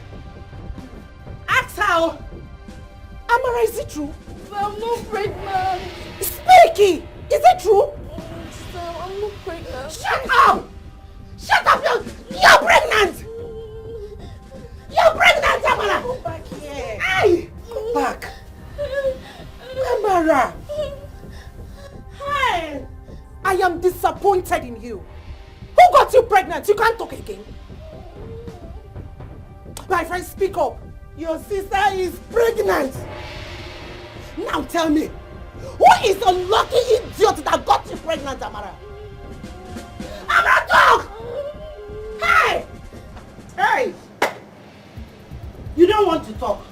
Ask how. Amara, is it true? I'm not pregnant. Speaky! Is it true? Stop, I'm not pregnant. Shut up! Shut up! You're pregnant! You're pregnant, Amara! Go back here. Hey! Go back. Amara! Hey! I am disappointed in you. Who got you pregnant? You can't talk again. My friend, speak up. Your sister is pregnant. Now tell me, who is the lucky idiot that got you pregnant, Amara? Amara, talk! Hey! Hey! You don't want to talk.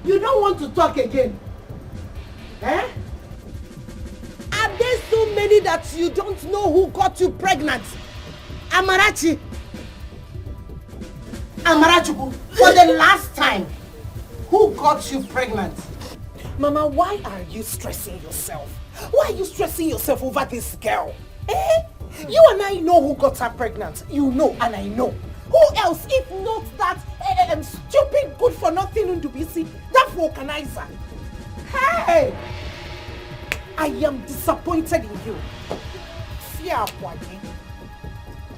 You don't want to talk again. Eh? Are there so many that you don't know who got you pregnant? Amarachi. Amarachuku, for the last time, who got you pregnant? Mama, why are you stressing yourself? Why are you stressing yourself over this girl? Eh? You and I know who got her pregnant. You know and I know. Who else if not that stupid good for nothing Ndubisi, that vulcanizer? Hey! I am disappointed in you. Fear Wagi.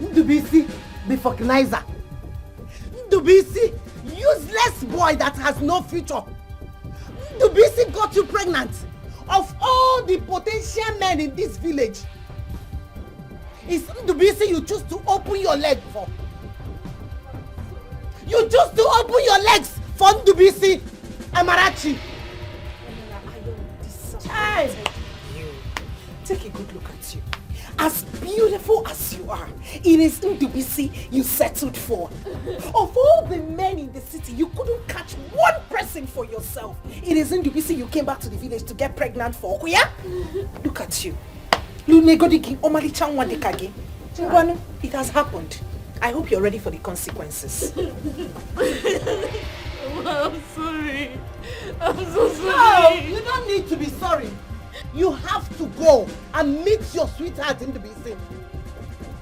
Ndubisi, the vulcanizer. Ndubisi, useless boy that has no future. Ndubisi got you pregnant. Of all the potential men in this village, it's Ndubisi you choose to open your leg for. You choose to open your legs for Ndubisi Amarachi. Child, you take a good look at you. As beautiful as you are, it is Ndubisi you settled for. Of all the men in the city, you couldn't catch one person for yourself. It is Ndubisi you came back to the village to get pregnant for. Yeah? Look at you. It has happened. I hope you're ready for the consequences. I'm sorry. I'm so sorry. No, you don't need to be sorry. You have to go and meet your sweetheart in the BC.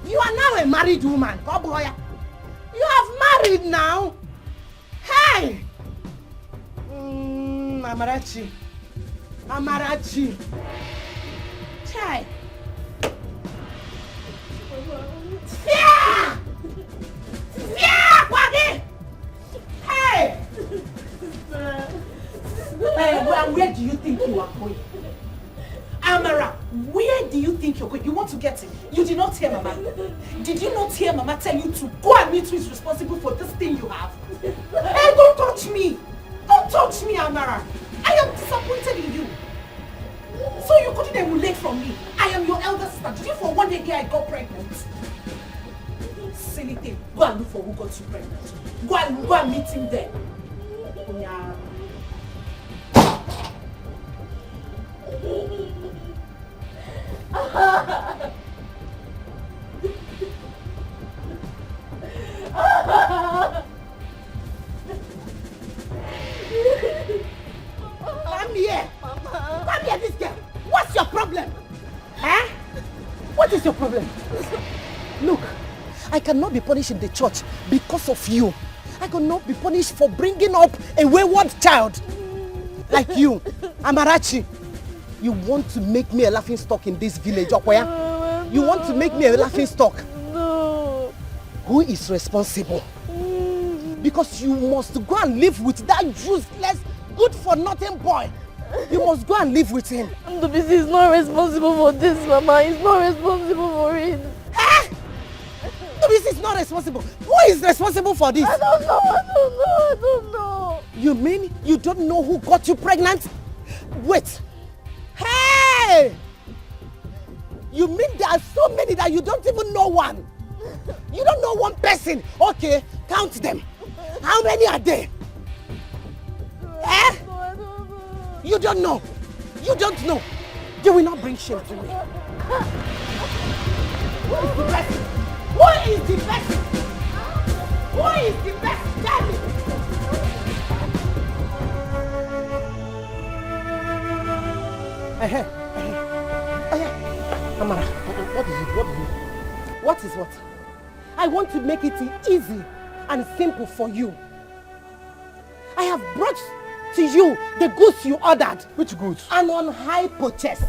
You are now a married woman. Oh boy. You have married now. Hey! Amarachi. Amarachi. Chai. Yeah! Yeah, Kwagi! Hey! Where do you think you are going? Amara, where do you think you're going? You want to get him? You did not hear Mama. Did you not hear Mama tell you to go and meet who is responsible for this thing you have? Hey, don't touch me! Don't touch me, Amara! I am disappointed in you. So you couldn't emulate from me. I am your elder sister. Did you for one day I got pregnant? Silly thing. Go and look for who got you pregnant. Go and meet him there. Yeah. Come here. Come here, this girl. What's your problem? Huh? What is your problem? Look, I cannot be punished in the church because of you. I cannot be punished for bringing up a wayward child like you, Amarachi. You want to make me a laughing stock in this village, Okoya? You want to make me a laughing stock? No. Who is responsible? Because you must go and live with that useless, good-for-nothing boy. You must go and live with him. Ndubisi is not responsible for this, Mama. He's not responsible for it. Eh? Ndubisi is not responsible. Who is responsible for this? I don't know. You mean you don't know who got you pregnant? Wait. Hey! You mean there are so many that you don't even know one? You don't know one person? Okay, count them. How many are there? Eh? You don't know. You don't know. You will not bring shame to me. Who is the person? Who is the person? Who is the person? Tell me. Amara, what is it? What is it? What is what? I want to make it easy and simple for you. I have brought to you the goods you ordered. Which goods? And on high purchase.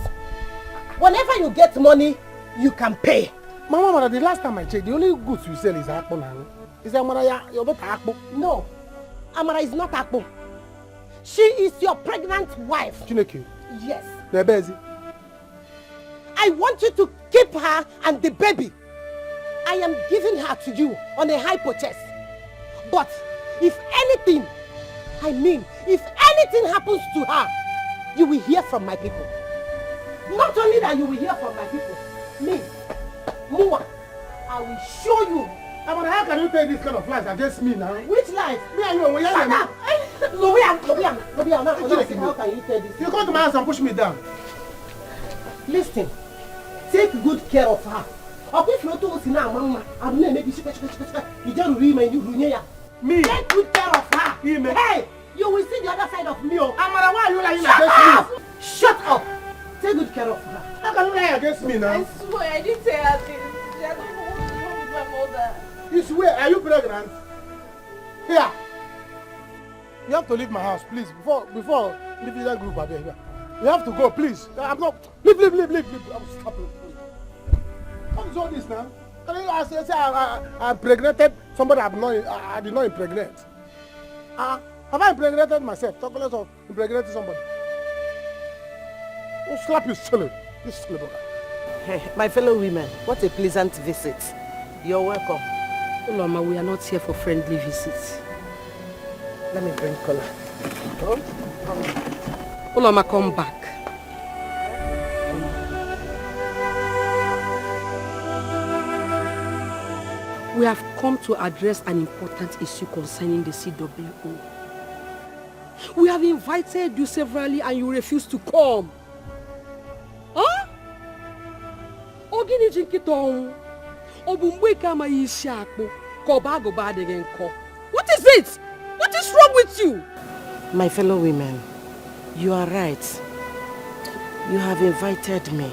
Whenever you get money, you can pay. Mama, the last time I checked, the only goods you sell is akpo now. Is Amara your daughter akpo? No, Amara is not akpo. She is your pregnant wife. Chineke? Yes. Nebezi? I want you to keep her and the baby. I am giving her to you on a high purchase. But if anything happens to her, you will hear from my people. Not only that you will hear from my people, me, Mua, I will show you. Amara, how can you take this kind of lies against me now? Which lies? Me and you, Shut up! How can you tell this? You come to my house and push me down. Listen, take good care of her. If you don't see now, Mama, I'm going to make you me. Take good care of her. Hey, you will see the other side of me. Amara, why are you lying against me? Shut up! Take good care of her. How can you lie against me now? I swear, I didn't tell her this. I don't know what's wrong with my mother. You swear, are you pregnant? Here. You have to leave my house, please. Before leaving that group out there. You have to go, please. I'm not. Leave. I'm stopping. What is all this now? Can you say I impregnated somebody I did not impregnate? Have I impregnated myself? Talk less of impregnating somebody. Oh, slap you silly. You silly brother. Hey, my fellow women, what a pleasant visit. You're welcome. Uloma, we are not here for friendly visits. Let me bring Kola. Uloma, come back. We have come to address an important issue concerning the CWO. We have invited you severally and you refuse to come. Huh? What is it? What is wrong with you? My fellow women, you are right. You have invited me,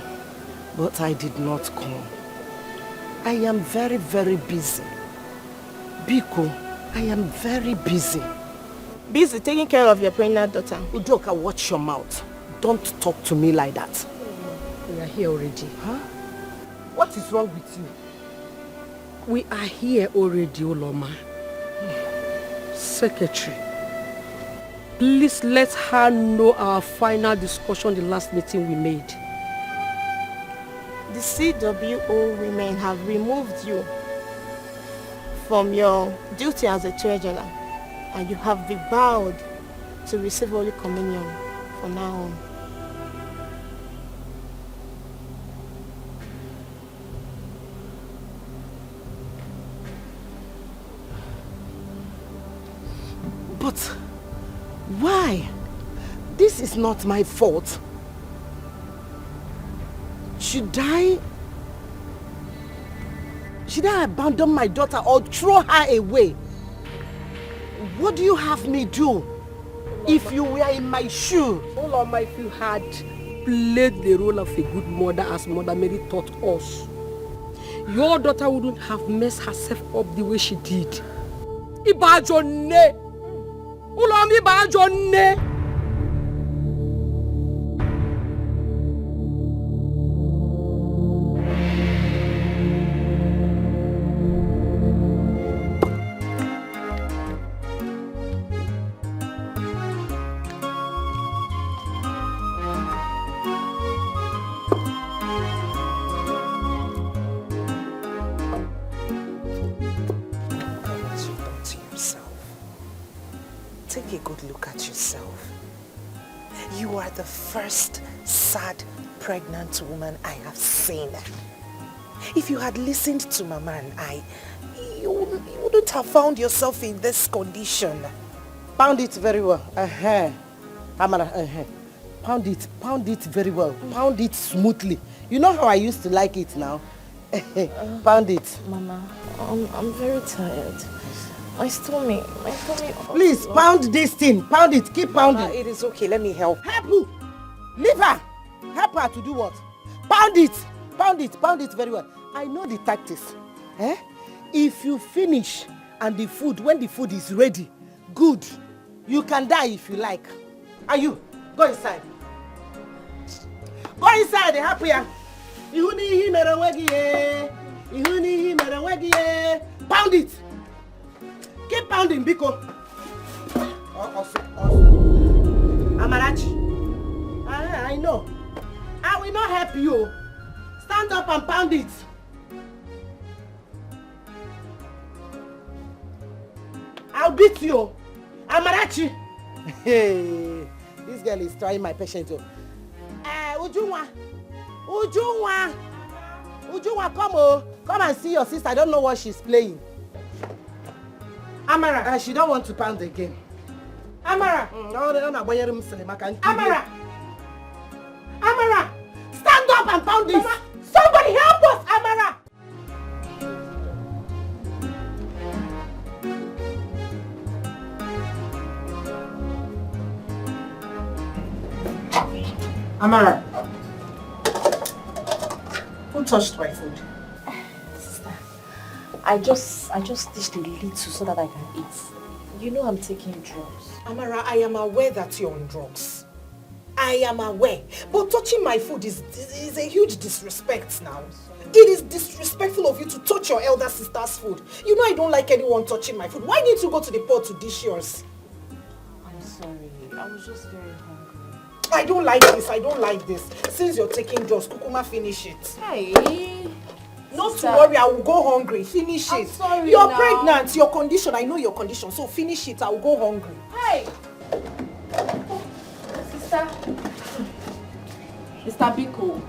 but I did not come. I am very, very busy. Biko, I am very busy. Busy taking care of your pregnant daughter. Udoka, watch your mouth. Don't talk to me like that. We are here already. Huh? What is wrong with you? We are here already, Uloma. Secretary, please let her know our final discussion the last meeting we made. The CWO women have removed you from your duty as a treasurer, and you have been vowed to receive Holy Communion from now on. But why? This is not my fault. Should I abandon my daughter or throw her away? What do you have me do if you were in my shoe? Uloma, if you had played the role of a good mother as Mother Mary taught us, your daughter wouldn't have messed herself up the way she did. Ibajone! Uloma, Ibajone! Take a good look at yourself. You are the first sad pregnant woman I have seen. If you had listened to Mama and I, you wouldn't have found yourself in this condition. Found it very well. Amara, pound it very well. Pound it smoothly. You know how I used to like it now? Pound it. Mama, I'm very tired. My stomach. Please, pound this thing. Pound it. Keep pounding. Mama, it is okay. Let me help. Help who? Leave her. Help her to do what? Pound it. Pound it very well. I know the tactics. If you finish and when the food is ready, good. You can die if you like. And you, go inside. Go inside, happy. Pound it. Keep pounding, Biko. Amarachi. I know. I will not help you. Stand up and pound it. I'll beat you. Amarachi. Hey, this girl is trying my patience. Ujunwa, come and see your sister. I don't know what she's playing. Amara, she don't want to pound again. Amara, Amara, stand up and pound this. Mama, somebody help us, Amara. Amara, who touched my food? Sister, I just dished a little so that I can eat. You know I'm taking drugs. Amara, I am aware that you're on drugs. I am aware. But touching my food is a huge disrespect now. It is disrespectful of you to touch your elder sister's food. You know I don't like anyone touching my food. Why need you go to the pot to dish yours? I'm sorry. I was just very hungry. I don't like this. Since you're taking drugs, Kukuma, finish it. Hey. Not sister, to worry, I will go hungry. Finish it. Sorry, you're now. Pregnant. Your condition, I know your condition. So finish it. I will go hungry. Hey! Sister. Mr. Biko.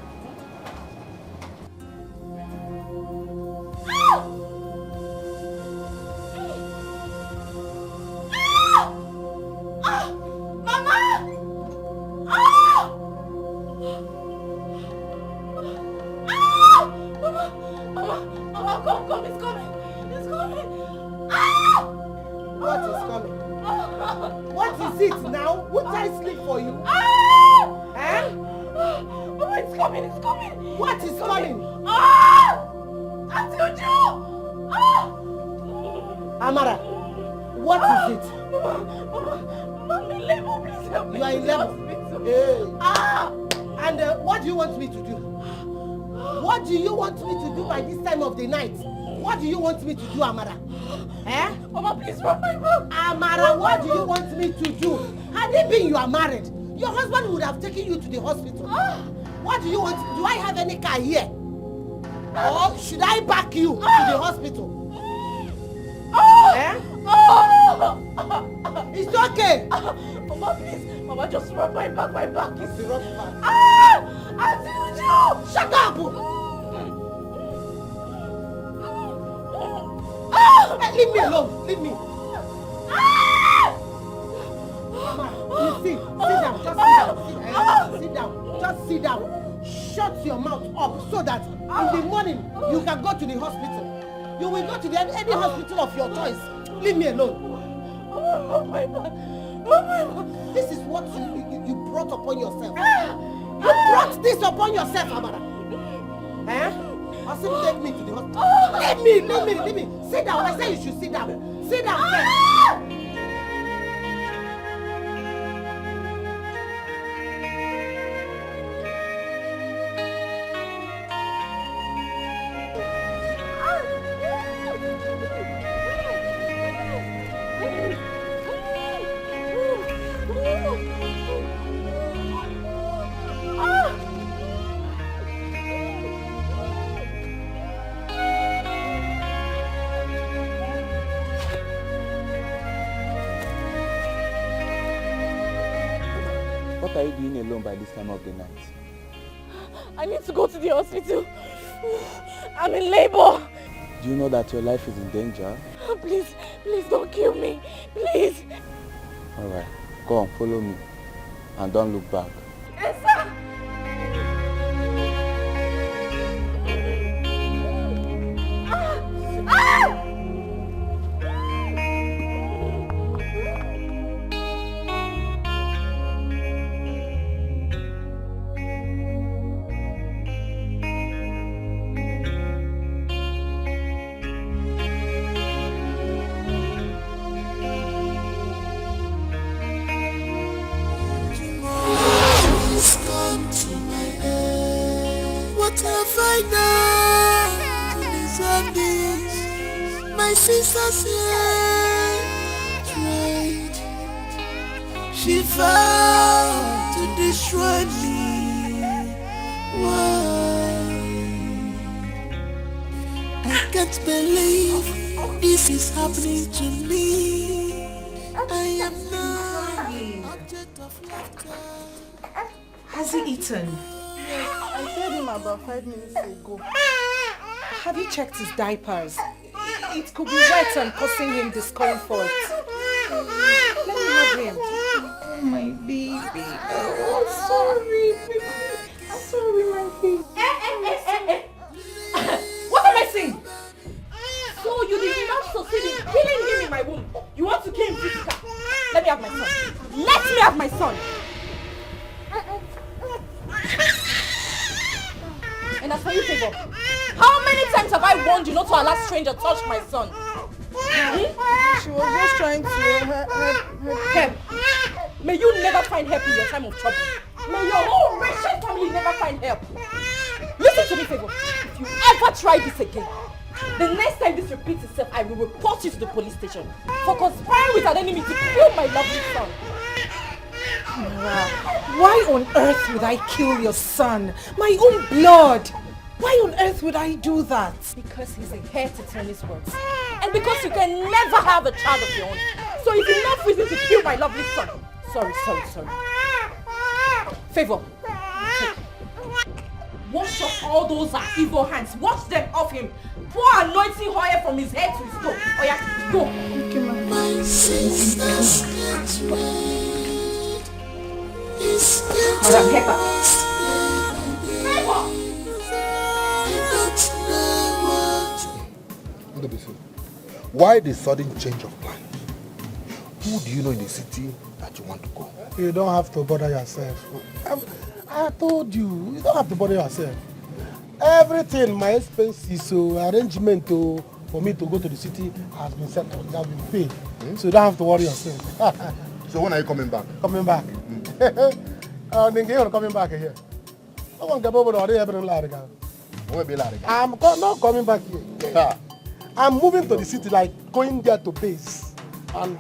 Amara, what is it? I'm in labor, please help me. You are in labor? Hey. And what do you want me to do? What do you want me to do by this time of the night? What do you want me to do, Amara? Mama, please run my back. Amara, what do you want me to do? Had it been you are married, your husband would have taken you to the hospital. What do you want? Do I have any car here? Or should I back you to the hospital? It's okay. Mama, please. Mama, just rub my back. My back is rough back. Auntie Uju! Shut up! Leave me alone. Leave me. Mama, you see. Sit down. Just sit down. Sit down. Just sit down. Shut your mouth up so that in the morning you can go to the hospital. You will go to any hospital of your choice. Leave me alone. This is what you brought upon yourself. You brought this upon yourself, Amara. Asim, take me to the hospital. Leave me. Sit down. I say you should sit down. Sit down first. What are you doing alone by this time of the night? I need to go to the hospital. I'm in labor. Do you know that your life is in danger? Please don't kill me. Please. Alright, go on, follow me. And don't look back. What have I done to deserve this? My sister's here tried. She vowed to destroy me. Why? I can't believe this is happening to me. I am now object of laughter. Has he eaten? Yes, I fed him about 5 minutes ago. Have you checked his diapers? It could be wet and causing him discomfort. Let me have him. Oh, my baby. Oh, sorry. I'm sorry, my baby. What am I saying? So you did not succeed in killing him in my womb. You want to kill him physical? Let me have my son. Let me have my son. And as for you, Favor, how many times have I warned you not to allow stranger touch my son? She was just trying to help. May you never find help in your time of trouble. May your whole wretched family never find help. Listen to me, Favor. If you ever try this again, the next time this repeats itself, I will report you to the police station for conspiring with an enemy to kill my lovely son. Amara, why on earth would I kill your son? My own blood! Why on earth would I do that? Because he's a heir to Tony's words. And because you can never have a child of your own. So it's enough reason to kill my lovely son. Sorry. Favor. Wash off all those evil hands. Wash them off him. Pour anointing oil from his head to his toe. Oh yeah, go. Okay, my sister's get red. Madam Pepper. Why the sudden change of plan? Who do you know in the city that you want to go? You don't have to bother yourself. I told you, you don't have to bother yourself. Everything, my expenses, arrangement for me to go to the city has been settled, it has been paid. So you don't have to worry yourself. So when are you coming back? Coming back. Then you're coming back here. I'm not coming back here. I'm moving to the city, like going there to base. And,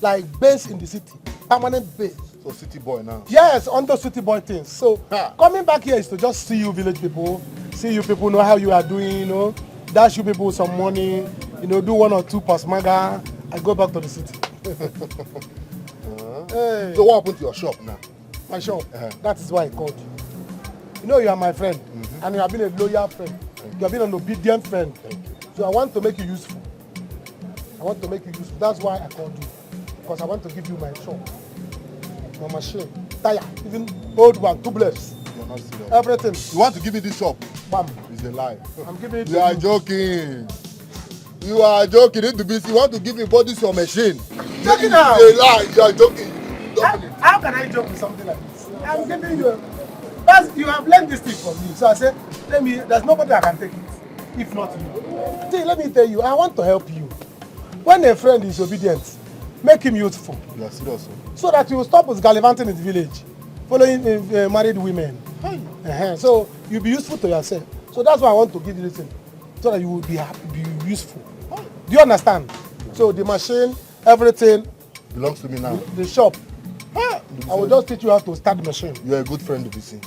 like base in the city. Permanent base. So city boy now? Yes, under city boy things. So coming back here is to just see you village people. See you people, know how you are doing, dash you people some money, do 1 or 2 pasmaga, and go back to the city. Hey. So what happened to your shop now? My shop? That is why I called you. You are my friend, and you have been a loyal friend. You have been an obedient friend. So I want to make you useful. That's why I called you. Because I want to give you my shop. My machine, tire, even old one, tubeless. You're not serious. Everything. You want to give me this shop? Bam. It's a lie. I'm giving it to you. You are joking. You are joking. You want to give me body your machine. Joking now. It's a lie. You are joking. How can I joke with something like this? I'm giving you. You have learned this thing from me. So I said, there's nobody that can take it. If not you. See, let me tell you, I want to help you. When a friend is obedient, make him useful. You are serious. So that you will stop with gallivanting in the village, following married women. So you'll be useful to yourself. So that's why I want to give you this thing. So that you will be happy, be useful. Do you understand? So the machine, everything belongs to me now. The shop. I will just teach you how to start the machine. You are a good friend, Dikeh.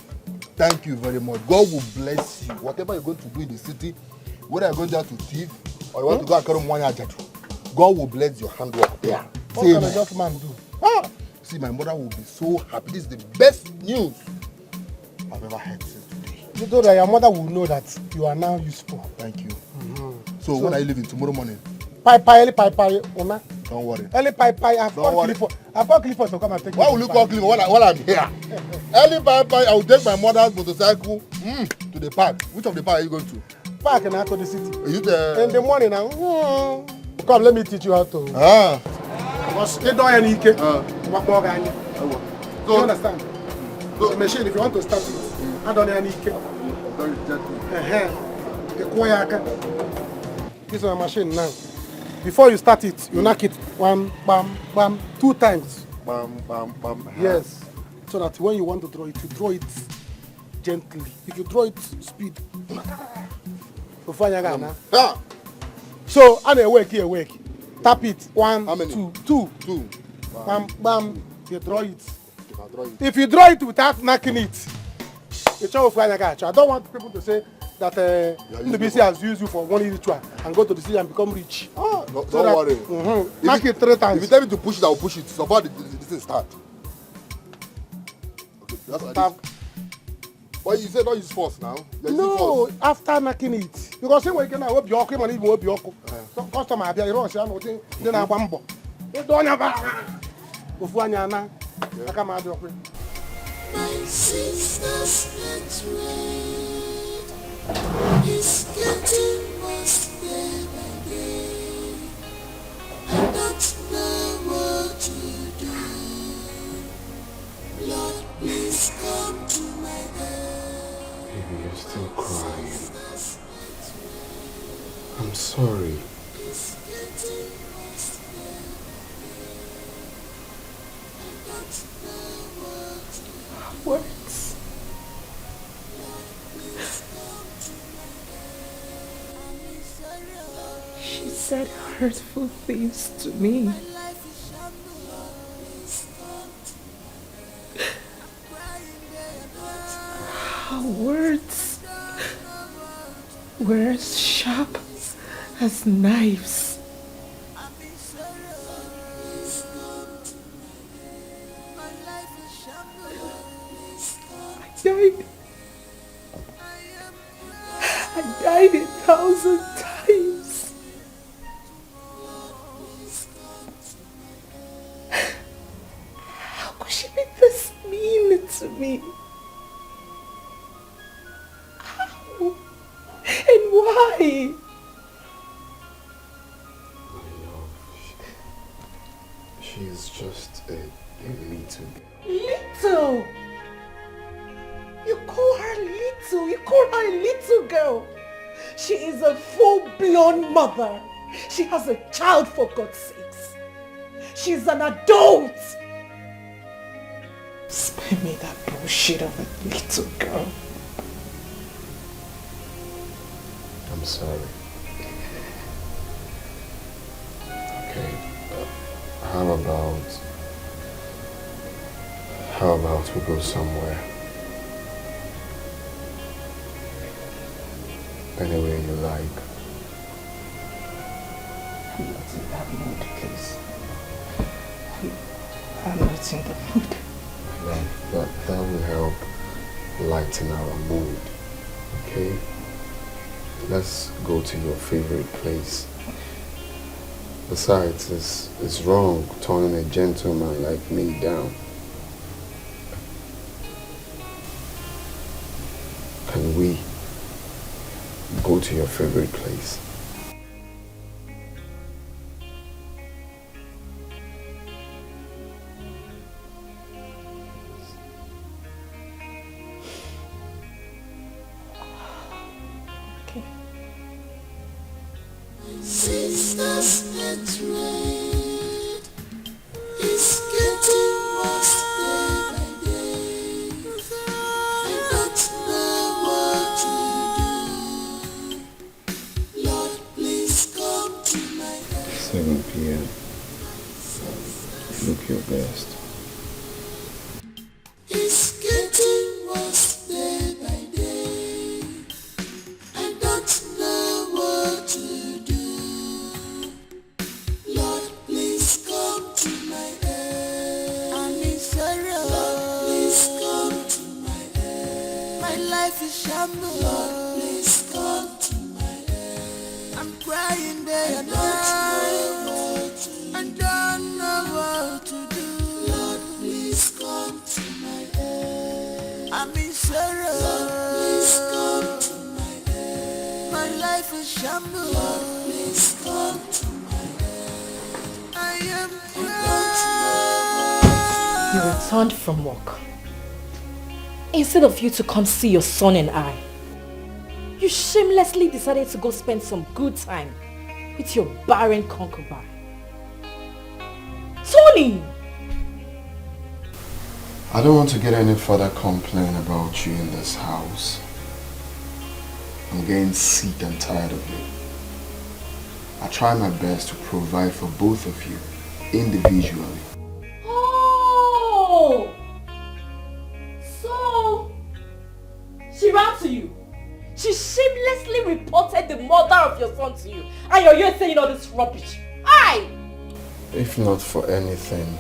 Thank you very much. God will bless you. Whatever you're going to do in the city, whether you're going there to thief or you want to go and carry money, God will bless your handwork there. What can a just man do? See, my mother will be so happy. This is the best news I've ever heard since today. You know that your mother will know that you are now useful. Thank you. So when are you leaving? Tomorrow morning? Pai, Una. Don't worry. Early pie, I've called Clifford to come and take me. Why will you call Clifford while I'm here? Early pie, I will take my mother's motorcycle to the park. Which of the park are you going to? Park and out to the city. Are you there? In the morning now. Come, let me teach you how to. Because they don't any cake. What more can you? You understand? So, the machine, if you want to start it, I don't need any cake. Very gentle. This is my machine now. Before you start it, you knock it one, bam, bam, 2 times. Bam, bam, bam. Yes. So that when you want to draw it, you draw it gently. If you draw it speed, so I'm awake. Tap it. 1, 2. Bam, bam. You draw it. If you draw it without knocking it, it's all fine. I don't want people to say that the BC has used you for one ritual and go to the city and become rich. Don't worry. Knock it 3 times. If you tell me to push it, I will push it. So far, the thing start. Okay, that's what I did. But you said don't use force now. No, after knocking it. Because when you can hope your cream and even hope your customer, you don't say anything, then I bumble. You don't have a. My sister's betrayed. It's getting worse day by day. I don't know what to do. Lord, please come to my aid. Baby, you're still crying. I'm sorry. It's getting worse day by day. I don't know what to do. Words. She said hurtful things to me. Her words were as sharp as knives. I died 1,000 times. How could she be this mean to me? How? And why? My love, she is just a little girl. Little? You call her little? You call her a little girl? She is a full-blown mother. She has a child, for God's sakes. She's an adult. Spare me that bullshit of a little girl. I'm sorry. Okay, how about we go somewhere? Anywhere you like. I'm not in that mood, please. I'm not in the mood. That will help lighten our mood. Okay? Let's go to your favorite place. Besides, it's wrong turning a gentleman like me down. Can we go to your favorite place? Okay. Sisters betrayed. It's getting worse day by day. I don't know what to do. Lord, please come to my aid. 7 p.m. Look your best. It's getting worse day by day. I don't know what to do. Lord, please come to my aid. I'm in sorrow. Lord, please come to my aid. My life is shambles. Lord, please come to my aid. I'm crying day and night. My life is shambles. Lord, please come to my aid. I am proud. You returned from work. Instead of you to come see your son and I, you shamelessly decided to go spend some good time with your barren concubine. Tony! I don't want to get any further complaint about you in this house. I'm getting sick and tired of it. I try my best to provide for both of you individually. Oh! So, she ran to you. She shamelessly reported the murder of your son to you. And you're here saying all this rubbish. Aye! If not for anything,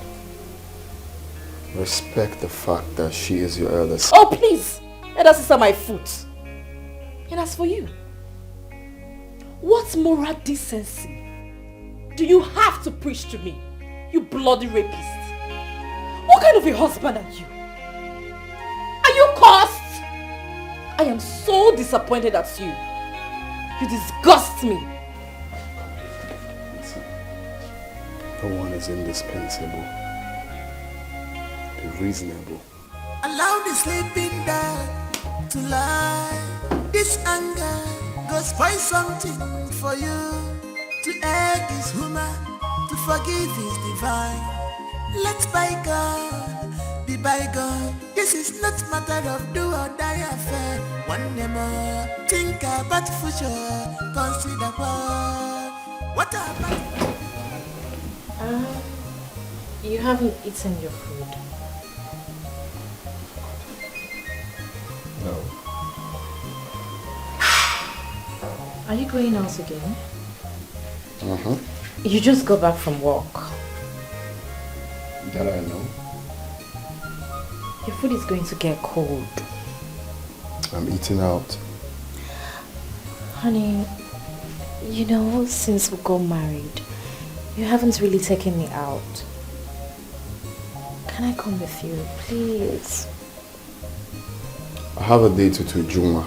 respect the fact that she is your elder sister. Oh please! Let us sit my foot. And as for you, what moral decency do you have to preach to me, you bloody rapist? What kind of a husband are you? Are you cursed? I am so disappointed at you. You disgust me. No one is indispensable. Be reasonable. Allow the sleeping dog to lie. This anger goes find something for you. To err is human, to forgive is divine. Let bygone be bygone. This is not matter of do or die affair. One more, think about future, consider what about. You haven't eaten your food. No. Are you going out again? Uh-huh. You just got back from work. That I know. Your food is going to get cold. I'm eating out. Honey, you know, since we got married, you haven't really taken me out. Can I come with you, please? I have a date to Juma.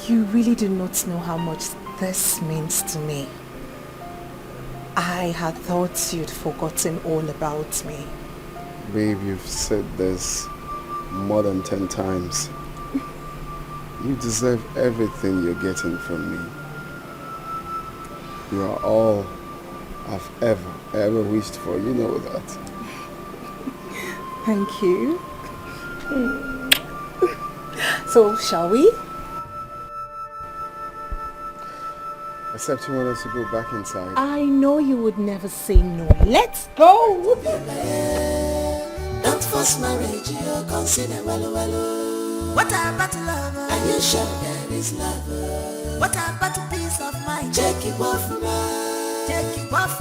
You really do not know how much this means to me. I had thought you'd forgotten all about me. Babe, you've said this more than 10 times. You deserve everything you're getting from me. You are all I've ever wished for. You know that. Thank you. So, shall we? Except you want us to go back inside. I know you would never say no. Let's go! Don't force marriage, you consider well. What about love? Are you sure there is love? What about peace of mind? Check it off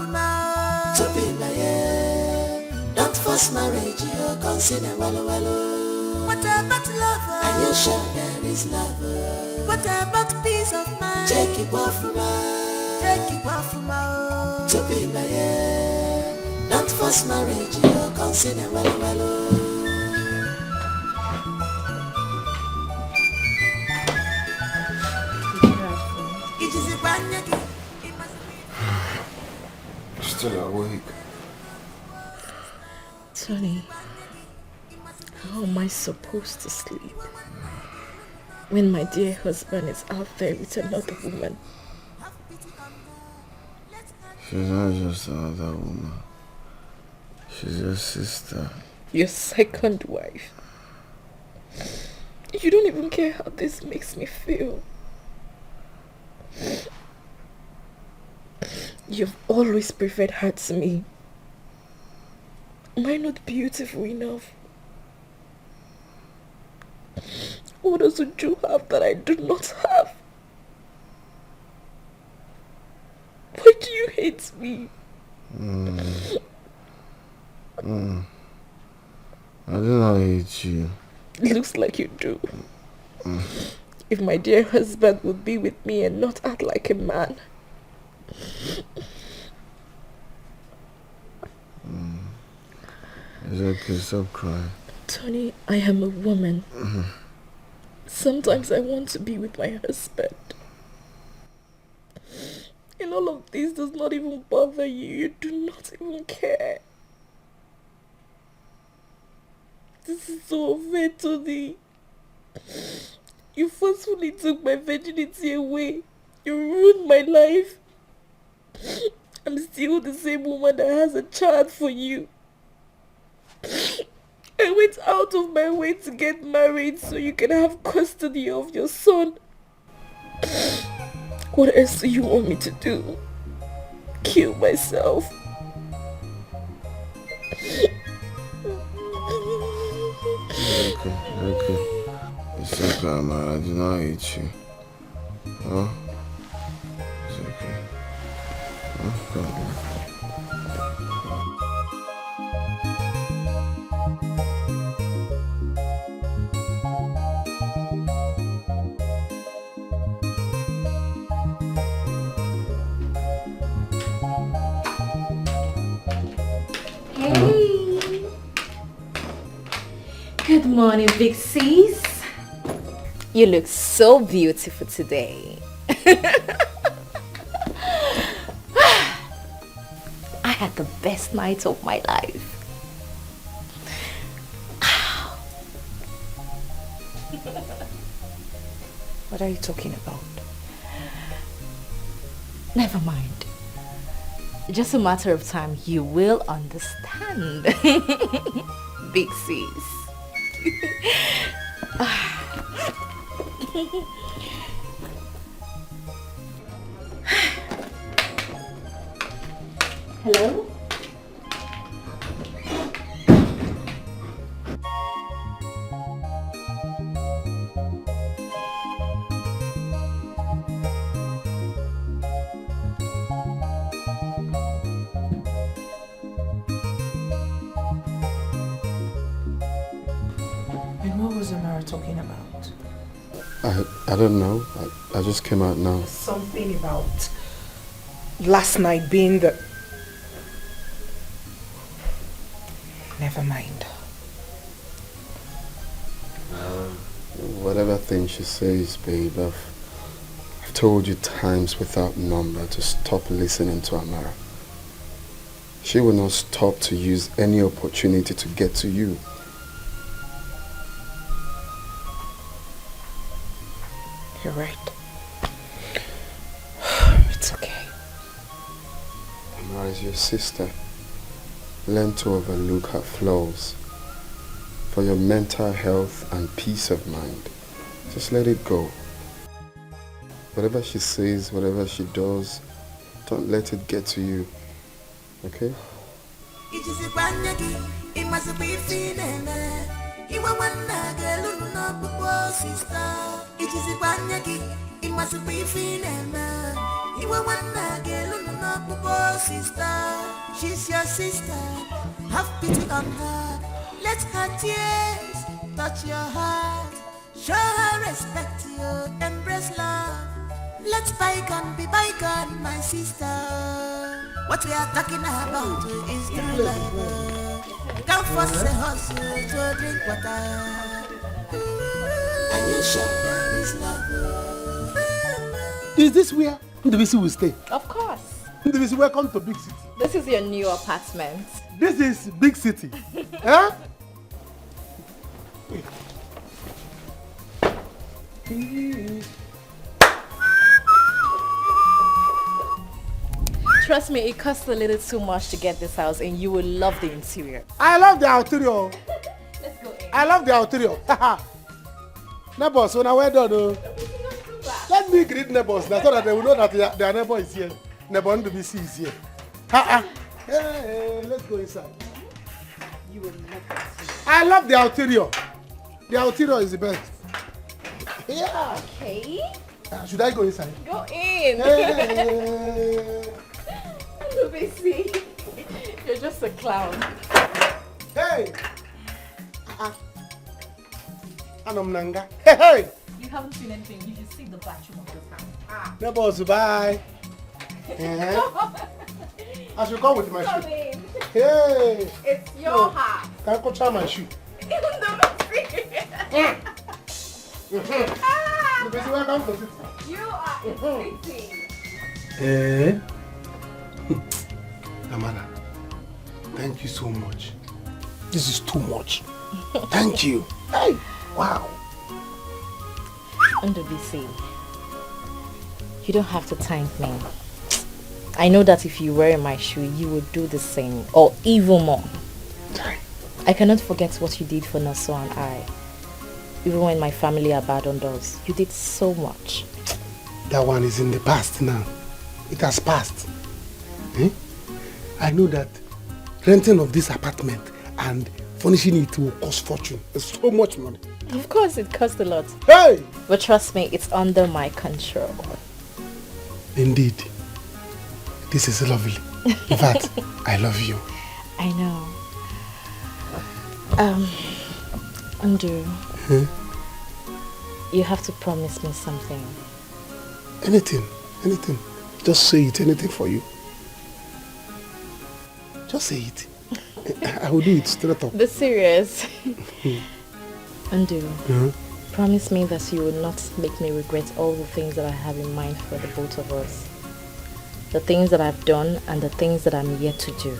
now. To be like don't force marriage, you consider well. What about love? Are you sure there is love? What about peace of mind? Check it off now. To be like don't force marriage, you consider well. Still awake. Tony, how am I supposed to sleep when my dear husband is out there with another woman? She's not just another woman. She's your sister. Your second wife. You don't even care how this makes me feel. You've always preferred her to me. Am I not beautiful enough? What does Uju have that I do not have? Why do you hate me? I do not hate you. It looks like you do. If my dear husband would be with me and not act like a man. It's okay, stop crying. Tony, I am a woman. Sometimes I want to be with my husband. And all of this does not even bother you. You do not even care. This is so unfair, Tony. You forcefully took my virginity away. You ruined my life. I'm still the same woman that has a child for you. I went out of my way to get married so you can have custody of your son. What else do you want me to do? Kill myself? Okay. It's okay, Amara. I do not hate you. Huh? It's okay. No problem. Hey! Good morning, big sis. You look so beautiful today. I had the best night of my life. What are you talking about? Never mind. Just a matter of time, you will understand. Big sis. Hello? And what was Amara talking about? I don't know. I just came out now. Something about last night being the... Never mind. Whatever thing she says, babe, I've told you times without number to stop listening to Amara. She will not stop to use any opportunity to get to you. You're right. It's okay. Amara is your sister. Learn to overlook her flaws. For your mental health and peace of mind, just let it go. Whatever she says, whatever she does, don't let it get to you. Okay? She's your sister, have pity on her. Let her tears touch your heart. Show her respect, you embrace love. Let bygone be bygone, my sister. What we are talking about is true love. Don't force a hustle to drink water. And you show there is love. Is this where Ndubisi will stay? Of course. Ndubisi, welcome to big city. This is your new apartment. This is big city. Huh? Trust me, it costs a little too much to get this house and you will love the interior. I love the interior. Let's go in. I love the interior. Neighbors, when I went on, let me greet neighbors so that they will know that their neighbor is here. Neighbor Ndubisi is here. Hey, let's go inside. You will love it. I love the interior. The interior is the best. Yeah. Okay. Should I go inside? Go in. Hey. Hello, Bessie. You're just a clown. Hey. Anom nanga. Hey. You haven't seen anything. You should see the bathroom of this house. Neighbors, bye. I should come with my Come shoe. in. Hey. It's your house. Can I go try my shoe? Welcome to city. You are eating. Amara, thank you so much. This is too much. Thank you. Hey, wow. Under BC, you don't have to thank me. I know that if you were in my shoe, you would do the same, or even more. I cannot forget what you did for Naso and I. Even when my family abandoned us, you did so much. That one is in the past now. It has passed. I know that renting of this apartment and furnishing it will cost fortune. It's so much money. Of course, it costs a lot. Hey! But trust me, it's under my control. Indeed. This is lovely. In fact, I love you. I know. Andrew, you have to promise me something. Anything. Just say it, anything for you. Just say it. I will do it straight up. Be serious. Andrew, promise me that you will not make me regret all the things that I have in mind for the both of us. The things that I've done and the things that I'm yet to do.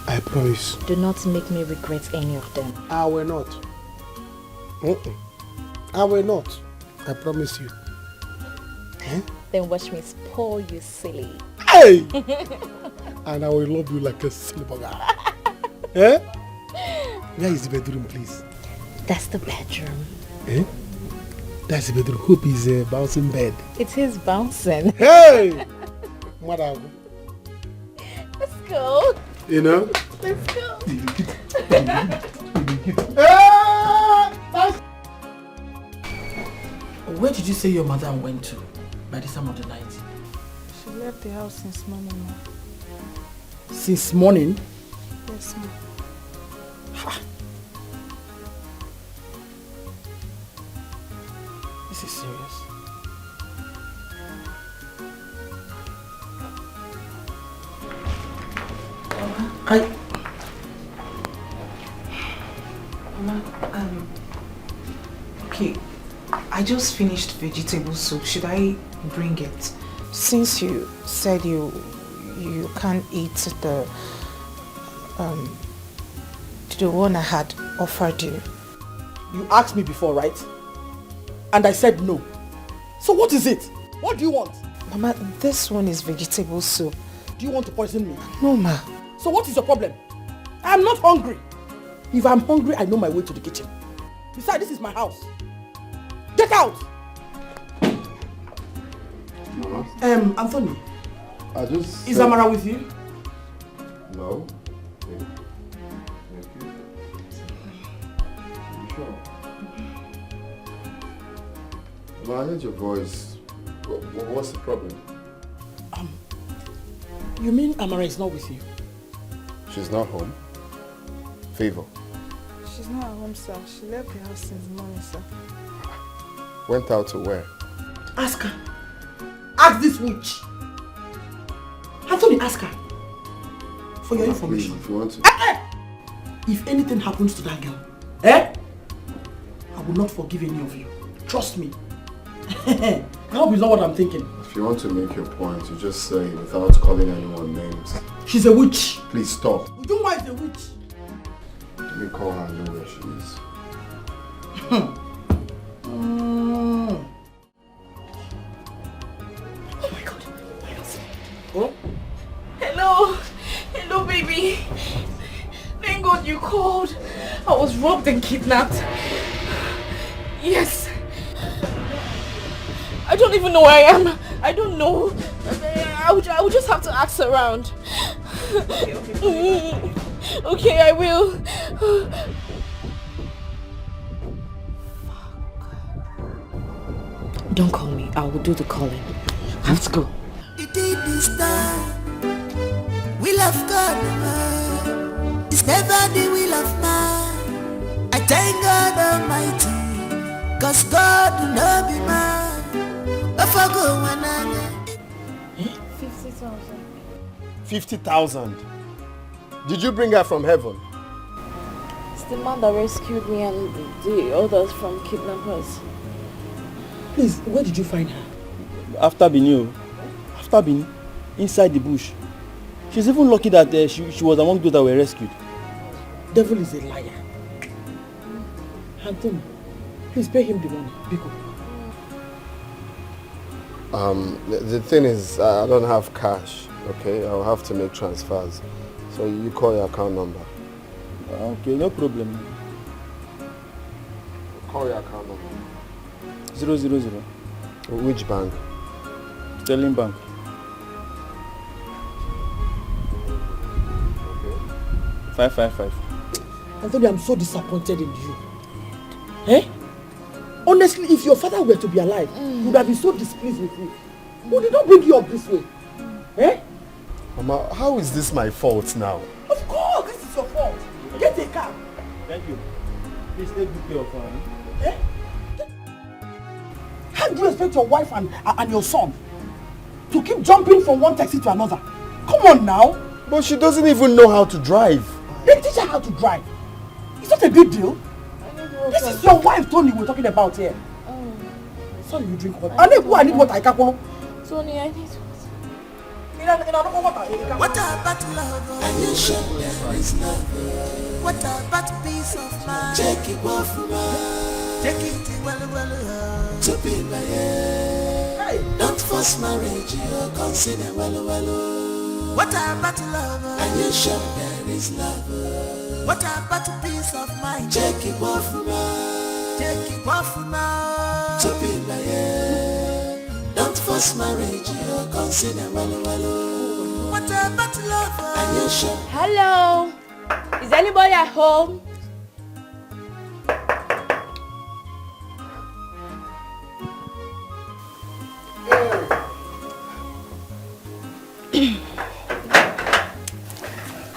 I promise. Do not make me regret any of them. I will not. I will not. I promise you. Then watch me spoil you silly. Hey! And I will love you like a silly bugger. Where is the bedroom, please? That's the bedroom. That's the bedroom. Hope is a bouncing bed. It is bouncing. Hey! Let's Let's go. You know? Let's go. Where did you say your mother went to by this time of the night? She left the house since morning, ma. Since morning? Yes, ma. This is serious. Okay, I just finished vegetable soup. Should I bring it? Since you said you can't eat the one I had offered you. You asked me before, right? And I said no. So what is it? What do you want? Mama, this one is vegetable soup. Do you want to poison me? No, ma. So what is your problem? I'm not hungry. If I'm hungry, I know my way to the kitchen. Besides, this is my house. Get out! Anthony. Is Amara with you? No. You sure? Well, I heard your voice. What's the problem? You mean Amara is not with you? She's not home. Favor. She's not at home, sir. She left the house since morning, sir. Went out to where? Ask her. Ask this witch. Anthony, ask her. For your information. Please, if you want to. If anything happens to that girl, I will not forgive any of you. Trust me. I hope it's not what I'm thinking. If you want to make your point, you just say it without calling anyone names. She's a witch. Please stop. You know why she's a witch? Let me call her and know where she is. Oh my God. Oh? Hello. Hello, baby. Thank God you called. I was robbed and kidnapped. Yes. I don't even know where I am. I don't know. I would just have to ask around. Okay, I will. Don't call me. I will do the calling. I have to go. It did this time. Will of God, man. It's never the will of man. I thank God Almighty, cause God will not be man. If I go when I 50,000. 50,000. Did you bring her from heaven? It's the man that rescued me and the others from kidnappers. Please, where did you find her? After Bini, inside the bush. She's even lucky that she was among those that were rescued. Devil is a liar. Anthony, please pay him the money. Biko. The thing is, I don't have cash, okay? I'll have to make transfers. So you call your account number. Okay, no problem. Call your account number. 000. Which bank? Sterling Bank. Okay. 555. Anthony, I'm so disappointed in you. Eh? Honestly, if your father were to be alive, he would have been so displeased with you. Who did not bring you up this way? Eh? Mama, how is this my fault now? Of course, this is your fault. Get a car. Thank you. Please take good care of her. Eh? How do you expect your wife and your son to keep jumping from one taxi to another? Come on now. But she doesn't even know how to drive. Then teach her how to drive. It's not a big deal. This is your wife, Tony, we're talking about here. Sorry, you drink water. I need water. Tony, I need What about love? And you show there is love. What about peace of mind? Take it well from her. Take it well. To be my head. Don't force marriage, you consider well. What about love? And you show there is love. What about peace of mind? Take it well from her. Take it well from her. To be my head. Don't force marriage, you consider well. What about love? And you show. Hello. Is anybody at home?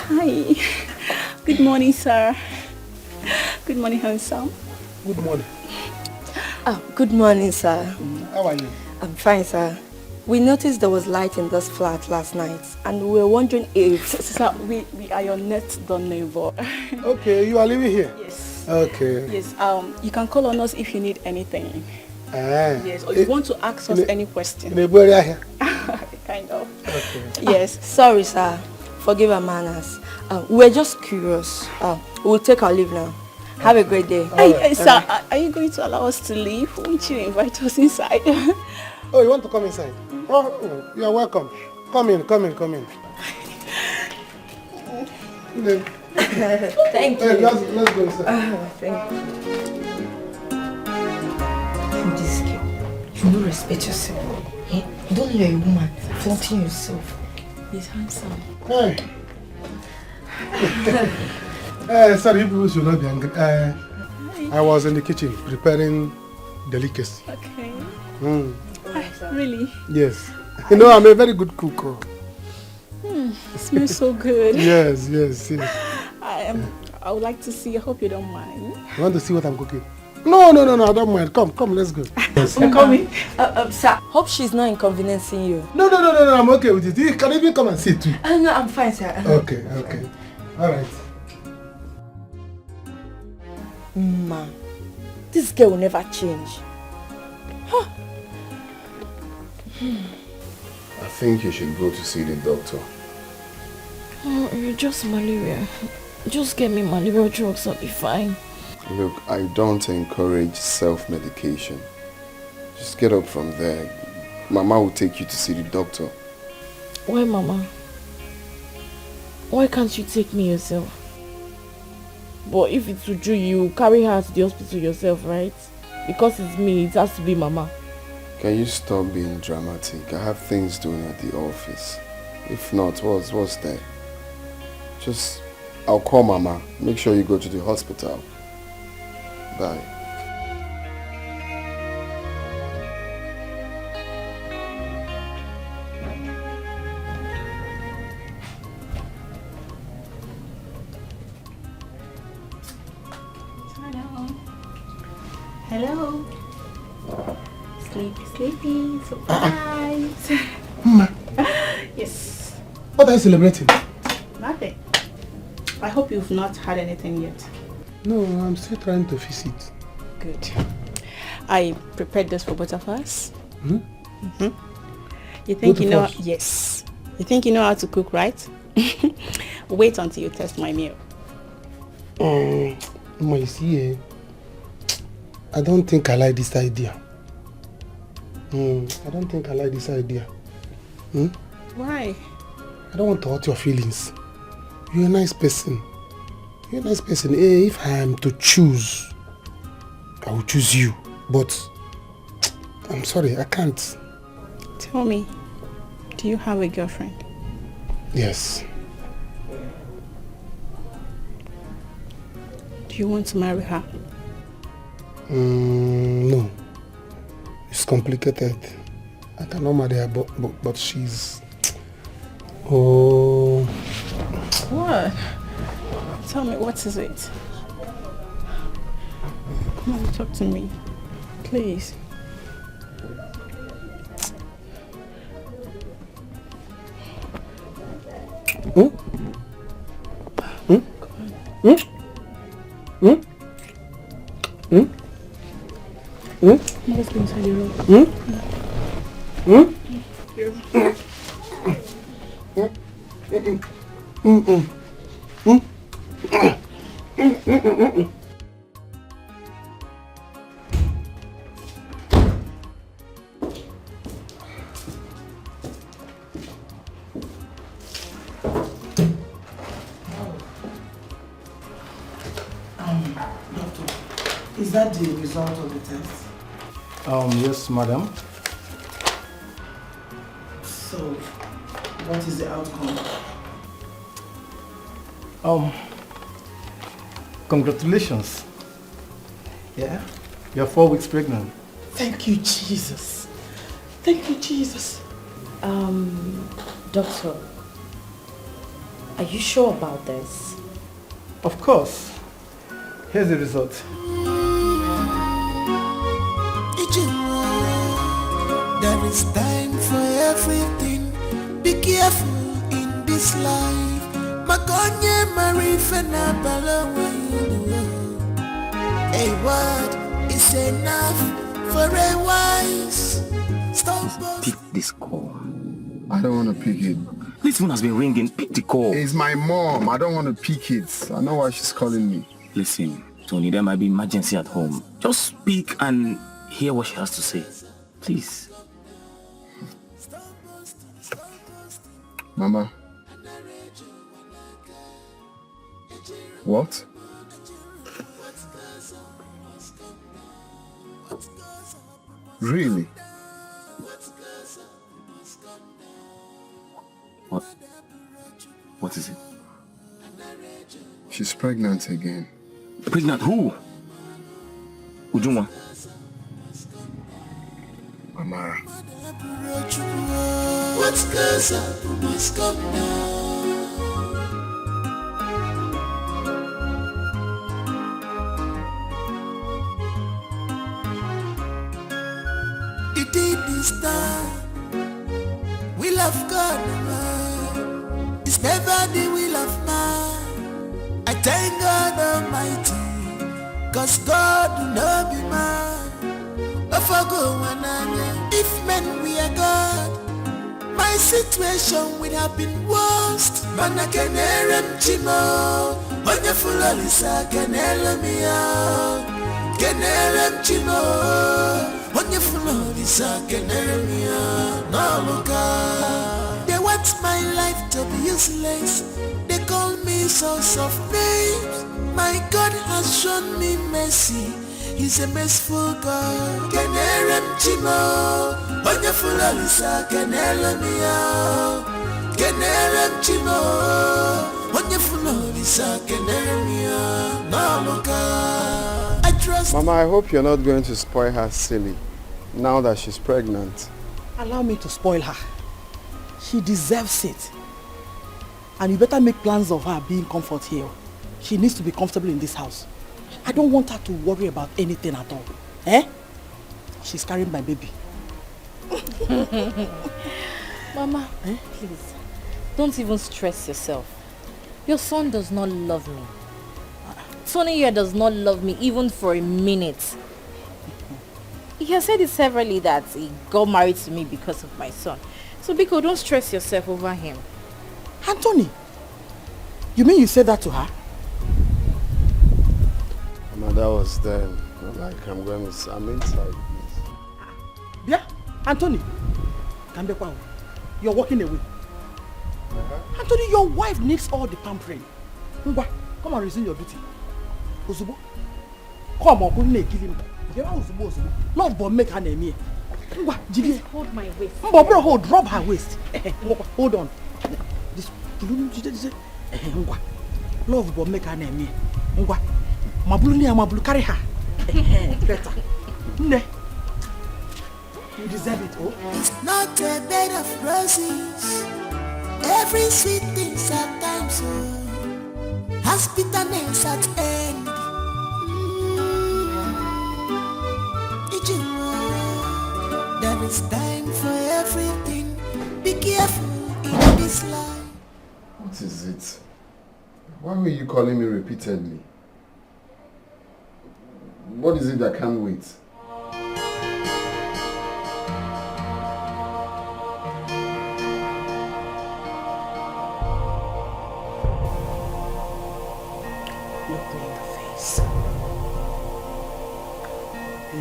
Hi. Good morning, sir. Good morning, handsome. Good morning. Good morning, sir. How are you? I'm fine, sir. We noticed there was light in this flat last night, and we were wondering if... Sir, we are your next door neighbor. Okay, you are living here? Yes. Okay. Yes, you can call on us if you need anything. Yes, or you want to ask us any question. In a area here? Kind of. Okay. Yes, sorry, sir. Forgive our manners. We're just curious. We'll take our leave now. Have a great day. Hey, sir, are you going to allow us to leave? Won't you invite us inside? Oh, you want to come inside? Oh, you are welcome. Come in. Thank you. Hey, let's go inside. Thank you. This girl, you don't respect yourself. Eh? Don't let a woman flaunting yourself. He's handsome. Hey. Sorry, people should not be angry. I was in the kitchen preparing delicacy. Okay. Mm. Really? Yes. You know, I'm a very good cook. It smells so good. Yes. I would like to see. I hope you don't mind. You want to see what I'm cooking? No, I don't mind. Come, let's go. I'm coming. Sir, hope she's not inconveniencing you. No, I'm okay with it. You can even come and sit too. No, I'm fine, sir. Okay. All right. Ma, this girl will never change. Huh. I think you should go to see the doctor. Oh, it's just malaria. Just get me malaria drugs, I'll be fine. Look, I don't encourage self-medication. Just get up from there. Mama will take you to see the doctor. Why, Mama? Why can't you take me yourself? But if it's Uju, you carry her to the hospital yourself, right? Because it's me, it has to be Mama. Can you stop being dramatic? I have things doing at the office. If not, what's there? I'll call Mama. Make sure you go to the hospital. Bye. Hello. Sleepy. Surprise. Ma. Yes. What are you celebrating? Nothing. I hope you've not had anything yet. No, I'm still trying to fix it. Good. I prepared this for both of us. Hmm? You think Both you of know? us? Yes. You think you know how to cook, right? Wait until you test my meal. Ma, you see, I don't think I like this idea. I don't think I like this idea. Why? I don't want to hurt your feelings. You're a nice person. You're a nice person. If I am to choose, I will choose you. But I'm sorry, I can't. Tell me, do you have a girlfriend? Yes. Do you want to marry her? No. It's complicated. I cannot marry her, but she's... Oh... What? Tell me, what is it? Come on, talk to me. Please. Let's go inside your room. Doctor, is that the result of the test? Yes, madam. So, what is the outcome? Congratulations. Yeah, you're 4 weeks pregnant. Thank you, Jesus. Thank you, Jesus. Doctor, are you sure about this? Of course. Here's the result. There is time for everything. Be careful in this life. Makonye marifena balawe. A word is enough for a wise. Stop. Pick this call. I don't want to pick it. This phone has been ringing. Pick the call. It's my mom. I don't want to pick it. I know why she's calling me. Listen, Tony, there might be emergency at home. Just speak and hear what she has to say. Please. Mama. What? Really? What is it? She's pregnant again. Pregnant who? Ujunwa? Amara. What goes up must come down. The deed is done. Will of God, man. It's never the will of man. I thank God Almighty, cause God will not be man. If men we are God, my situation would have been worst. Man, I can hear him, Chimo. When you full of Lisa, can hear me out. Can hear him, Chimo. When you full of Lisa, can hear me out. No, look out. They want my life to be useless. They call me source of names. My God has shown me mercy. He's a merciful God. Can hear him, Chimo. When you full of Lisa, can hear me out. Can hear him, Chimo. When you full of Lisa, can hear me out. No, look out. I trust. Mama, I hope you're not going to spoil her silly now that she's pregnant. Allow me to spoil her. She deserves it. And you better make plans of her being comfort here. She needs to be comfortable in this house. I don't want her to worry about anything at all. Eh? She's carrying my baby. Mama, please, don't even stress yourself. Your son does not love me. Tony here does not love me even for a minute. He has said it severally that he got married to me because of my son. So Biko, don't stress yourself over him. Anthony, you mean you said that to her? No, that was then. Like I'm inside. Yeah, Anthony, you're walking away. Anthony, your wife needs all the pampering. Come and resume your duty. Uzubo, come on, couldn't kill him. Lord, but make her name here. Just hold my waist. Bro, drop her waist. Hold on. This love, but make her name here. Mabulu, carry her. Better. You deserve it, oh. It's not a bed of roses. Every sweet thing's at times so has bitterness at end. There is time for everything. Be careful in this life. What is it? Why were you calling me repeatedly? What is it that can't wait?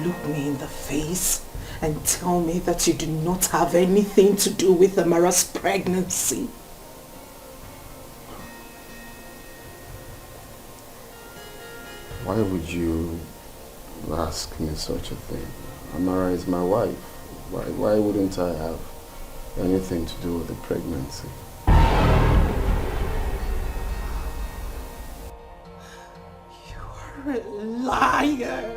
Look me in the face and tell me that you do not have anything to do with Amara's pregnancy. Why would you ask me such a thing? Amara is my wife. Why wouldn't I have anything to do with the pregnancy? You're a liar.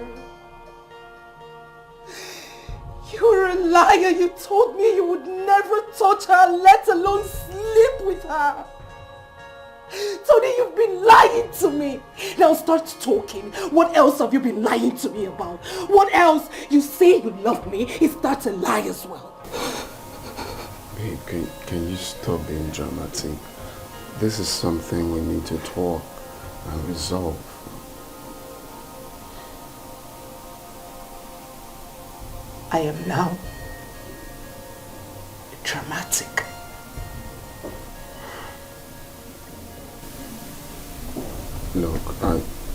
You're a liar. You told me you would never touch her, let alone sleep with her. Tony, you've been lying to me. Now start talking. What else have you been lying to me about? What else? You say you love me. Is that a lie as well? Babe, can you stop being dramatic? This is something we need to talk and resolve. I am now dramatic. Look,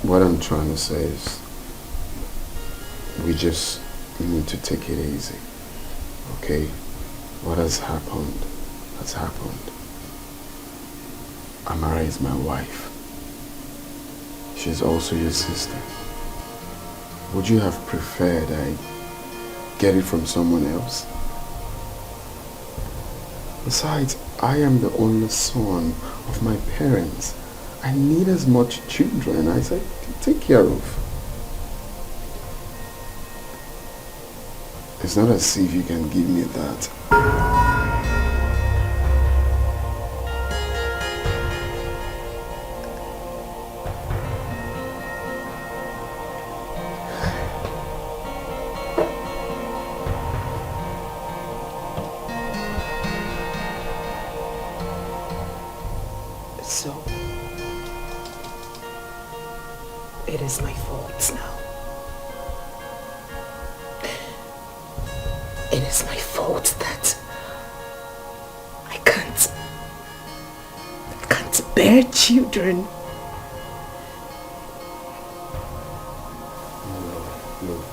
what I'm trying to say is we just need to take it easy, okay? What has happened has happened. Amara is my wife. She's also your sister. Would you have preferred I get it from someone else? Besides, I am the only son of my parents. I need as much children as I can take care of. It's not as if you can give me that. So, it is my fault now. It is my fault that I can't bear children. Look,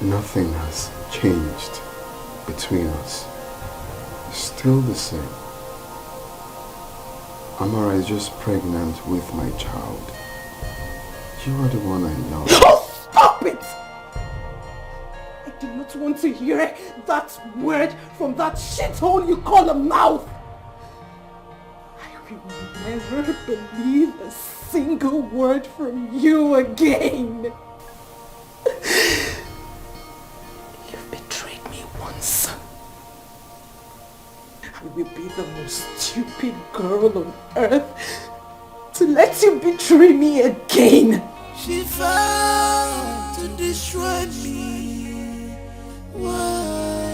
nothing has changed between us. It's still the same. Amara is just pregnant with my child. You are the one I love. Oh, stop it! I do not want to hear that word from that shithole you call a mouth. I will never believe a single word from you again. You've betrayed me once. I will be the most stupid girl on earth to let you betray me again. She fell. destroy me. Why?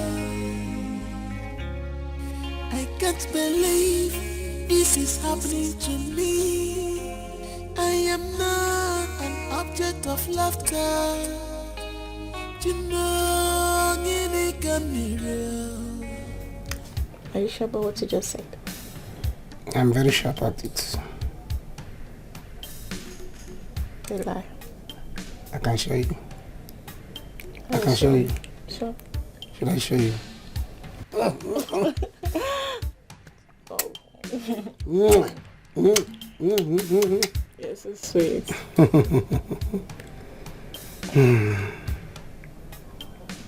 I can't believe this is happening to me. I am not an object of laughter. You know, it can be real. Are you sure about what you just said? I'm very sure about it. You lie. I can show you. I can show you. Sure. Should I show you? You're so sweet.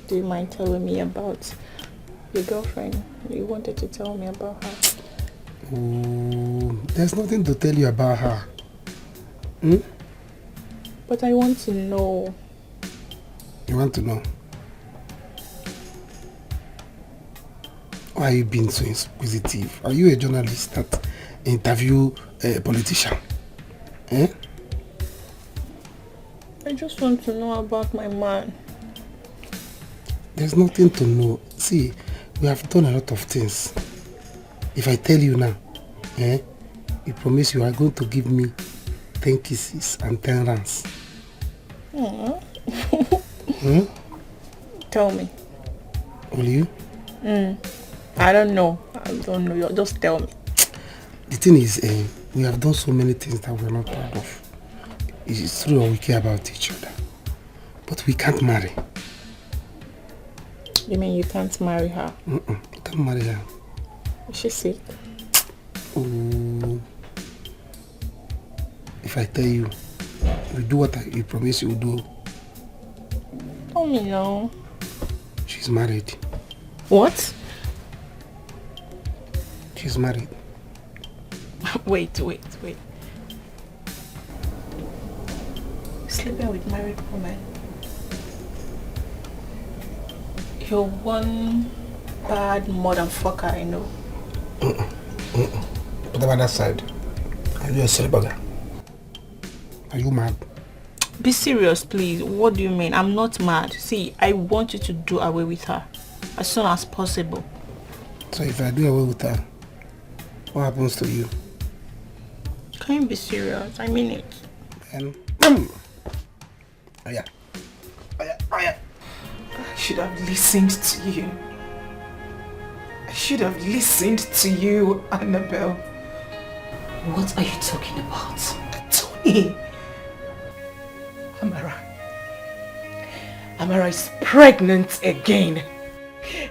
Do you mind telling me about your girlfriend? You wanted to tell me about her. Oh, there's nothing to tell you about her. But I want to know. You want to know? Why are you being so inquisitive? Are you a journalist that interview a politician? I just want to know about my man. There's nothing to know. See, we have done a lot of things. If I tell you now, you promise you are going to give me 10 kisses and 10 runs. Tell me. Will you? I don't know. You just tell me. The thing is, we have done so many things that we're not proud of. It's true that we care about each other. But we can't marry. You mean you can't marry her? You can't marry her. Is she sick? Oh. If I tell you, you do what you promise you will do. Tell me now. She's married. What? She's married. Wait. Sleeping with married woman. You're one bad motherfucker, I know. What about that side? Are you a celibate? Are you mad? Be serious, please. What do you mean? I'm not mad. See, I want you to do away with her as soon as possible. So if I do away with her, what happens to you? Can you be serious? I mean it. And oh yeah. I should have listened to you. I should have listened to you, Annabelle. What are you talking about? Tony! Amara is pregnant again.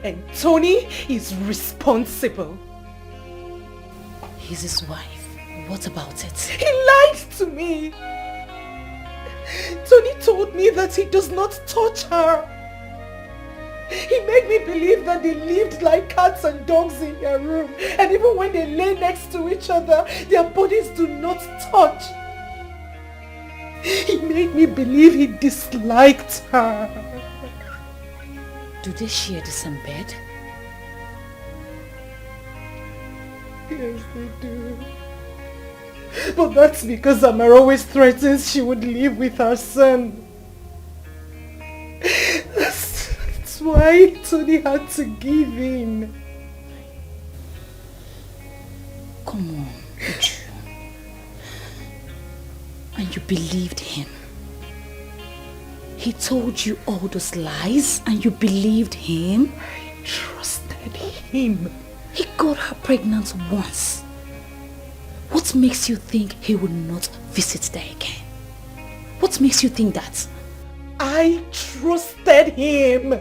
And Tony is responsible. He's his wife. What about it? He lied to me. Tony told me that he does not touch her. He made me believe that they lived like cats and dogs in their room. And even when they lay next to each other, their bodies do not touch. He made me believe he disliked her. Do they share the same bed? Yes, they do. But that's because Amara always threatens she would live with her son. That's why Tony had to give in. Come on, Uju. And you believed him. He told you all those lies and you believed him? I trusted him. He got her pregnant once. What makes you think he will not visit there again? What makes you think that? I trusted him.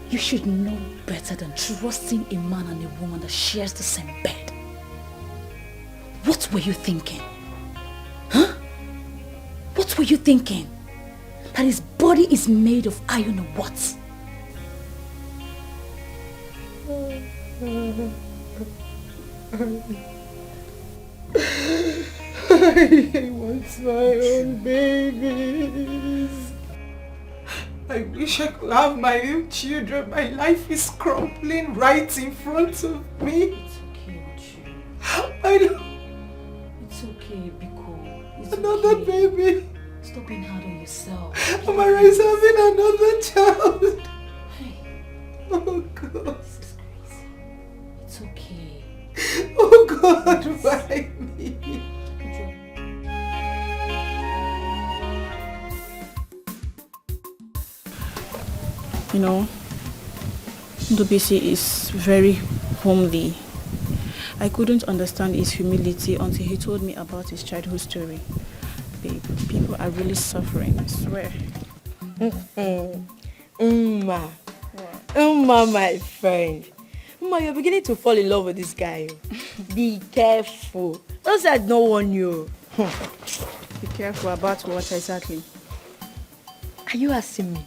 You should know better than trusting a man and a woman that shares the same bed. What were you thinking? Huh? What were you thinking? That his body is made of iron or what? I want my own babies. I wish I could have my own children. My life is crumbling right in front of me. It's okay, Uju. I know. It's okay, Biko. It's Another okay. baby. Stop being hard on yourself. Amara is having another child. Oh God. This is crazy. It's okay. Oh God, why me? You know, Ndubisi is very homely. I couldn't understand his humility until he told me about his childhood story. Babe, people are really suffering, I swear. Uma, my friend. Uma, you're beginning to fall in love with this guy. Be careful. Don't say I don't warn you. Be careful about what exactly? Are you asking me?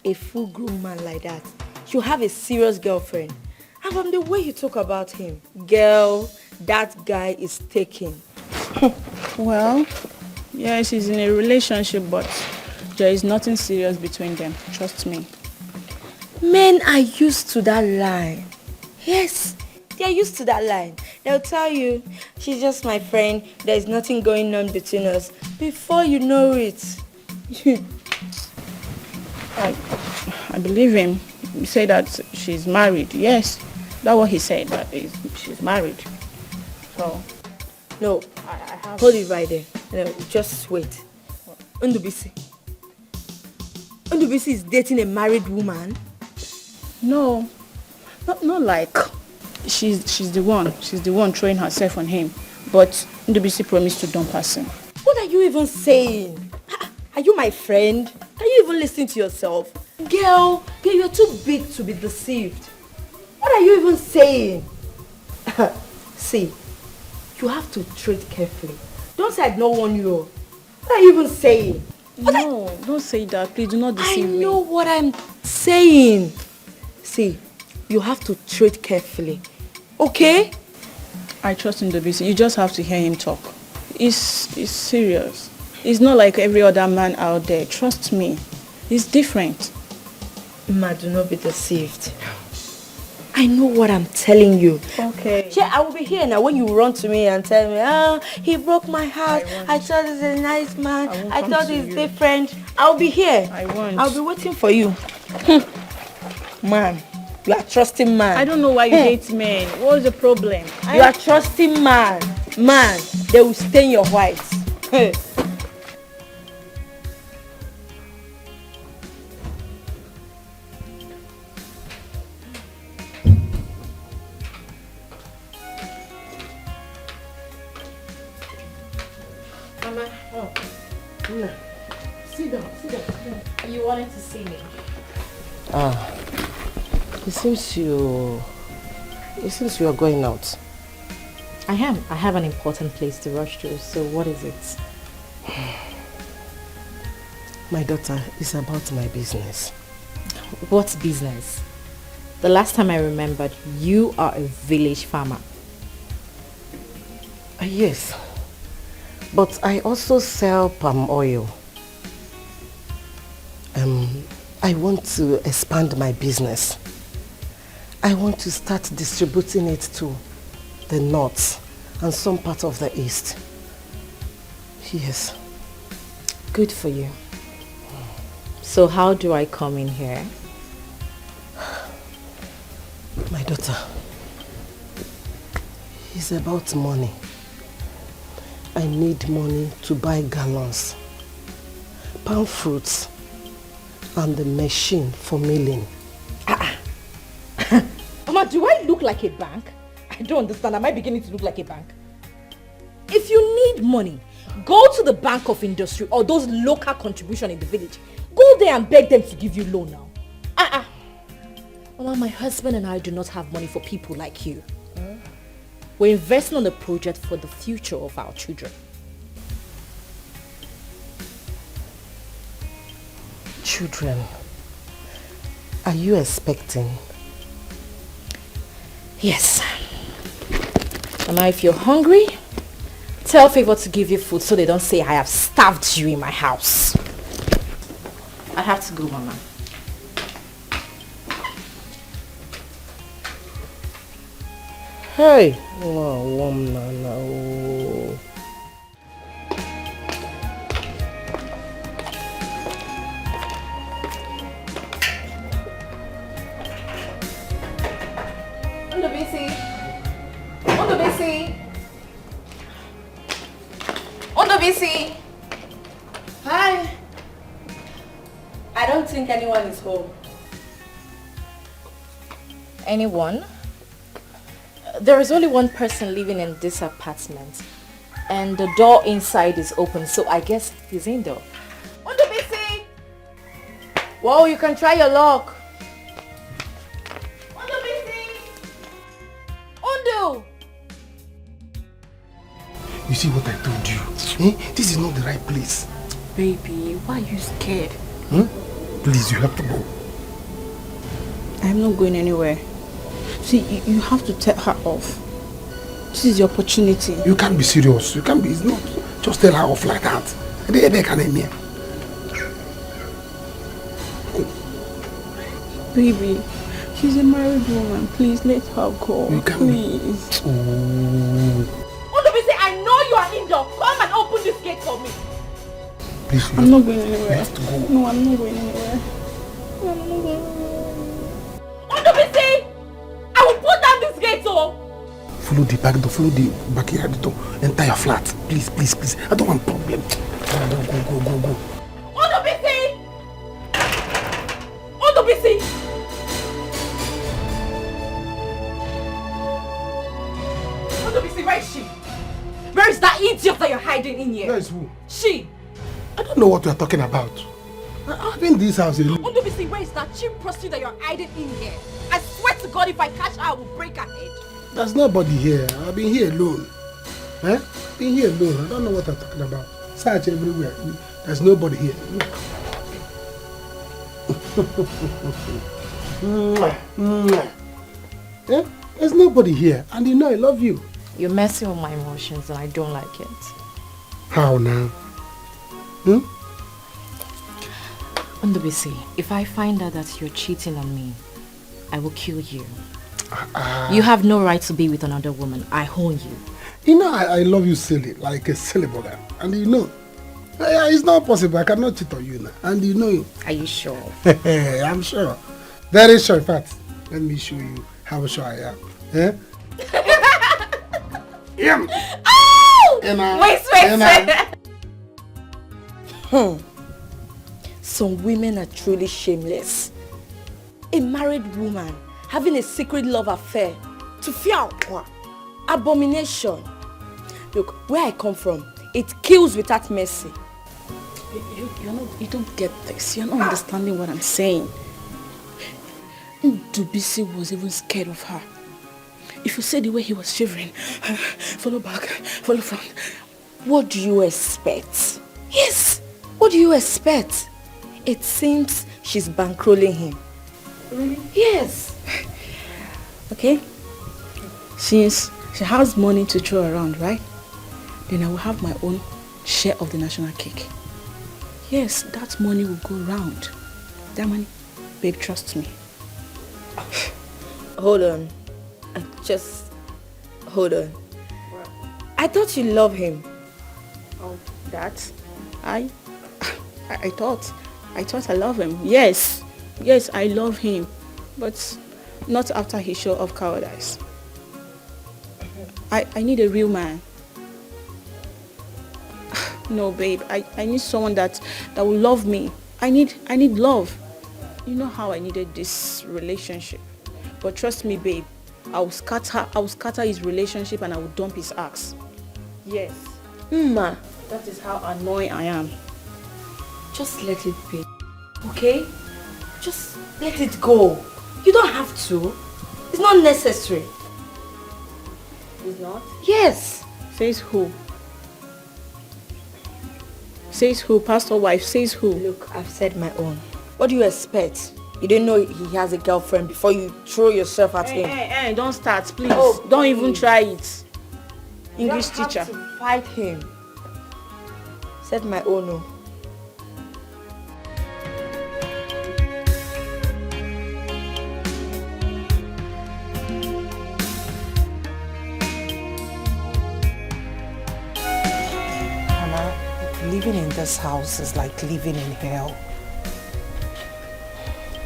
A full-grown man like that should have a serious girlfriend. And from the way you talk about him, girl, that guy is taken. Well, yes, he's in a relationship, but there is nothing serious between them. Trust me. Men are used to that line. Yes, they are used to that line. They'll tell you, she's just my friend, there's nothing going on between us. Before you know it. I believe him. He said that she's married. Yes, that's what he said, that she's married. So, no, hold it right there. No, just wait. Ndubisi is dating a married woman? No, not like she's the one throwing herself on him, but Ndubisi promised to dump her. What are you even saying? Are you my friend? Can you even listen to yourself? Girl, you're too big to be deceived. What are you even saying? See, you have to tread carefully. Don't say I don't warn you. What are you even saying? No, don't say that. Please do not deceive me. I know what I'm saying. See, you have to tread carefully. Okay? I trust in Ndubisi. You just have to hear him talk. He's serious. He's not like every other man out there. Trust me. He's different. Ma, do not be deceived. I know what I'm telling you. Okay. Yeah, I will be here now when you run to me and tell me, he broke my heart. I thought he's a nice man. I thought he's different. I'll be here. I'll be waiting for you. Man, you are trusting man. I don't know why you hate men. What's the problem? You are trusting man. Man, they will stain your white. Sit down. You wanted to see me? It seems you are going out. I am. I have an important place to rush to, so what is it? My daughter, it's about my business. What business? The last time I remembered, you are a village farmer. Yes, but I also sell palm oil. I want to expand my business. I want to start distributing it to the north and some part of the east. Yes. Good for you. So how do I come in here? My daughter, it's about money. I need money to buy gallons, palm fruits, and the machine for milling. Mama, do I look like a bank? I don't understand. Am I beginning to look like a bank? If you need money, go to the Bank of Industry or those local contribution in the village. Go there and beg them to give you loan now. Mama, my husband and I do not have money for people like you. We're investing on a project for the future of our children. Children, are you expecting? Yes. Mama, if you're hungry, tell Favor to give you food so they don't say I have starved you in my house. I have to go, Mama. Hey! Ondobisi. Ondobisi. Ondobisi. Hi. I don't think anyone is home. Anyone? There is only one person living in this apartment. And the door inside is open, so I guess he's indoor. Ondobisi! Whoa, you can try your luck. Ondobisi! Ondo! You see what I told you? This is not the right place. Baby, why are you scared? Please, you have to go. I'm not going anywhere. See, you have to tell her off. This is your opportunity. You can't be serious. You can't be. It's not. Just tell her off like that. Baby, she's a married woman. Please let her go. You can't please. Ondobisi, I know you are indoor. Come and open this gate for me. Please, I'm not going anywhere. You have to go. No, I'm not going anywhere. I'm not going anywhere. Ondobisi, I will put down this gate, oh. Follow the back door. Follow the backyard door. Enter your flat. Please, please, please. I don't want problem. Go. Ondobisi! Ondobisi! Ondobisi, where is she? Where is that idiot that you're hiding in here? Where is who? She! I don't know what you are talking about. I've been in this house alone. Ondobisi, where is that cheap prostitute that you're hiding in here? I swear to God, if I catch her, I will break her head. There's nobody here. I've been here alone. Been here alone. I don't know what I'm talking about. Search everywhere. There's nobody here. There's nobody here. And you know I love you. You're messing with my emotions and I don't like it. How now? Ondobisi, if I find out that you're cheating on me, I will kill you. You have no right to be with another woman. I own you. You know I love you silly, like a silly boy. And you know, it's not possible. I cannot cheat on you now. And you know it. Are you sure? I'm sure. Very sure. In fact, let me show you how sure I am. Oh! Wait. Some women are truly shameless. A married woman having a secret love affair to fear abomination. Look, where I come from, it kills without mercy. You don't get this. You're not understanding what I'm saying. Ndubisi was even scared of her. If you see the way he was shivering, follow back, follow front. What do you expect? Yes, what do you expect? It seems she's bankrolling him. Really? Yes. Okay. Since she has money to throw around, right? Then I will have my own share of the national cake. Yes, that money will go round. That money, babe, trust me. Hold on. Just hold on. What? I thought you love him. Oh, that? I thought I love him. Yes, I love him, but not after his show of cowardice. I need a real man. No, babe, I need someone that will love me. I need love. You know how I needed this relationship. But trust me, babe, I will scatter his relationship and I will dump his axe. Yes. Ma, that is how annoying I am. Just let it be. Okay? Just let it go. You don't have to. It's not necessary. It's not? Yes. Says who? Says who? Pastor wife, says who? Look, I've said my own. What do you expect? You didn't know he has a girlfriend before you throw yourself at him. Hey, don't start, please. Oh, don't even try it. English you teacher. Have to fight him. Said my own. No. Living in this house is like living in hell.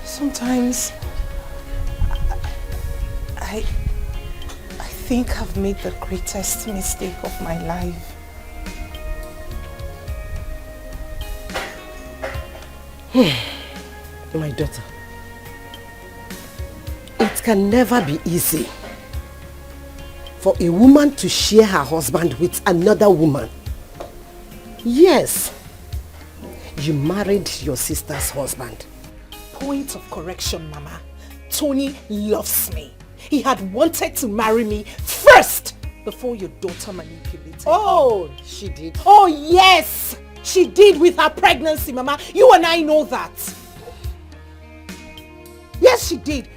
Sometimes think I've made the greatest mistake of my life. My daughter, it can never be easy for a woman to share her husband with another woman. Yes, you married your sister's husband. Point of correction, Mama. Tony loves me. He had wanted to marry me first before your daughter manipulated him. She did? Oh, yes! She did with her pregnancy, Mama. You and I know that. Yes, she did.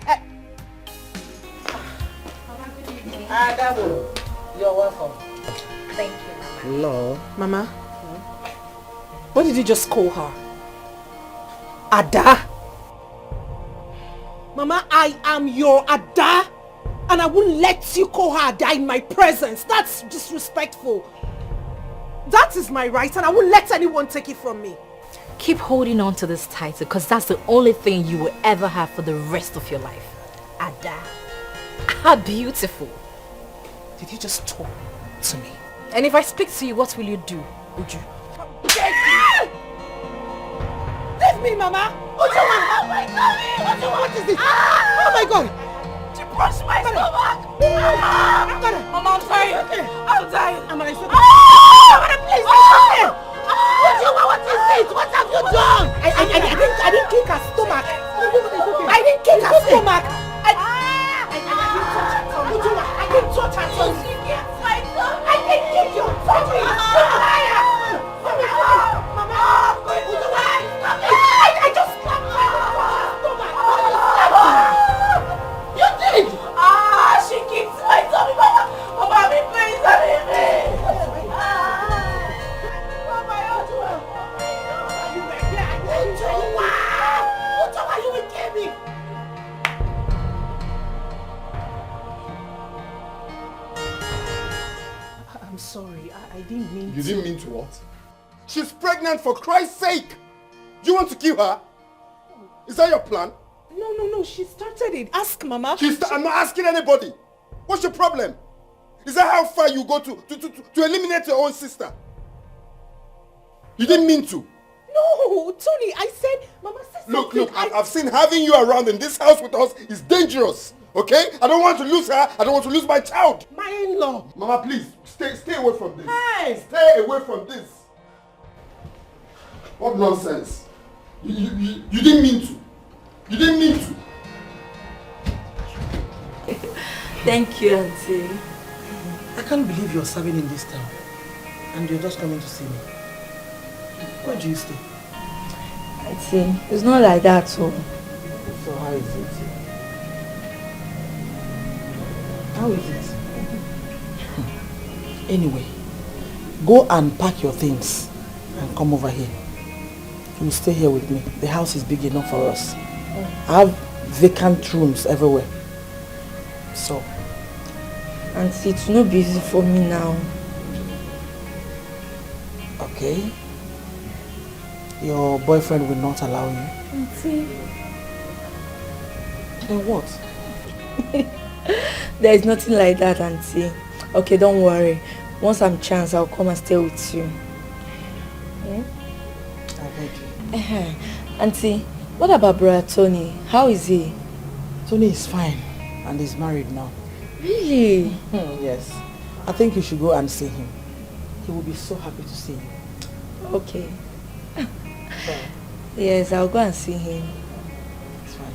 You're welcome. Thank you, Mama. No. Mama, what did you just call her? Ada? Mama, I am your Ada, and I won't let you call her Ada in my presence. That's disrespectful. That is my right, and I won't let anyone take it from me. Keep holding on to this title, because that's the only thing you will ever have for the rest of your life. Ada. How beautiful. Did you just talk to me? And if I speak to you, what will you do, Uju? Leave me, Mama! Ujuma! Oh my God! Ujuma, what is this? Oh my God! She punched my stomach! Mama, I'm dying. I'm dying. Amara, it's okay. Amara, please, Ujuma, what is this? What have you done? I didn't kick her stomach. I didn't kick her stomach. Ujuma, I didn't touch her stomach. I didn't kick your stomach. I just slapped my stomach. You did? She kicked my tummy, Mama. Mama, please, leave me. Mama, you will kill me. I'm sorry, I didn't mean to. You didn't mean to what? She's pregnant, for Christ's sake! You want to kill her? Is that your plan? No, she started it. Ask Mama. I'm not asking anybody. What's your problem? Is that how far you go to eliminate your own sister? You didn't mean to. No, Tony, I said Mama said something. Look, I've seen having you around in this house with us is dangerous. Okay? I don't want to lose her. I don't want to lose my child. My in-law. Mama, please, stay away from this. Hey! Stay away from this. What nonsense. You didn't mean to. You didn't mean to. Thank you, Auntie. I can't believe you're serving in this town. And you're just coming to see me. Where do you stay? Auntie, it's not like that, so. So how is it? How is it? Anyway, go and pack your things and come over here. You stay here with me. The house is big enough for us. I have vacant rooms everywhere. So. Auntie, it's not busy for me now. Okay. Your boyfriend will not allow you. Auntie. Then what? There is nothing like that, Auntie. Okay, don't worry. Once I'm chance, I'll come and stay with you. Hmm? I beg you. Auntie, what about brother Tony? How is he? Tony is fine and he's married now. Really? Yes. I think you should go and see him. He will be so happy to see you. Okay. Yes, I'll go and see him. It's fine.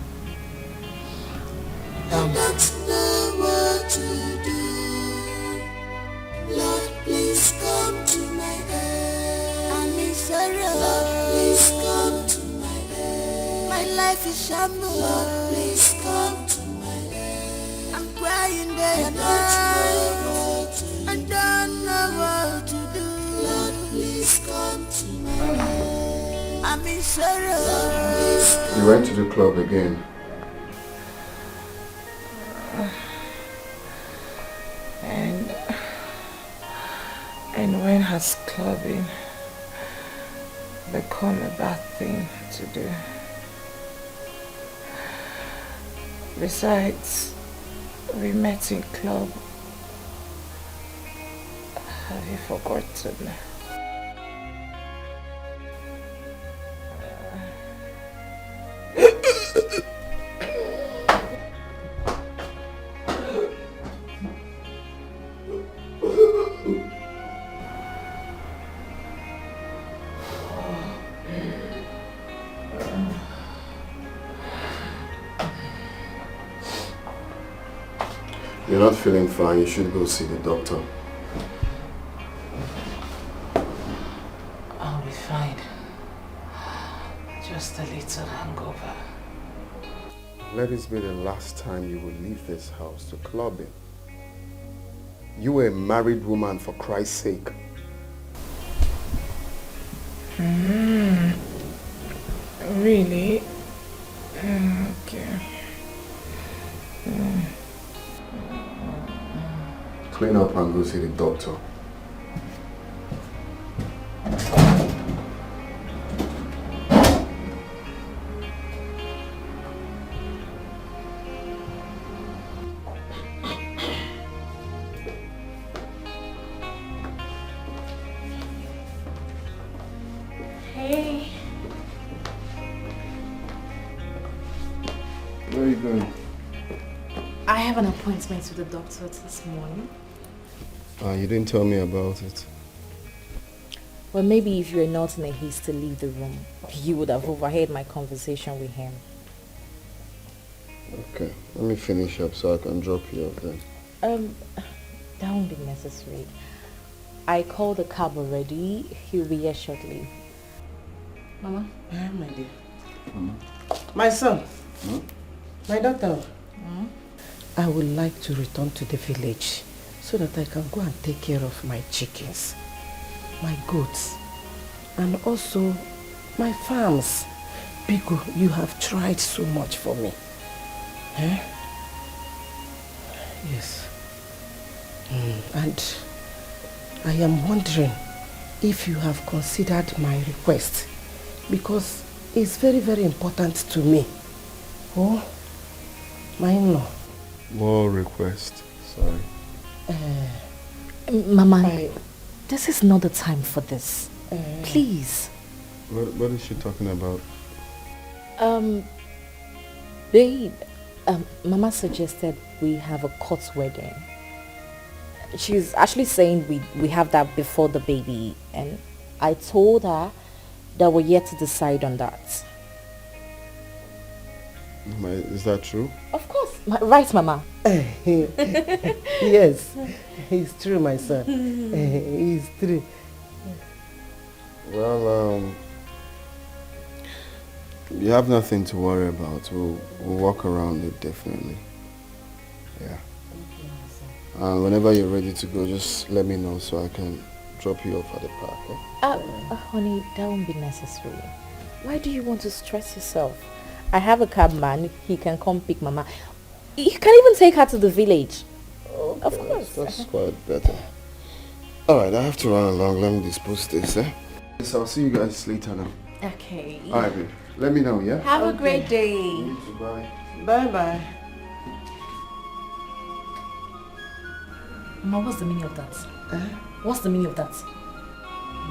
I don't know what to do. Lord, please come to my aid. I'm in sorrow. Lord, please come to my aid. My life is shambles. Lord, please come to my aid. I'm crying day and night. I don't know what to do. Lord, please come to my aid. I'm in sorrow. You went to the club again. And when has clubbing become a bad thing to do? Besides, we met in club Have you forgotten? You're not feeling fine. You should go see the doctor. I'll be fine. Just a little hangover. Let this be the last time you will leave this house to clubbing. You were a married woman, for Christ's sake. Really? Okay. Clean up and go see the doctor. Hey. Where are you going? I have an appointment with the doctor this morning. You didn't tell me about it. Well, maybe if you were not in a haste to leave the room, you would have overheard my conversation with him. Okay, let me finish up so I can drop you off then. That won't be necessary. I called the cab already. He'll be here shortly. Mama? My dear. My son. My daughter. I would like to return to the village so that I can go and take care of my chickens, my goats, and also my farms. Biko, you have tried so much for me. Eh? Yes. And I am wondering if you have considered my request, because it's very, very important to me. Oh, my in-law. More request. Sorry. Mama, this is not the time for this. Please. What is she talking about? Babe, Mama suggested we have a court wedding. She's actually saying we have that before the baby, and I told her that we're yet to decide on that. Is that true? Of course. Right, Mama? Yes, it's true, my son. It's true. Well, you have nothing to worry about. We'll walk around it definitely. Yeah. And whenever you're ready to go, just let me know so I can drop you off at the park. Eh? Honey, that won't be necessary. Why do you want to stress yourself? I have a cabman. He can come pick Mama. You can even take her to the village. Okay, of course. That's quite better. Alright, I have to run along. Let me dispose this, eh? So I'll see you guys later now. Okay. Alright, babe. Let me know, yeah? Have a great day. You too, bye. Bye-bye. Mama, what's the meaning of that? What's the meaning of that?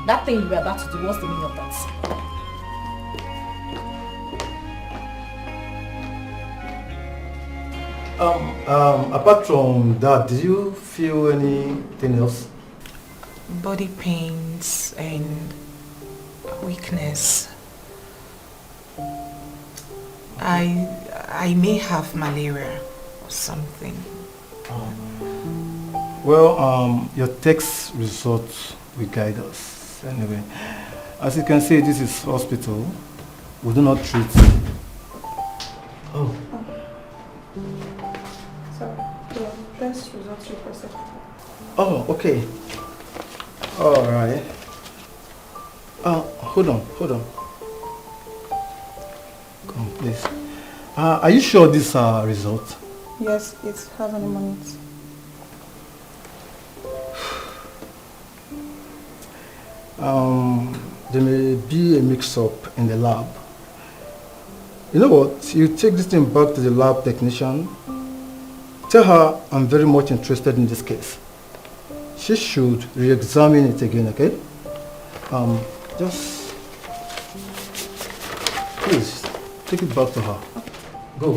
That thing you were about to do, what's the meaning of that? Apart from that, did you feel anything else? Body pains and weakness. I may have malaria or something. Well, your test results will guide us. Anyway, as you can see, this is hospital. We do not treat. Oh. So, the test results requested. Oh, okay. All right. Hold on. Come, please. Are you sure these are results? Yes, it has an amount. There may be a mix-up in the lab. You know what? You take this thing back to the lab technician. Tell her I'm very much interested in this case. she should re-examine it again, okay? Just please take it back to her. Go.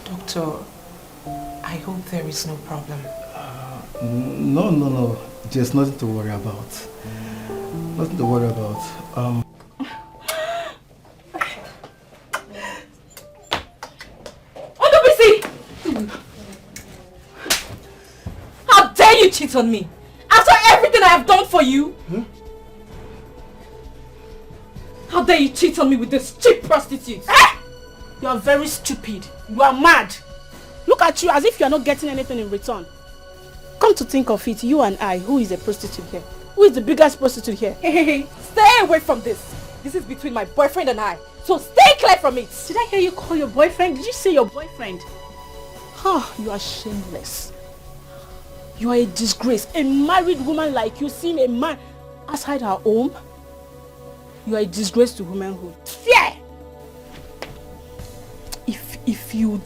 Doctor, I hope there is no problem. No. There's nothing to worry about. Nothing to worry about. How dare you cheat on me? After everything I have done for you? How dare you cheat on me with this cheap prostitute? You are very stupid. You are mad. Look at you as if you are not getting anything in return. Come to think of it, you and I, who is a prostitute here? Who is the biggest prostitute here? Hey, stay away from this. This is between my boyfriend and I. So stay clear from it. Did I hear you call your boyfriend? Did you say your boyfriend? You are shameless. You are a disgrace. A married woman like you seeing a man outside her home? You are a disgrace to womanhood. Fear! If you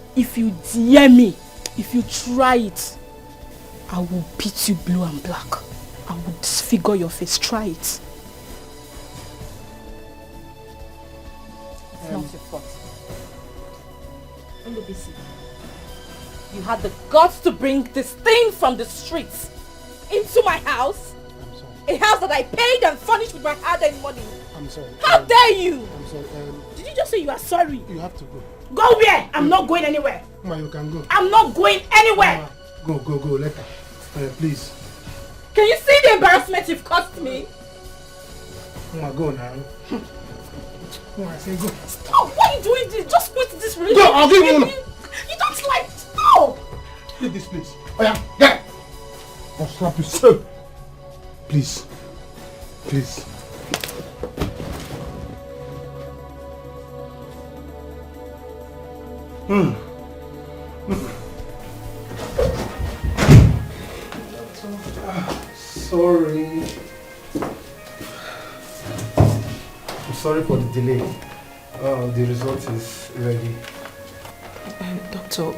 dare me, if you try it, I will beat you blue and black. I will disfigure your face. Try it. It's not your fault. You had the guts to bring this thing from the streets into my house. I'm sorry. A house that I paid and furnished with my hard-earned money. I'm sorry. How dare you? I'm sorry. Did you just say you are sorry? You have to go. Go where? I'm not going anywhere. Mama, you can go. I'm not going anywhere. Mama, go. Let her. Please. Can you see the embarrassment you've caused me? Mama, go now. Mama, I say go. Stop! Why are you doing this? Just quit this relationship. Go, I'll give you one. You don't like. Stop! Leave this place. Oh yeah, get it. I'll slap you so. Please. Sorry. I'm sorry for the delay. The result is ready. Doctor,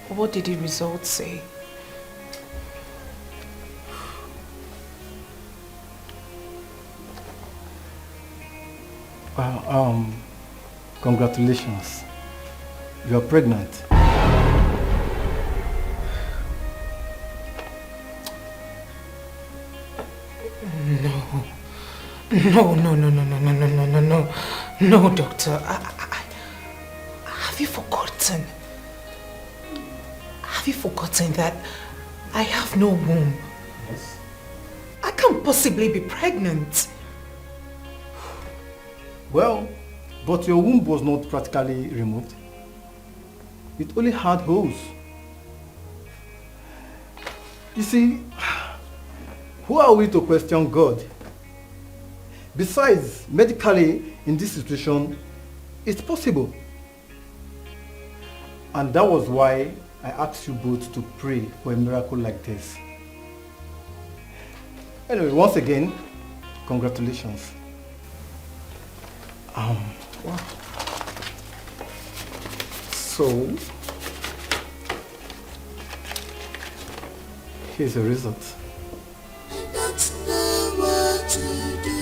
what did the result say? Congratulations. You're pregnant. No, doctor. Have you forgotten? Have you forgotten that I have no womb? Yes. I can't possibly be pregnant. Well, but your womb was not practically removed. It only had holes. You see, who are we to question God? Besides, medically, in this situation, it's possible. And that was why I asked you both to pray for a miracle like this. Anyway, once again, congratulations. So, here's the result. Don't know what to do.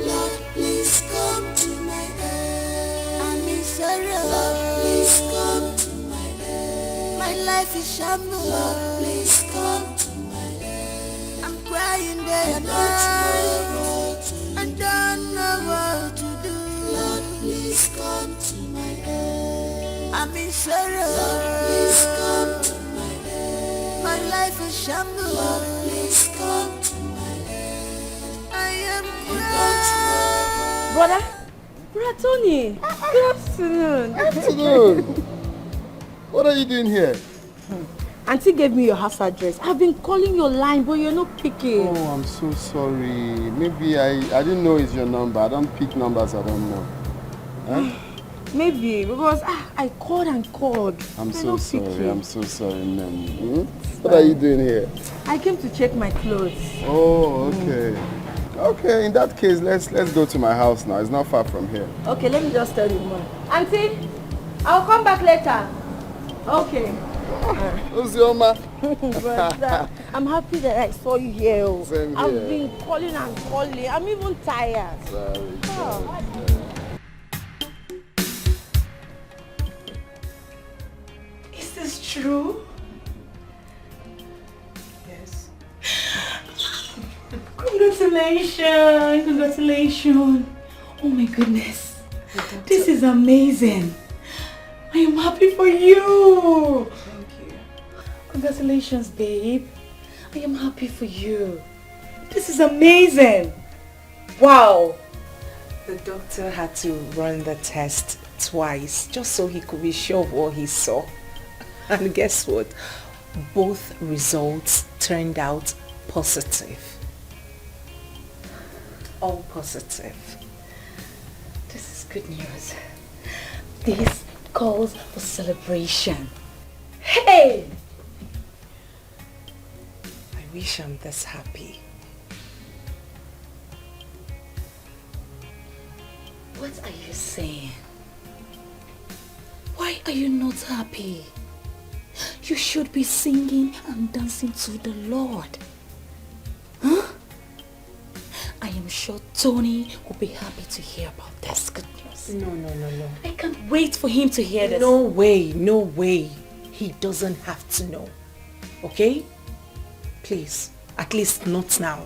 Lord, please come to my aid. I'm in sorrow. Lord, please come to my aid. My life is shambles. Lord, please come to my aid. I'm crying day and night. I don't know what to do. Lord, please come to my aid. I'm in sorrow. Lord, please come to my aid. My life is shambles. Lord, please come to my aid. I am Brother Tony, good afternoon. Afternoon. What are you doing here? Auntie gave me your house address. I've been calling your line, but you're not picking. Oh, I'm so sorry. Maybe I didn't know it's your number. I don't pick numbers I don't know. Huh? Maybe, because I called and called. I'm They're so not sorry. picking. I'm so sorry, ma'am. What are you doing here? I came to check my clothes. Oh, okay. Okay, in that case, let's go to my house now. It's not far from here. Okay, let me just tell you more. Auntie, I'll come back later. Okay. Uzioma. But, I'm happy that I saw you here. Same I've here. been calling and calling. I'm even tired. Sorry. Is this true? Yes. Congratulations! Congratulations! Oh my goodness. This is amazing. I am happy for you. Thank you. Congratulations, babe. I am happy for you. This is amazing. Wow. The doctor had to run the test twice just so he could be sure of what he saw. And guess what? Both results turned out positive. All positive. This is good news. This calls for celebration. Hey! I wish I'm this happy. What are you saying? Why are you not happy? You should be singing and dancing to the Lord. Huh? I am sure Tony will be happy to hear about this good news. No. I can't wait for him to hear this. No way. He doesn't have to know. Okay? Please, at least not now.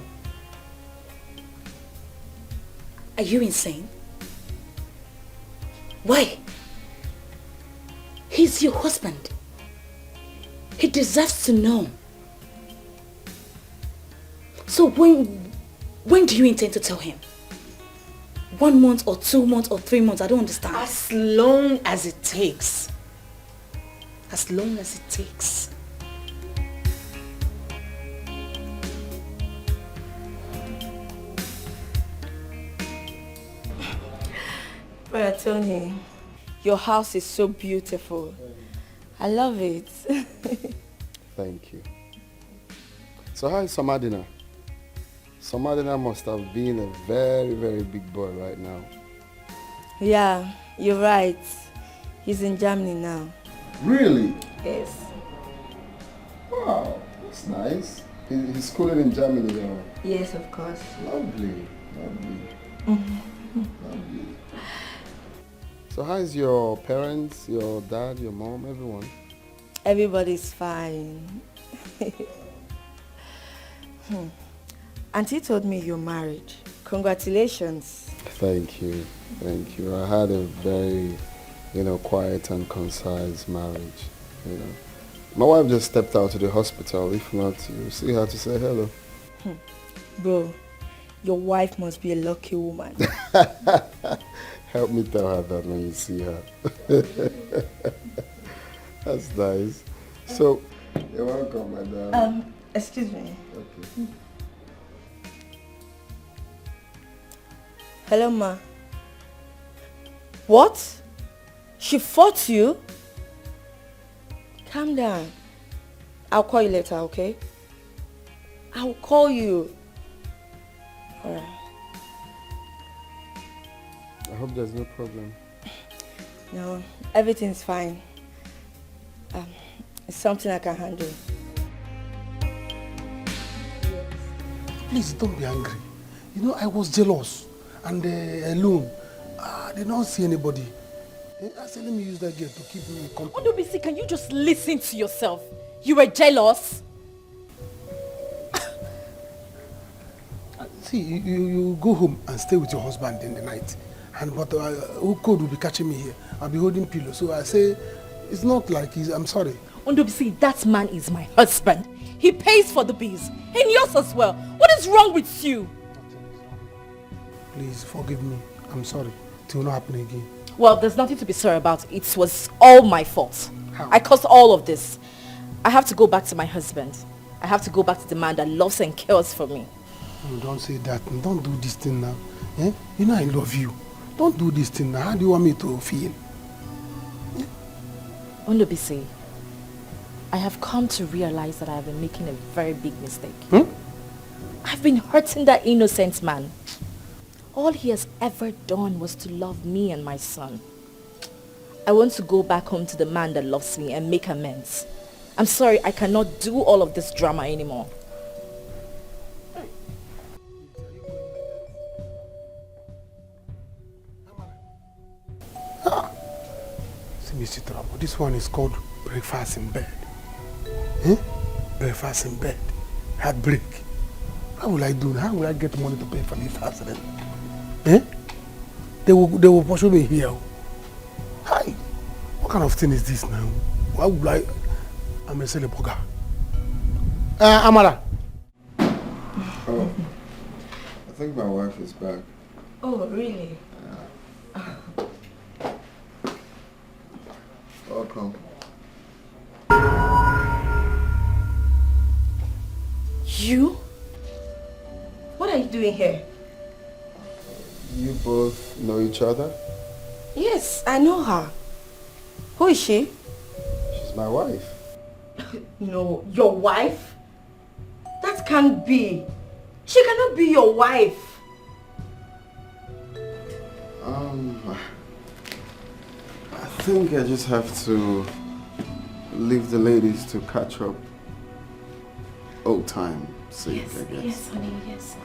Are you insane? Why? He's your husband. He deserves to know. So when do you intend to tell him? 1 month or 2 months or 3 months? I don't understand. As long as it takes. As long as it takes. Brother Tony, your house is so beautiful. I love it. Thank you. So how is Samadina? Samadina must have been a very, very big boy right now. Yeah, you're right. He's in Germany now. Really? Yes. Wow, that's nice. He's schooling in Germany now. Yes, of course. Lovely. So how is your parents, your dad, your mom, everyone? Everybody's fine. Auntie told me you're married. Congratulations. Thank you. I had a very, quiet and concise marriage, My wife just stepped out to the hospital. If not, you see her to say hello. Bro, your wife must be a lucky woman. Help me tell her that when you see her. That's nice. So, you're welcome, madam. Excuse me. Okay. Hello, ma. What? She fought you? Calm down. I'll call you later, okay? I'll call you. Alright. I hope there's no problem. No, everything's fine. It's something I can handle. Please don't be angry. I was jealous and alone. I did not see anybody. I said, let me use that girl to keep me company. Odubisi, can you just listen to yourself? You were jealous? See, you go home and stay with your husband in the night. But who could will be catching me here? I'll be holding pillow. So I say, it's not like I'm sorry. Ondobisi, that man is my husband. He pays for the bills. And yours as well. What is wrong with you? Please forgive me. I'm sorry. It will not happen again. Well, there's nothing to be sorry about. It was all my fault. How? I caused all of this. I have to go back to my husband. I have to go back to the man that loves and cares for me. No, don't say that. Don't do this thing now. Eh? I love you. Don't do this thing now. How do you want me to feel? Ondobisi, I have come to realize that I have been making a very big mistake. I've been hurting that innocent man. All he has ever done was to love me and my son. I want to go back home to the man that loves me and make amends. I'm sorry, I cannot do all of this drama anymore. See, Mr. Trouble, this one is called breakfast in bed. Eh? Breakfast in bed. Heartbreak. How will I do? How will I get money to pay for this accident? Eh? They will pursue me here. Hi. What kind of thing is this now? Why would I'm a celebrity. Amara. Oh, I think my wife is back. Oh, really? Welcome. You? What are you doing here? You both know each other? Yes, I know her. Who is she? She's my wife. No, your wife? That can't be. She cannot be your wife. I think I just have to leave the ladies to catch up. Old time sake, Yes, I guess. yes, honey, yes.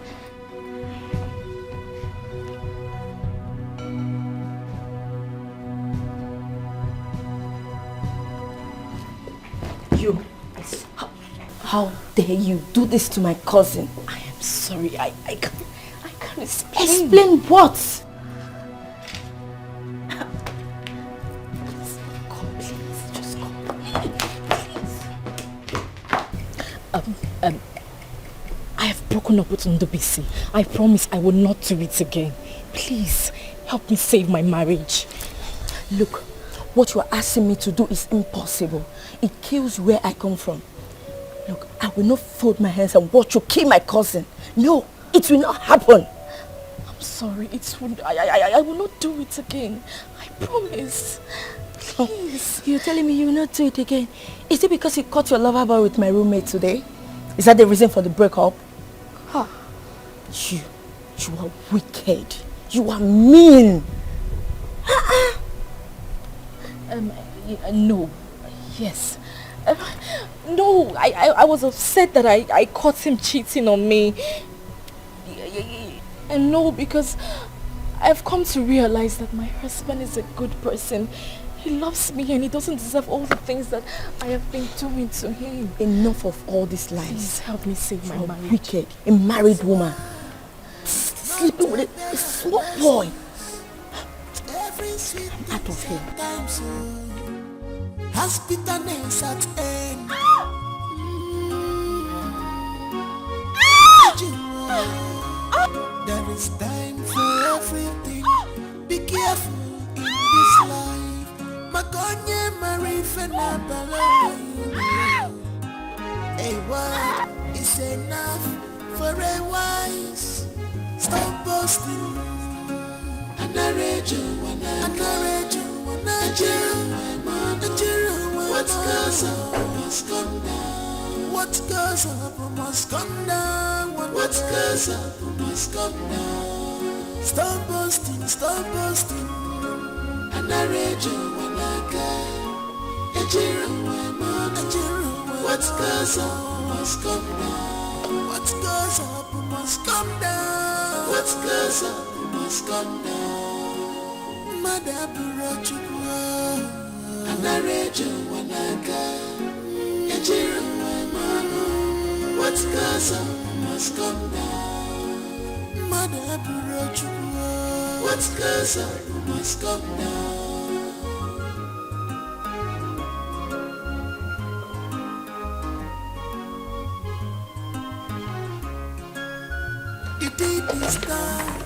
You. How dare you do this to my cousin? I am sorry. I can't explain. Explain what? I have broken up with Ndobisi. I promise I will not do it again. Please, help me save my marriage. Look, what you are asking me to do is impossible. It kills where I come from. Look, I will not fold my hands and watch you kill my cousin. No, it will not happen. I'm sorry. I will not do it again. I promise. Please. You're telling me you will not do it again? Is it because you caught your lover boy with my roommate today? Is that the reason for the breakup? Huh. You are wicked. You are mean. No. Yes. No, I was upset that I caught him cheating on me. And no, because I've come to realize that my husband is a good person. He loves me and he doesn't deserve all the things that I have been doing to him. Enough of all these lies. Please help me save my marriage. Wicked, a married woman. Sleeping with a small boy. I'm out of here. Has bitterness at end. There is time for everything. Be careful in this life. Makonye marifena balai. A word is enough for a wise. Stop boasting. What goes up must come down. What goes up must come down. What goes up must come down. Stop boasting, stop boasting. What goes up must come down. What goes up must come down. What goes up must come down. Madabura chukwa. Anarejo wanaga. Ejiru wemano. What goes up must come down. Madabura chukwa. What goes up must come down. This time,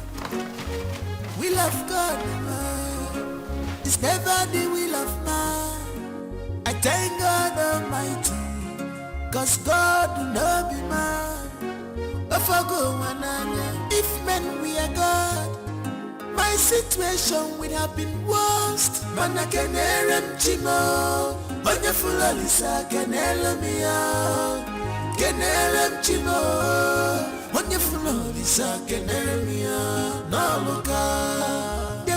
will of God, man. It's never the will of man. I thank God Almighty, cause God will not be man. If men we are God, my situation would have been worst. Man, I can hear him, Chimo. When you're full of Lisa, can hear me out. Can hear him, Chimo. They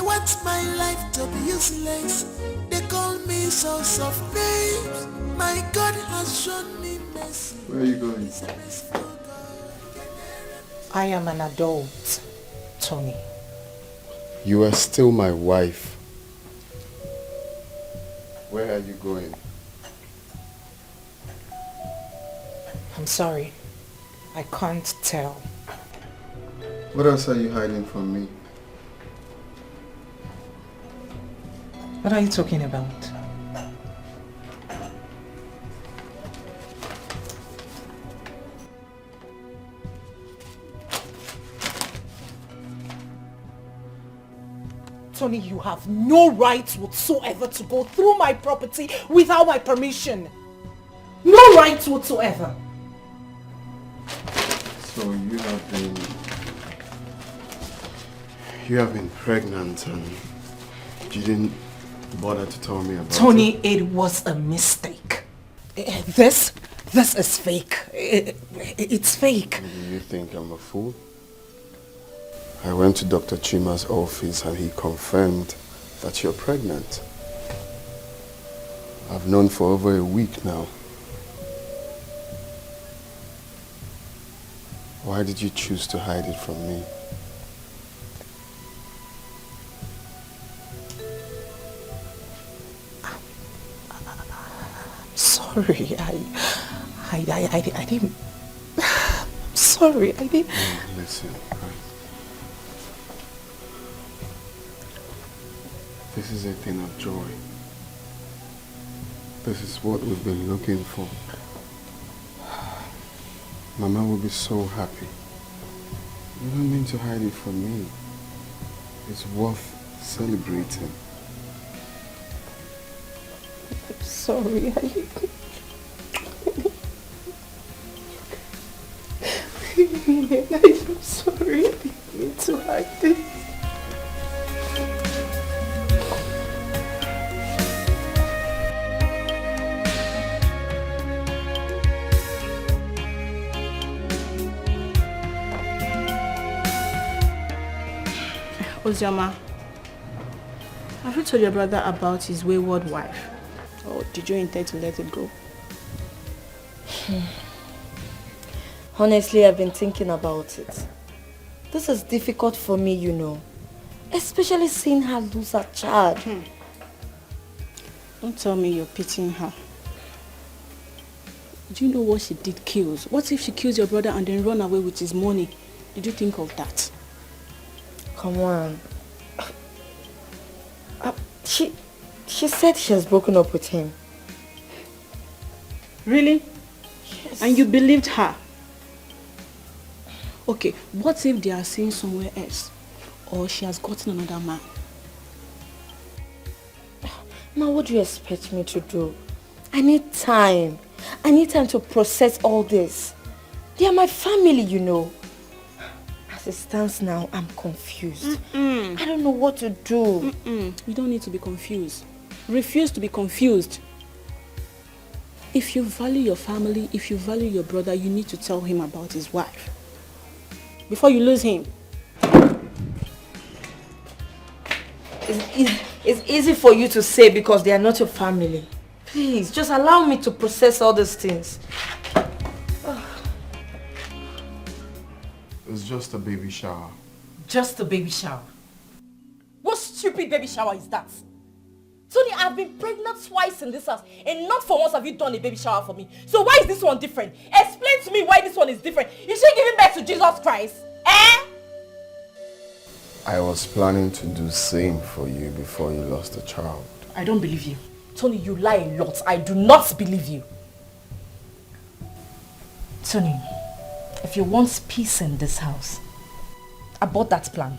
want my life to be useless. They call me source of babes. My God has shown me mercy. Where are you going? I am an adult, Tony. You are still my wife. Where are you going? I'm sorry. I can't tell. What else are you hiding from me? What are you talking about? Tony, you have no right whatsoever to go through my property without my permission. No right whatsoever. So you have been pregnant and you didn't bother to tell me about Tony, it was a mistake. This is fake. It's fake. Do you think I'm a fool? I went to Dr. Chima's office and he confirmed that you're pregnant. I've known for over a week now. Why did you choose to hide it from me? Sorry, I didn't. I'm sorry, I didn't. Listen, this is a thing of joy. This is what we've been looking for. Mama will be so happy. You don't mean to hide it from me. It's worth celebrating. I'm sorry, I'm sorry, I didn't mean to hide this. Ozoma, have you told your brother about his wayward wife? Or did you intend to let it go? Honestly, I've been thinking about it. This is difficult for me, you know. Especially seeing her lose her child. Don't tell me you're pitying her. Do you know what she did kills? What if she kills your brother and then run away with his money? Did you think of that? Come on. She said she has broken up with him. Really? Yes. And you believed her? Okay, what if they are seeing somewhere else? Or she has gotten another man? Now, what do you expect me to do? I need time. I need time to process all this. They are my family, you know. As it stands now, I'm confused. I don't know what to do. You don't need to be confused. Refuse to be confused. If you value your family, if you value your brother, you need to tell him about his wife. Before you lose him. It's easy for you to say because they are not your family. Please, just allow me to process all these things. It's just a baby shower. Just a baby shower. What stupid baby shower is that? Tony, I've been pregnant twice in this house and not for once have you done a baby shower for me. So why is this one different? Explain to me why this one is different. Is she giving birth to Jesus Christ? I was planning to do same for you before you lost a child. I don't believe you. Tony, you lie a lot. I do not believe you. Tony, if you want peace in this house, abort that plan.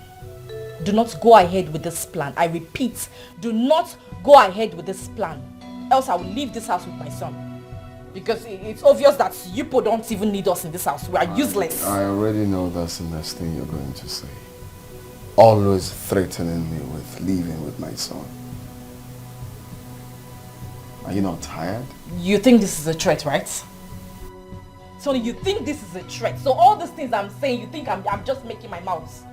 Do not go ahead with this plan. I repeat, do not go ahead with this plan. Else I will leave this house with my son. Because it's obvious that you people don't even need us in this house. We are useless. I already know that's the next thing you're going to say. Always threatening me with leaving with my son. Are you not tired? You think this is a threat, right? Tony, you think this is a threat. So all these things I'm saying, you think I'm just making my mouth.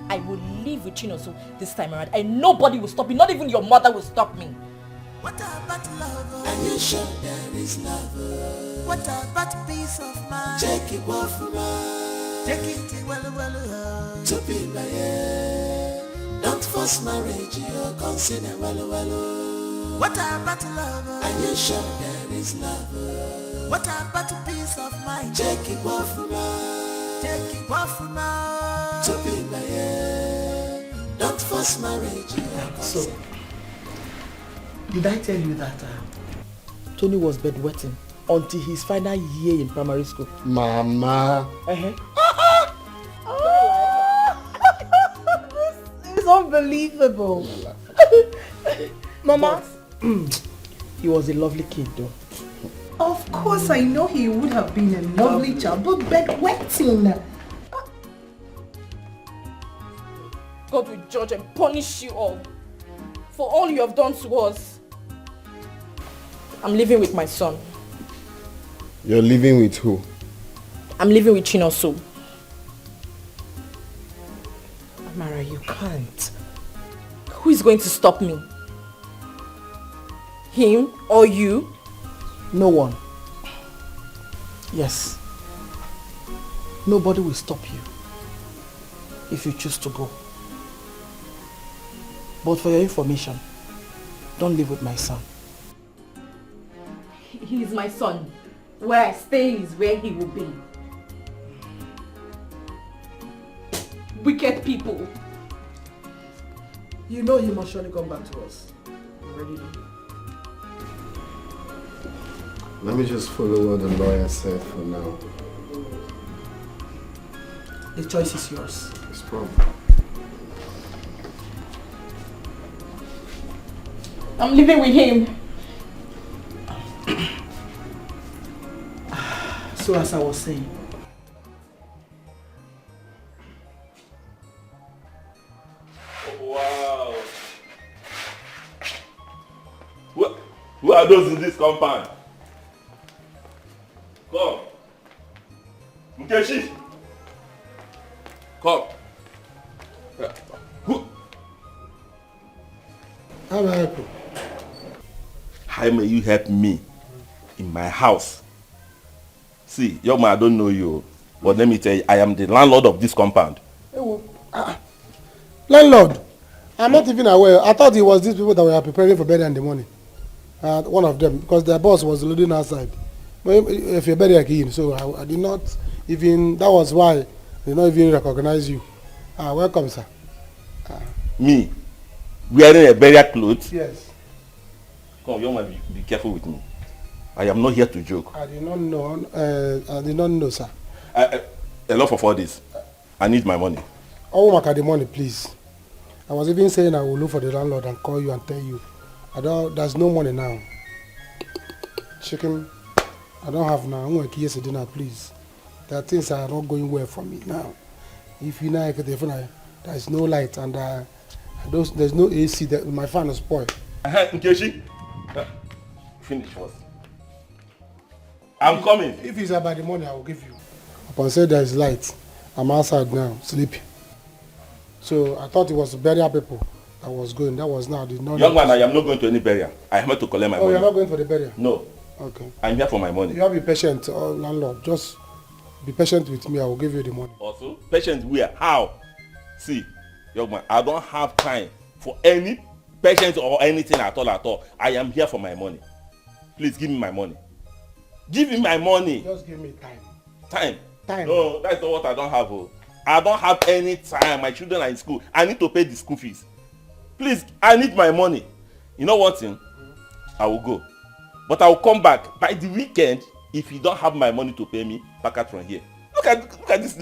I will live with Chinoso this time around and nobody will stop me. Not even your mother will stop me. What about love? Are you sure there is love? What about peace of mind? Take it off my. Take it well. To be my head. Don't force marriage, you consider well. What about love? Are you sure there is love? What about peace of mind? Take it off my. Take it off my. To be my head. Don't force marriage, you consider. Did I tell you that Tony was bedwetting until his final year in primary school? Mama. This is unbelievable. Mama. He was a lovely kid though. Of course I know he would have been a lovely child, but bedwetting. God will judge and punish you all for all you have done to us. I'm living with my son. You're living with who? I'm living with Chinoso. Amara, you can't. Who is going to stop me? Him or you? No one. Yes. Nobody will stop you if you choose to go. But for your information, don't live with my son. He is my son. Where I stay is where he will be. Wicked people. You know he must surely come back to us. You already know. Let me just follow what the lawyer said for now. The choice is yours. It's problem. I'm living with him. So as I was saying, wow. Who are those in this compound? Come. Nkechi. Come. Who? How may I help you? How may you help me in my house? See, young man, I don't know you, but let me tell you, I am the landlord of this compound. Landlord, I'm not even aware. I thought it was these people that were preparing for burial in the morning. One of them, because their boss was loading outside. But if you're burial again, so I did not even, that was why I did not even recognize you. Welcome, sir. Me? Wearing a burial clothes? Yes. Come, young man, be careful with me. I am not here to joke. I did not know, sir. A lot for all this. I need my money. I won't make the money, please. I was even saying I will look for the landlord and call you and tell you. There's no money now. Chicken, I don't have now. I'm going to yesterday now, please. There are things are not going well for me now. If you know, there's no light and there's no AC. My fan is spoiled. Nkechi, finish first. I'm coming. If it's about the money, I will give you. Upon say there is light, I'm outside now, sleeping. So I thought it was burial people that was going. That was now. Young man, I am not going to any burial. I am here to collect my money. Oh, you're not going for the burial? No. Okay. I'm here for my money. You have to be patient, landlord. Just be patient with me. I will give you the money. Also, patient where? How? See, young man, I don't have time for any patience or anything at all. I am here for my money. Please give me my money. Give me my money. Just give me time. Time? No, that's not what I don't have. Oh. I don't have any time. My children are in school. I need to pay the school fees. Please, I need my money. You know one thing? I will go. But I will come back by the weekend if you don't have my money to pay me back out from here. Look at this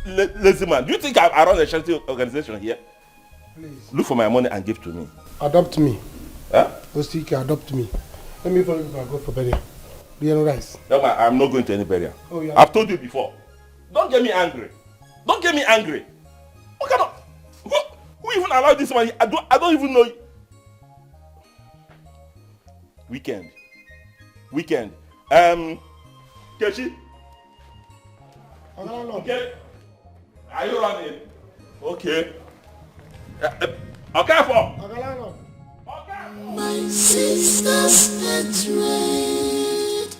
lazy man. Do you think I run a charity organization here? Please. Look for my money and give to me. Adopt me. Huh? Ostika, adopt me. Let me follow you and go for burial. Do you know rice? No, man, I'm not going to any burial. Oh, yeah. I've told you before. Don't get me angry. Don't get me angry. What kind of... Who even allowed this money? I don't even know. Weekend. Kechi, Okay. Are you running? Okay. Okay, for. My sister's hatred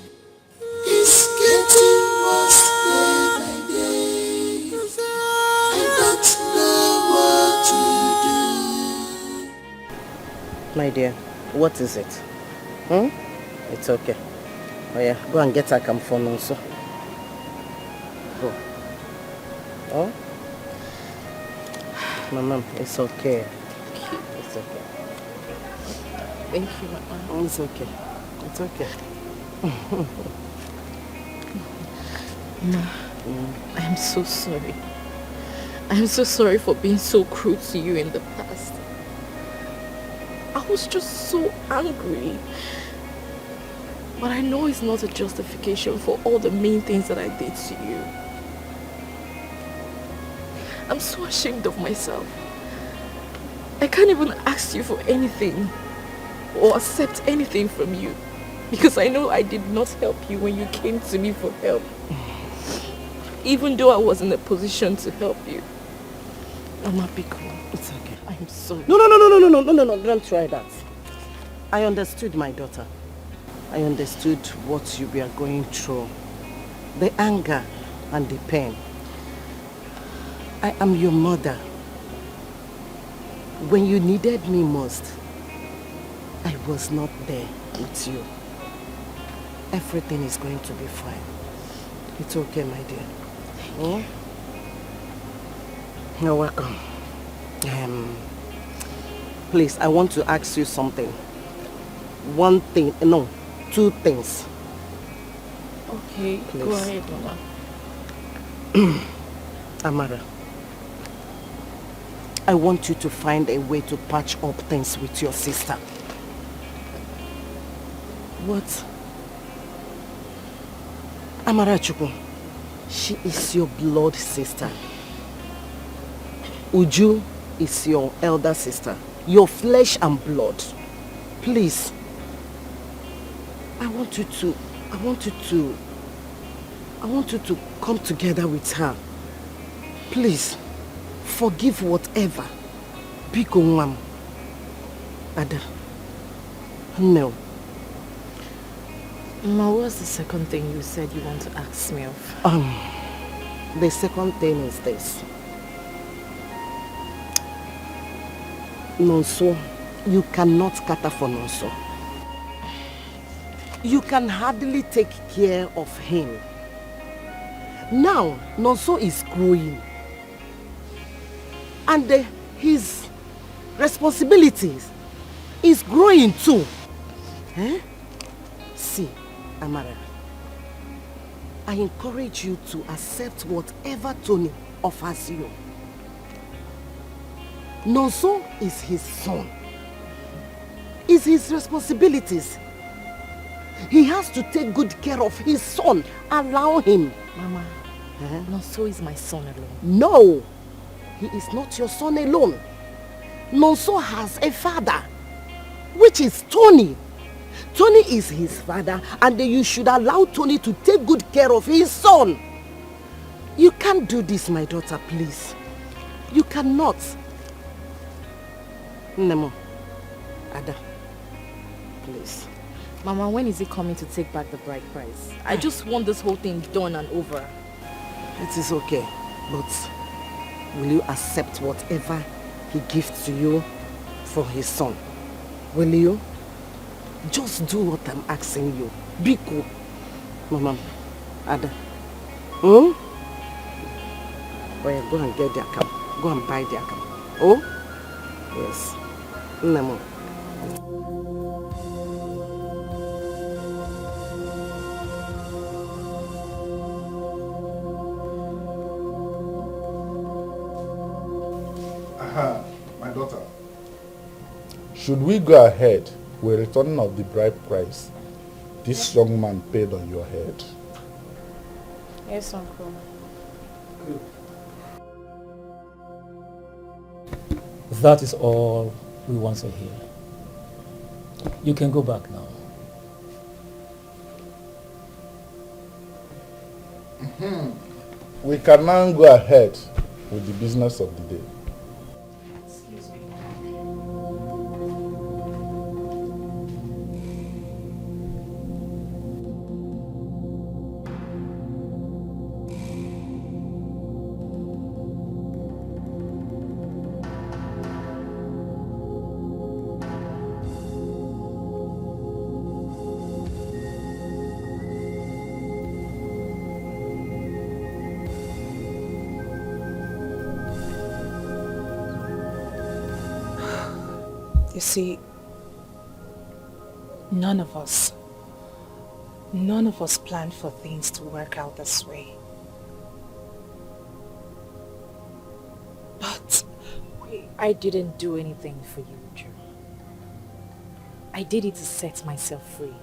is getting worse day by day. I don't know what to do. My dear, what is it? It's okay. Oh yeah, go and get her camphor also. Go. Oh? Mama, it's okay. It's okay. Thank you, Mama. It's okay. It's okay. Ma, I'm so sorry. I'm so sorry for being so cruel to you in the past. I was just so angry. But I know it's not a justification for all the mean things that I did to you. I'm so ashamed of myself. I can't even ask you for anything or accept anything from you because I know I did not help you when you came to me for help. Even though I was in a position to help you. Mama, be cool. It's okay. I'm sorry. No, don't try that. I understood, my daughter. I understood what you were going through. The anger and the pain. I am your mother. When you needed me most, I was not there with you. Everything is going to be fine. It's okay, my dear. Oh? You're welcome. Please, I want to ask you something. Two things. Okay, Please. go ahead, Mama. Amara, I want you to find a way to patch up things with your sister. What? Amara Chukwu, she is your blood sister. Uju is your elder sister. Your flesh and blood. Please, I want you to come together with her. Please, forgive whatever. Biko nwam. Ada. No. Ma, what's the second thing you said you want to ask me of? The second thing is this. Nonso, you cannot cater for Nonso. You can hardly take care of him. Now, Nonso is growing. And his responsibilities is growing too. See, Amara, I encourage you to accept whatever Tony offers you. Nonso is his son. It's his responsibilities. He has to take good care of his son. Allow him. Mama, Nonso is my son alone. No, he is not your son alone. Nonso has a father, which is Tony. Tony is his father, and you should allow Tony to take good care of his son. You can't do this, my daughter, please. You cannot. Nemo, Ada, please. Mama, when is he coming to take back the bride price? I just want this whole thing done and over. It is okay, but will you accept whatever he gives to you for his son? Will you? Just do what I'm asking you. Be cool. Mama, Ada. Oh yeah, go and get their account. Go and buy their account. Oh? Yes. Nemo. My daughter. Should we go ahead with returning of the bride price this young man paid on your head? Yes, Uncle. That is all we want to hear. You can go back now. we can now go ahead with the business of the day. You see, none of us planned for things to work out this way. But I didn't do anything for you, Joe. I did it to set myself free.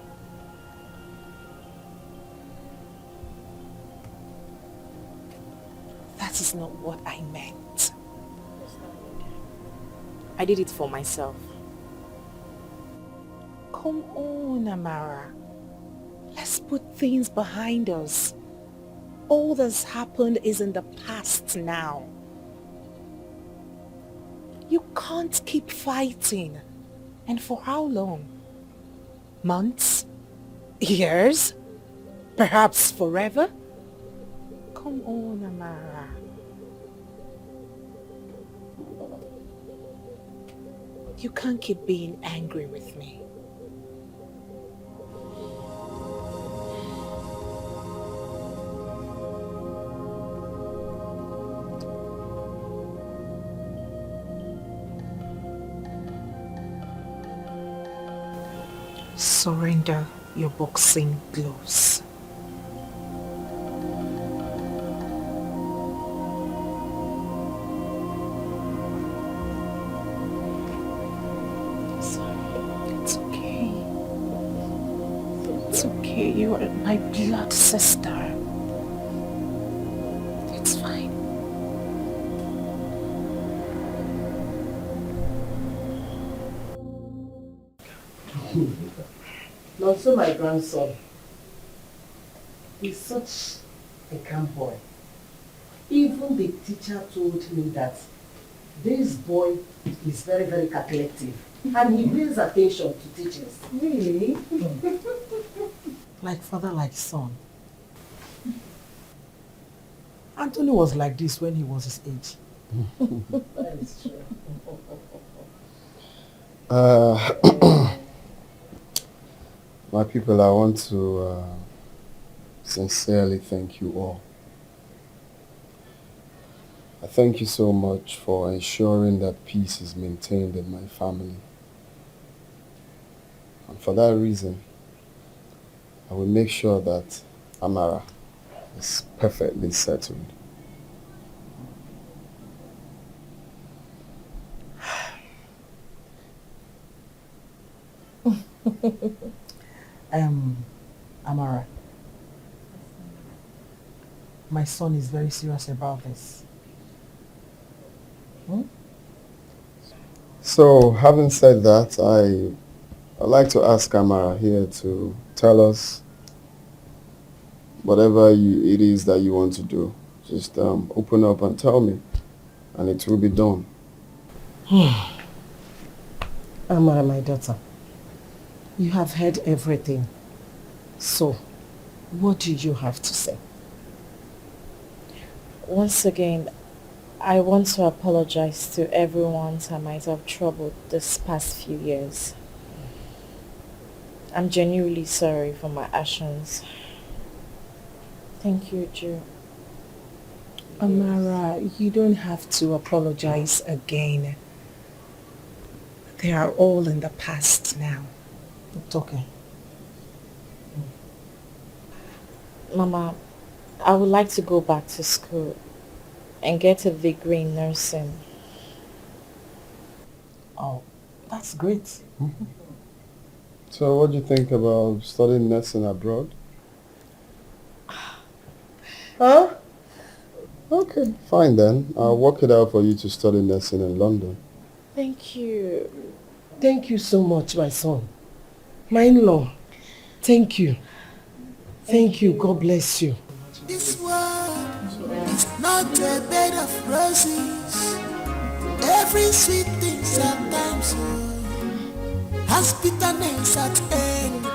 that is not what I meant. I did it for myself. Come on, Amara. Let's put things behind us. All that's happened is in the past now. You can't keep fighting. And for how long? Months? Years? Perhaps forever? Come on, Amara. You can't keep being angry with me. Surrender your boxing gloves. It's okay. It's okay. You are my blood sister. It's fine. Not so my grandson. He's such a calm boy. Even the teacher told me that this boy is very, very calculative. And he pays attention to teachers. Really? Like father, like son. Anthony was like this when he was his age. That is true. My people, I want to sincerely thank you all. I thank you so much for ensuring that peace is maintained in my family. And for that reason, I will make sure that Amara is perfectly settled. Amara, my son is very serious about this. So, having said that, I'd like to ask Amara here to tell us whatever it is that you want to do. Just open up and tell me, and it will be done. Amara, my daughter, you have heard everything. So, what do you have to say? Once again, I want to apologize to everyone I might have troubled this past few years. I'm genuinely sorry for my actions. Thank you, Joe. Amara, you don't have to apologize again. They are all in the past now. It's okay. Mama, I would like to go back to school and get a degree in nursing. Oh, that's great. So what do you think about studying nursing abroad? Huh? Okay, fine then. I'll work it out for you to study nursing in London. Thank you. Thank you so much, my son. My in-law, thank you. Thank you. God bless you. This world not a bed of roses. Every sweet thing sometimes has bitterness at end.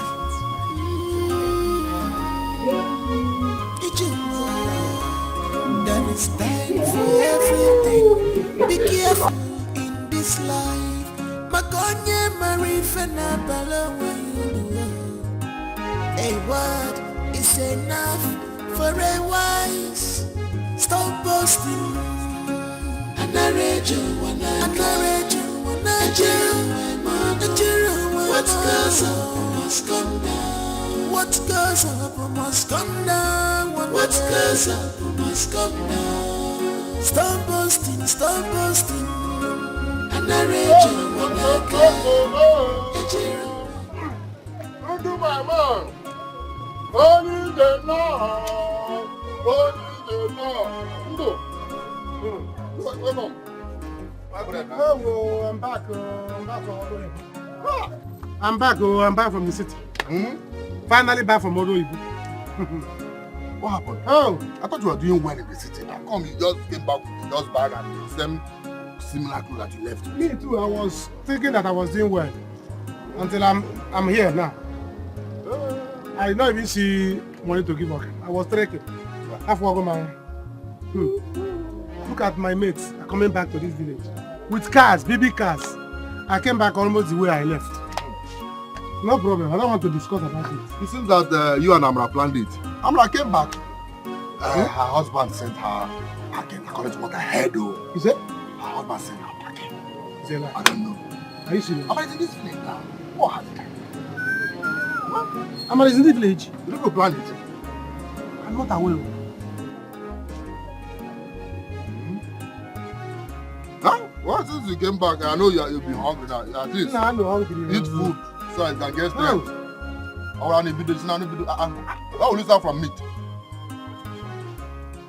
There is time for everything. Be careful in this life. Makonye marifena bala when you do. A word is enough for a wise. Stop boasting. What goes up must come down. What goes up must come down. What goes up must come down. Stop boasting, stop boasting. And I read you when I Don't do my man. Only the Lord. Only the Lord. Go. Welcome. Oh, I'm back. I'm back from Odo. I'm back. I'm back from the city. Finally back from Odo. What happened? Oh, I thought you were doing well in the city. How come you just came back with the dust bag and the same similar clothes that you left? Me too. I was thinking that I was doing well until I'm here now. I did not even see money to give up. I was trekking. Look at my mates coming back to this village with cars, baby cars. I came back almost the way I left. No problem. I don't want to discuss about it. It seems that you and Amara planned it. Amara came back. Her husband sent her packing according to what I heard though. You said? Her husband sent her packing. Is it like? I don't know. Are you serious? Amara is in this village now. What has it? Amara is in the village. You don't go plan it. I'm not aware. Huh? Well, since you came back, I know you'll be hungry now. At least I'm not hungry. Eat food so I can get strength. Or any video, why will you start from meat?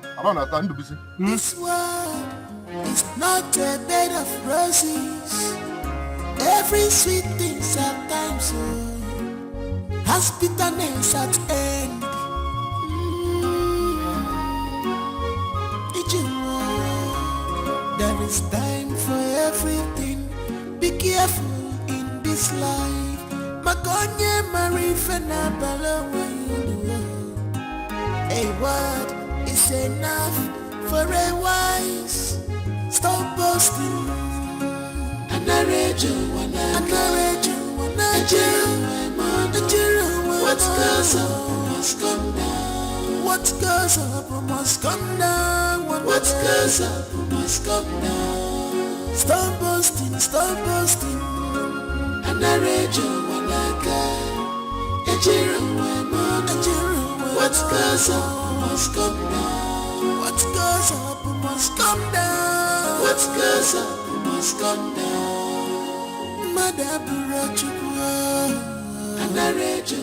I don't understand. You busy. This world is not a bed of roses. Every sweet thing sometimes has bitterness at end. There is time for everything. Be careful in this life. Makonye marifena bala when you do. A word is enough for a wise. Stop boasting. And I read you when I what goes up must come down. What goes up must come down. What goes up must come down. Stop boasting, stop boasting. And I read you when I what goes up must come down. What goes up must come down. What goes up must come down. Madabura chukwa. And I read you